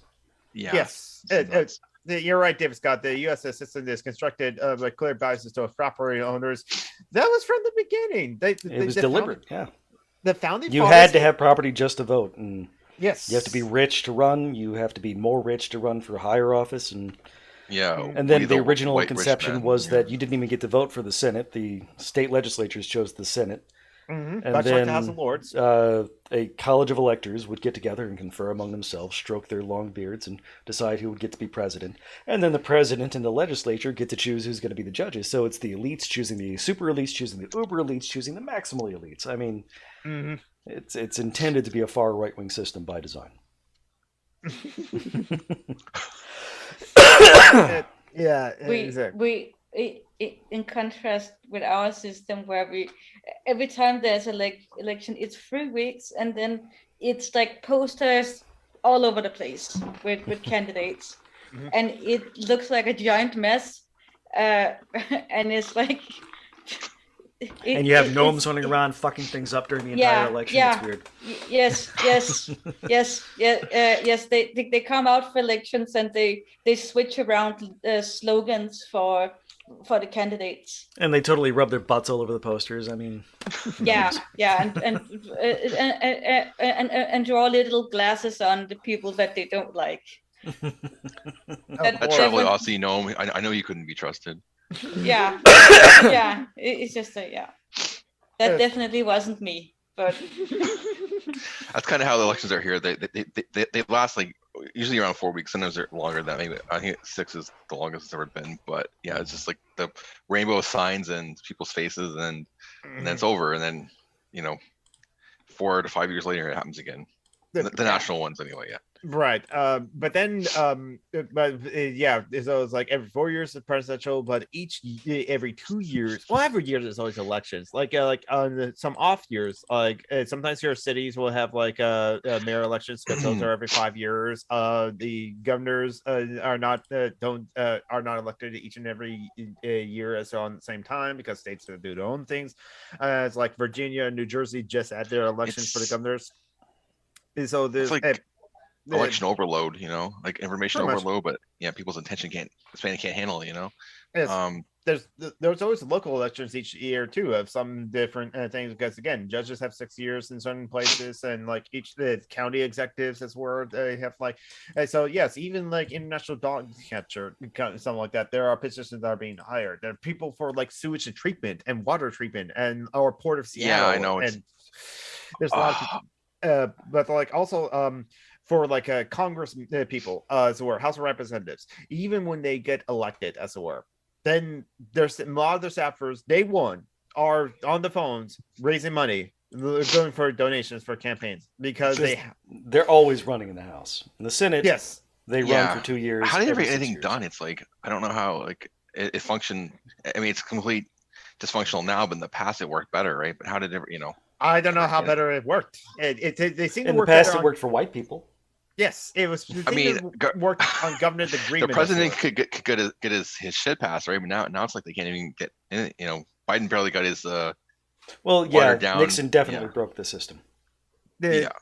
Yeah. Yes. You're right, David Scott. The U.S. system is constructed like clear biases to property owners. That was from the beginning. It was deliberate. The founding. You had to have property just to vote, and yes, you have to be rich to run. You have to be more rich to run for higher office, and and then the original conception was that you didn't even get to vote for the Senate. The state legislatures chose the Senate. And then like the House of Lords. A college of electors would get together and confer among themselves, stroke their long beards, and decide who would get to be president. And then the president and the legislature get to choose who's going to be the judges. So it's the elites choosing the super elites, choosing the uber elites, choosing the maximally elites. I mean, it's intended to be a far right-wing system by design. We in contrast with our system, where we every time there's a election, it's 3 weeks, and then it's like posters all over the place with candidates, and it looks like a giant mess, and it's like and you have gnomes running around fucking things up during the entire election. It's weird. Yes. They come out for elections, and they switch around slogans for the candidates, and they totally rub their butts all over the posters. I mean, and draw little glasses on the people that they don't like. That's really awesome. You know, I know you couldn't be trusted. It's just that definitely wasn't me, but that's kind of how the elections are here. They last like usually around 4 weeks. Sometimes they're longer than that. Maybe I think 6 is the longest it's ever been. But yeah, it's just like the rainbow of signs and people's faces, and then it's over. And then 4 to 5 years later, it happens again. The national ones, anyway. Yeah. Right. But then, yeah, so it's like every 4 years is presidential, but every 2 years, well, every year there's always elections. Like on some off years, like sometimes your cities will have like mayor elections because those are every 5 years. The governors are not elected each and every year as on the same time because states do their own things. It's like Virginia and New Jersey just had their elections for the governors. And so there's like election overload, like information Pretty much. overload, but yeah, people's attention can't handle it, Yes. There's always local elections each year too of some different things because again, judges have 6 years in certain places, and like each the county executives is where they have like, and so yes, even like international dog catcher, something like that, there are positions that are being hired. There are people for like sewage and treatment and water treatment and our port of Seattle. Yeah, I know. And there's a lot of but like also for like Congress people, as it were, House of Representatives, even when they get elected, as it were, then there's a lot of their staffers, day one, are on the phones raising money, going for donations for campaigns because they're always running in the House. In the Senate, yes, they run for 2 years. How do they ever get every 6 anything years. done? It's like, I don't know how like it functioned. I mean, it's complete dysfunctional now, but in the past it worked better, right? But how did it, I don't know how better it worked. They seem to In work the past, better it worked for white people. Yes, it was. I mean, worked on government agreement. The president could get his shit passed, right? But now it's like they can't even get in, Biden barely got his well, yeah, down. Nixon definitely broke the system. Well,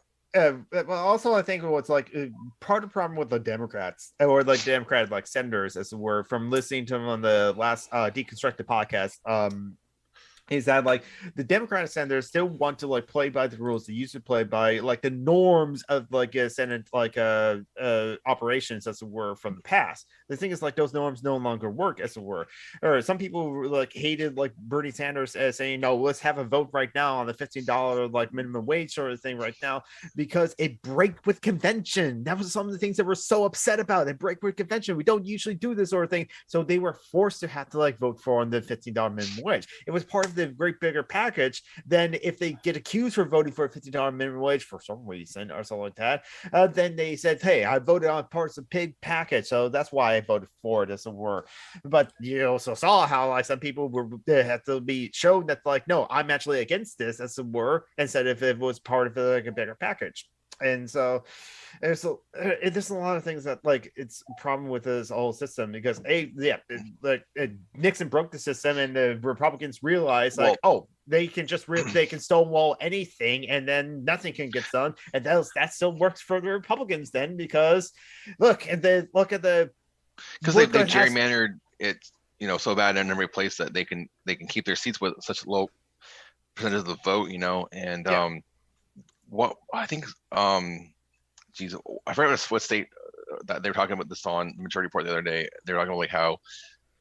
also I think what's like part of the problem with the Democrats or like Democratic like senators, as it were, from listening to them on the last Deconstructed podcast, is that like the Democratic senators still want to like play by the rules they used to play by, like the norms of like a Senate like operations, as it were, from the past. The thing is, like, those norms no longer work, as it were. Or some people like hated like Bernie Sanders saying, no, let's have a vote right now on the $15 like minimum wage sort of thing right now, because it break with convention. That was some of the things that we're so upset about. It break with convention. We don't usually do this sort of thing. So they were forced to have to like vote for on the $15 minimum wage. It was part of the great bigger package. Then if they get accused for voting for a $15 minimum wage for some reason or something like that, then they said, hey, I voted on parts of big package, so that's why I voted for it, as it were. But you also saw how like some people they had to be shown that like, no, I'm actually against this, as it were, instead if it was part of like a bigger package. And so there's a lot of things that like it's a problem with this whole system, because Nixon broke the system, and the Republicans realized like, they can just they can stonewall anything, and then nothing can get done, and that still works for the Republicans then, because look at the because they gerrymandered it, so bad in every place that they can keep their seats with such low percentage of the vote, and what I think, geez, I forgot what state that they were talking about this on the Majority Report the other day. They were talking about like how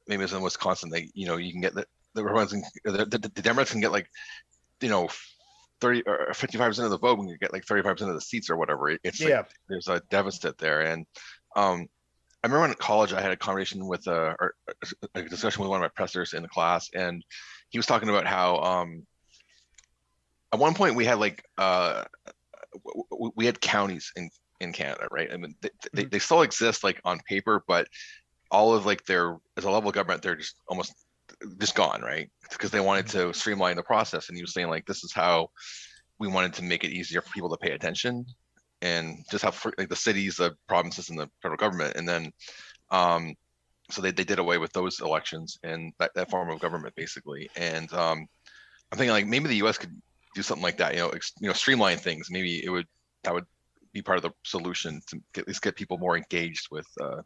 maybe it's in Wisconsin, you can get the Republicans, the Democrats can get like 30 or 55% of the vote when you get like 35% of the seats or whatever. It's like there's a deficit there. And I remember in college I had a conversation with a discussion with one of my professors in the class, and he was talking about how at one point we had like we had counties in Canada, right? I mean, they still exist like on paper, but all of like as a level of government, they're just almost just gone, right? Because they wanted to streamline the process. And he was saying like, this is how we wanted to make it easier for people to pay attention, and just have like the cities, the provinces, and the federal government. And then so they did away with those elections and that form of government basically. And I'm thinking like maybe the US could do something like that, streamline things. Maybe that would be part of the solution to at least get people more engaged with the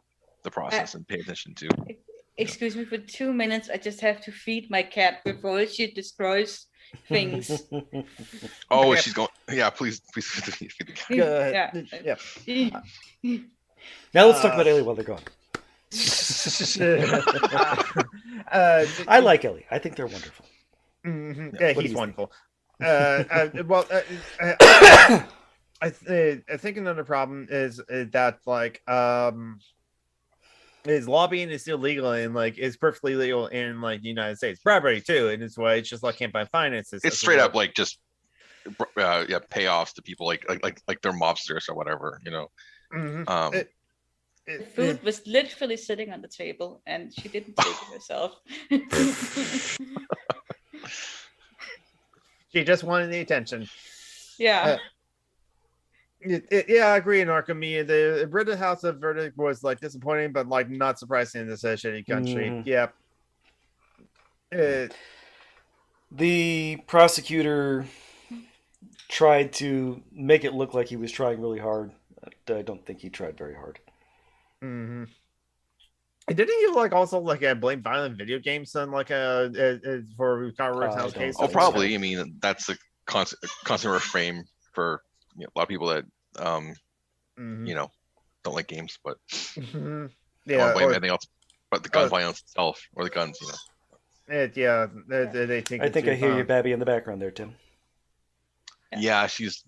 process and pay attention to. Excuse me for 2 minutes. I just have to feed my cat before she destroys things. Oh, she's going. Yeah, please feed the cat. Go ahead. Yeah. Now let's talk about Ellie while they're gone. I like Ellie. I think they're wonderful. Mm-hmm. Yeah, he's wonderful. I think another problem is that like is lobbying is still legal, and like is perfectly legal in like the United States, bribery too in its way. It's just like can't buy finances. It's straight up like just payoffs to people like they're mobsters or whatever, Mhm. The food was literally sitting on the table, and she didn't take it herself. She just wanted the attention. Yeah. Yeah, I agree. In Arkham, the Rittenhouse verdict was like disappointing, but like not surprising in this shitty country. Mhm. Yeah. The prosecutor tried to make it look like he was trying really hard. I don't think he tried very hard. Mm-hmm. Didn't he like also like blame violent video games on like for Kyle Rittenhouse case? Oh, probably. I mean, that's a constant refrain for a lot of people that don't like games, but yeah, don't blame anything else but the gun violence itself or the guns. They think. I think I hear your babby in the background there, Tim. Yeah, she's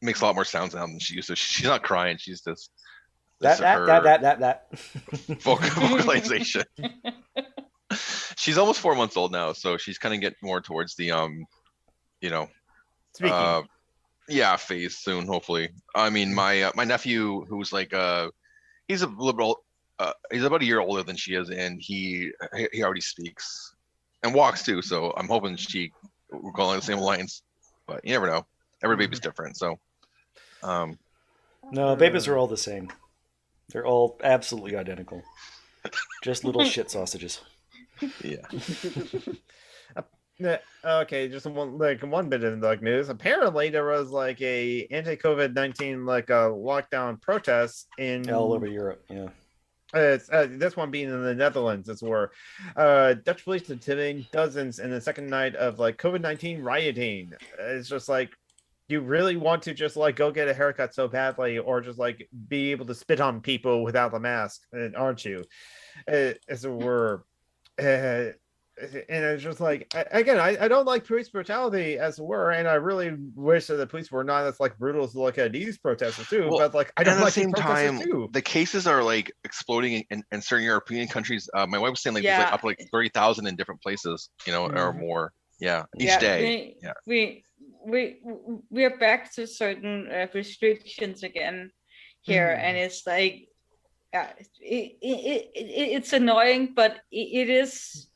makes a lot more sounds now than she used to. She's not crying. She's just that vocalization. She's almost 4 months old now, so she's kind of getting more towards the speaking. Phase soon, hopefully. I mean, my nephew, who's like he's a liberal. He's about a year older than she is, and he already speaks and walks too. So I'm hoping we're going on the same lines, but you never know. Every baby's different, so. No, babies are all the same. They're all absolutely identical. Just little shit sausages. Yeah. Okay, just one bit of like news. Apparently, there was like a anti-COVID-19 like a lockdown protest in all over Europe. Yeah. This one being in the Netherlands, as were Dutch police detaining dozens in the second night of like COVID-19 rioting. It's just like, you really want to just like go get a haircut so badly, or just like be able to spit on people without the mask, aren't you? As it were. And it's just like, again, I don't like police brutality as it were, and I really wish that the police were not as like brutal as like these protesters too. Well, but like, I don't at the like same time, too. the cases are like exploding in certain European countries. My wife was saying like there's like up to like 30,000 in different places, or more. Yeah, each day. We are back to certain restrictions again here, and it's like, it's annoying, but it is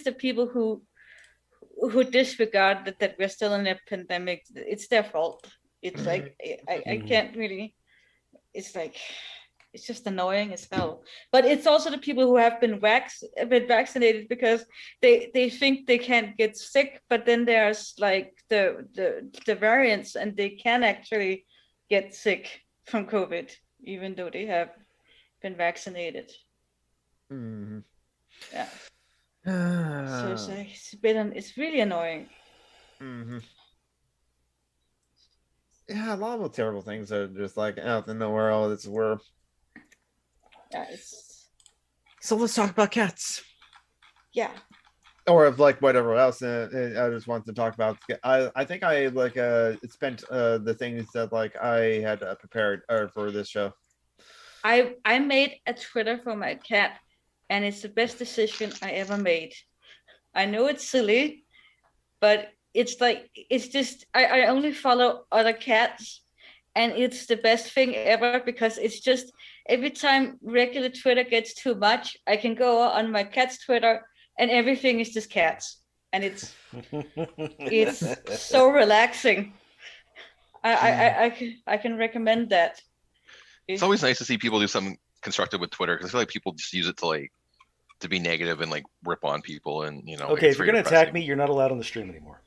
the people who disregard that we're still in a pandemic. It's their fault. It's like I can't really. It's like, it's just annoying as hell. But it's also the people who have been vaccinated because they think they can't get sick, but then there's like the variants, and they can actually get sick from COVID even though they have been vaccinated. Mm-hmm. Yeah. So it's really annoying. Mm-hmm. Yeah, a lot of terrible things are just like out in the world. It's where. Yeah, so let's talk about cats. Yeah. Or of like whatever else I just want to talk about. I think I like spent the things that like I had prepared for this show. I made a Twitter for my cat, and it's the best decision I ever made. I know it's silly, but it's like, it's just, I only follow other cats, and it's the best thing ever, because it's just, every time regular Twitter gets too much, I can go on my cat's Twitter, and everything is just cats, and it's so relaxing. I can recommend that. It's always nice to see people do something constructive with Twitter, because I feel like people just use it to be negative and like rip on people, and Okay, if you're gonna attack me, you're not allowed on the stream anymore.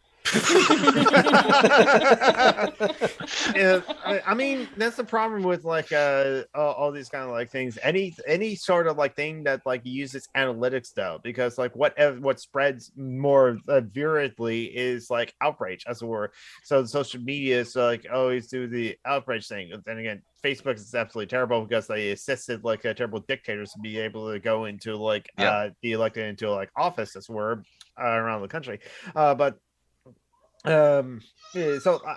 Yeah, I mean, that's the problem with like all these kind of like things. Any sort of like thing that like uses analytics though, because like what spreads more virulently is like outrage, as it were. So social media is like always do the outrage thing. And then again, Facebook is absolutely terrible because they assisted like terrible dictators to be able to go into like be elected into like office, as it were, around the country. So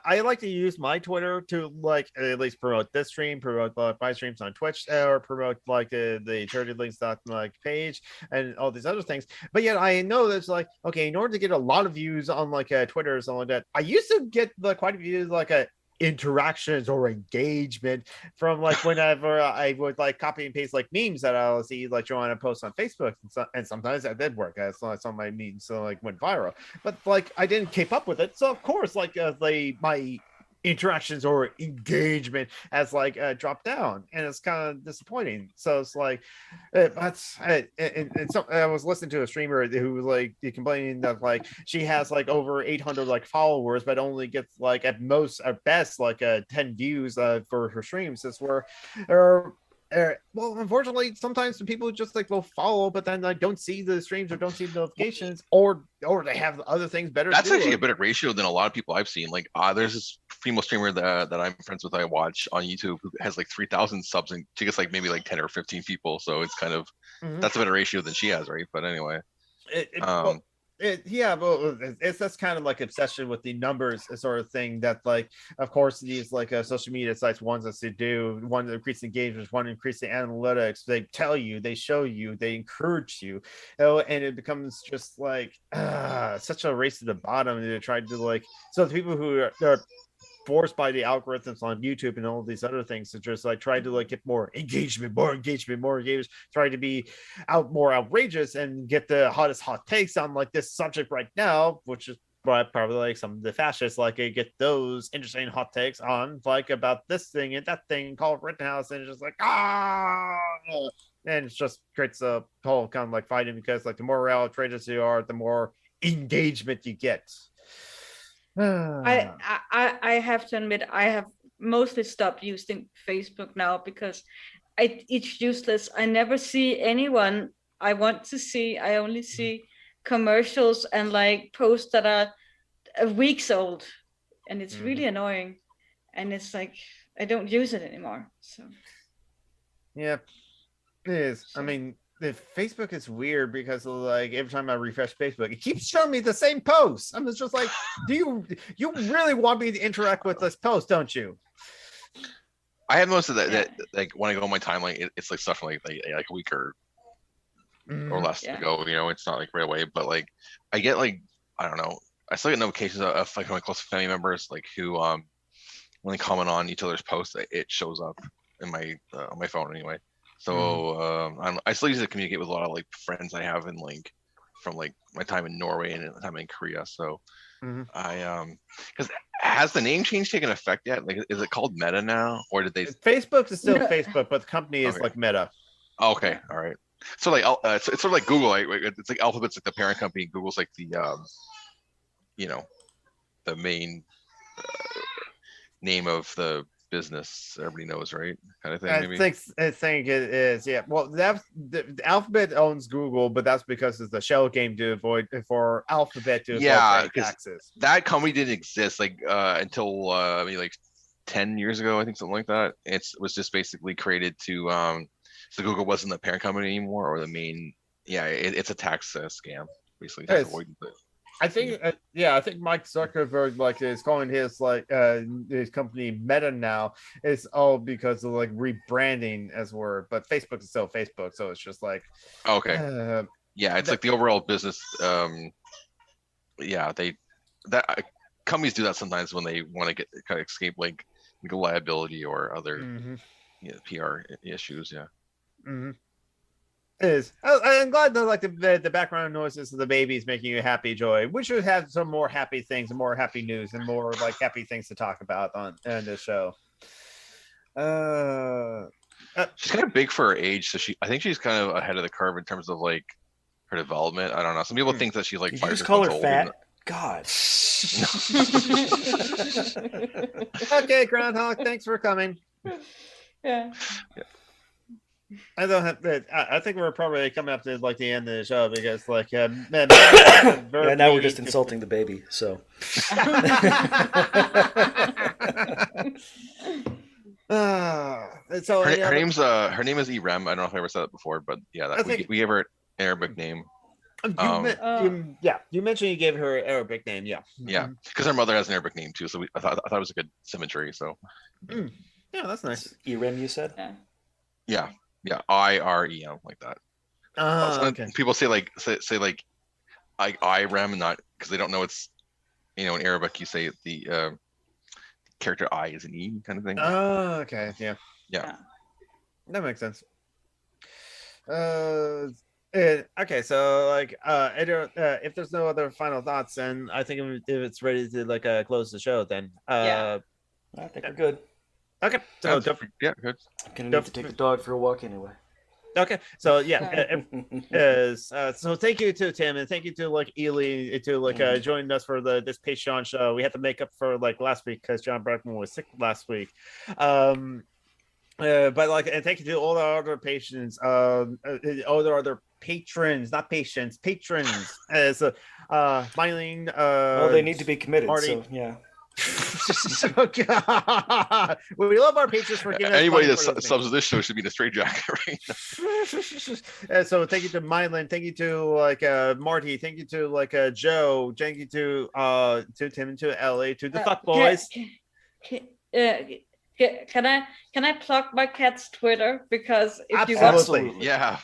I like to use my Twitter to like at least promote this stream, promote my streams on Twitch, or promote like the charity links like page and all these other things. But yet I know that's like, okay, in order to get a lot of views on like Twitter or something like that, I used to get like quite a few like interactions or engagement from like whenever I would like copy and paste like memes that I'll see like trying to post on Facebook, and sometimes that did work. I saw some of my memes so like went viral, but like I didn't keep up with it, so of course like my interactions or engagement has like dropped down, and it's kind of disappointing. So it's like and so I was listening to a streamer who was like complaining that like she has like over 800 like followers but only gets like at best like 10 views for her streams. That's where well, unfortunately, sometimes the people just like will follow, but then like don't see the streams or don't see the notifications, or they have other things better. That's actually a better ratio than a lot of people I've seen. Like, there's this female streamer that I'm friends with. I watch on YouTube who has like 3,000 subs, and she gets like maybe like 10 or 15 people. So it's kind of that's a better ratio than she has, right? But anyway, that's kind of like obsession with the numbers sort of thing that like of course these like social media sites wants us to do. One to increase engagement, one to increase the analytics. They tell you, they show you, they encourage you, and it becomes just like such a race to the bottom to try to like, so the people who are forced by the algorithms on YouTube and all these other things to just like try to like get more engagement, try to be more outrageous and get the hottest hot takes on like this subject right now, which is probably like some of the fascists like get those interesting hot takes on like about this thing and that thing called Rittenhouse, and it's just like and it just creates a whole kind of like fighting, because like the more outrageous you are, the more engagement you get. I have to admit, I have mostly stopped using Facebook now because it's useless. I never see anyone I want to see. I only see commercials and like posts that are weeks old, and it's really annoying. And it's like I don't use it anymore. So yeah, it is. I mean, the Facebook is weird because like every time I refresh Facebook, it keeps showing me the same post. I'm just like, you really want me to interact with this post, don't you? I have most of that like when I go on my timeline, it's like stuff from like a week or less ago. You know, it's not like right away, but like I get like, I don't know, I still get notifications of like my close family members like who when they comment on each other's posts, it shows up in my on my phone anyway. So I still use it to communicate with a lot of like friends I have in like from like my time in Norway and the time in Korea. So I because has the name change taken effect yet? Like, is it called Meta now, or did they? Facebook is still Facebook, but the company is like Meta. Okay, all right. So like it's sort of like Google. Like, it's like Alphabet's like the parent company. Google's like the you know, the main name of the business everybody knows, right? Kind of thing. I think it is. Yeah. Well, the Alphabet owns Google, but that's because it's the shell game to avoid for Alphabet to avoid taxes. That company didn't exist like until I mean like 10 years ago, I think, something like that. It was just basically created to so Google wasn't the parent company anymore, or the main. Yeah, it's a tax scam, basically. Tax avoidance. I think, I think Mike Zuckerberg like is calling his like his company Meta now. It's all because of like rebranding as word, but Facebook is still Facebook, so it's just like okay, it's like the overall business. Companies do that sometimes when they want to get kind of escape like liability or other PR issues. Yeah. It is. I'm glad that like the background noises of the babies making you happy, Joy. We should have some more happy things and more happy news and more like happy things to talk about on this show. She's kind of big for her age, so I think she's kind of ahead of the curve in terms of like her development. I don't know. Some people think that she's like. Did you just call her fat? God. Okay, Groundhog. Thanks for coming. Yeah. I don't have. I think we're probably coming up to like the end of the show because like now we're just insulting the baby. So. So her name is Irem. I don't know if I ever said it before, but yeah, we gave her an Arabic name. You mentioned you gave her an Arabic name. Yeah, because her mother has an Arabic name too. So I thought it was a good symmetry. So yeah, that's nice. Irem, you said? Yeah, IREM, like that. Okay. People say like IREM, not because they don't know it's in Arabic you say the character I is an E kind of thing. Oh, okay, yeah, Yeah. that makes sense. Okay, so like, if there's no other final thoughts, then I think if it's ready to like close the show, then Yeah. I think we're good. okay. So Yeah, good. I'm gonna need to take the dog for a walk anyway. okay, so yeah, so thank you to Tim and thank you to like Ely to like joining us for this Patreon show. We had to make up for like last week because John Brackman was sick last week. But like, and thank you to all the other patrons, all the other patrons, not patients, patrons. As Mylene, well, they need to be committed. Marty. So yeah. Oh, God. We love our patrons for giving us Anybody money that for those subs to this show should be in a straitjacket right now. So thank you to Mylene, thank you to like Marty, thank you to like Joe, thank you to Tim and to Ellie, to the fuck boys. Can I plug my cat's Twitter, because if you Absolutely. Yeah.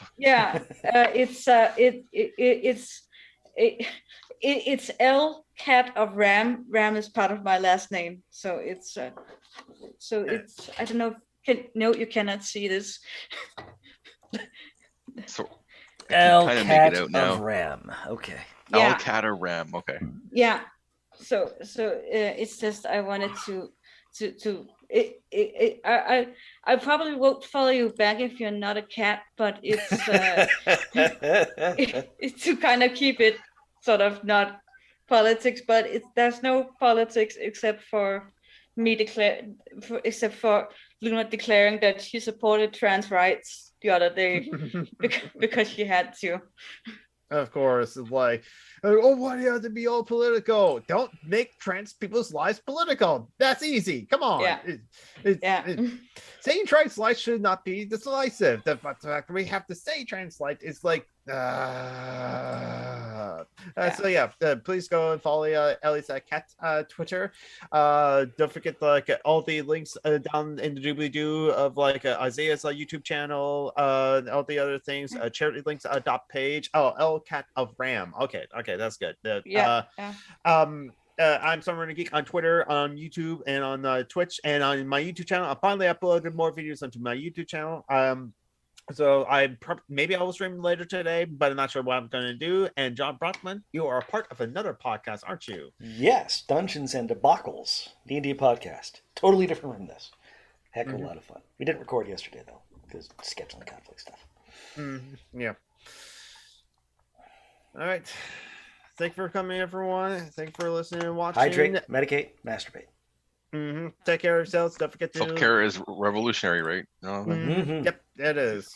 it's L Cat of Ram. Ram is part of my last name, so it's I don't know. No, you cannot see this. So L kind of Cat make it out now. of Ram. Okay. Yeah. L Cat or Ram. Okay. Yeah. So it's just I wanted to I probably won't follow you back if you're not a cat, but it's it's to kind of keep it sort of not politics, but there's no politics except for me except for Luna declaring that she supported trans rights the other day because she had to. Of course, it's like, oh, why do you have to be all political? Don't make trans people's lives political. That's easy. Come on. Yeah. Saying trans life should not be decisive. The fact that we have to say trans life is like, so yeah, please go and follow Ellie's cat Twitter. Don't forget like all the links down in the doobly-doo of like Isaiah's YouTube channel, all the other things, charity links page. Oh, L Cat of Ram. Okay, that's good. I'm Summer Geek on Twitter, on YouTube, and on Twitch, and on my YouTube channel. I finally uploaded more videos onto my YouTube channel. So maybe I will stream later today, but I'm not sure what I'm going to do. And John Brockman, you are a part of another podcast, aren't you? Yes, Dungeons and Debacles, D&D podcast. Totally different from this. Heck of a lot of fun. We didn't record yesterday though, because scheduling conflict stuff. Yeah. All right. Thank you for coming, everyone. Thank you for listening and watching. Hydrate, medicate, masturbate. Take care of yourselves. Don't forget to... Self-care is revolutionary, right? Yep, it is.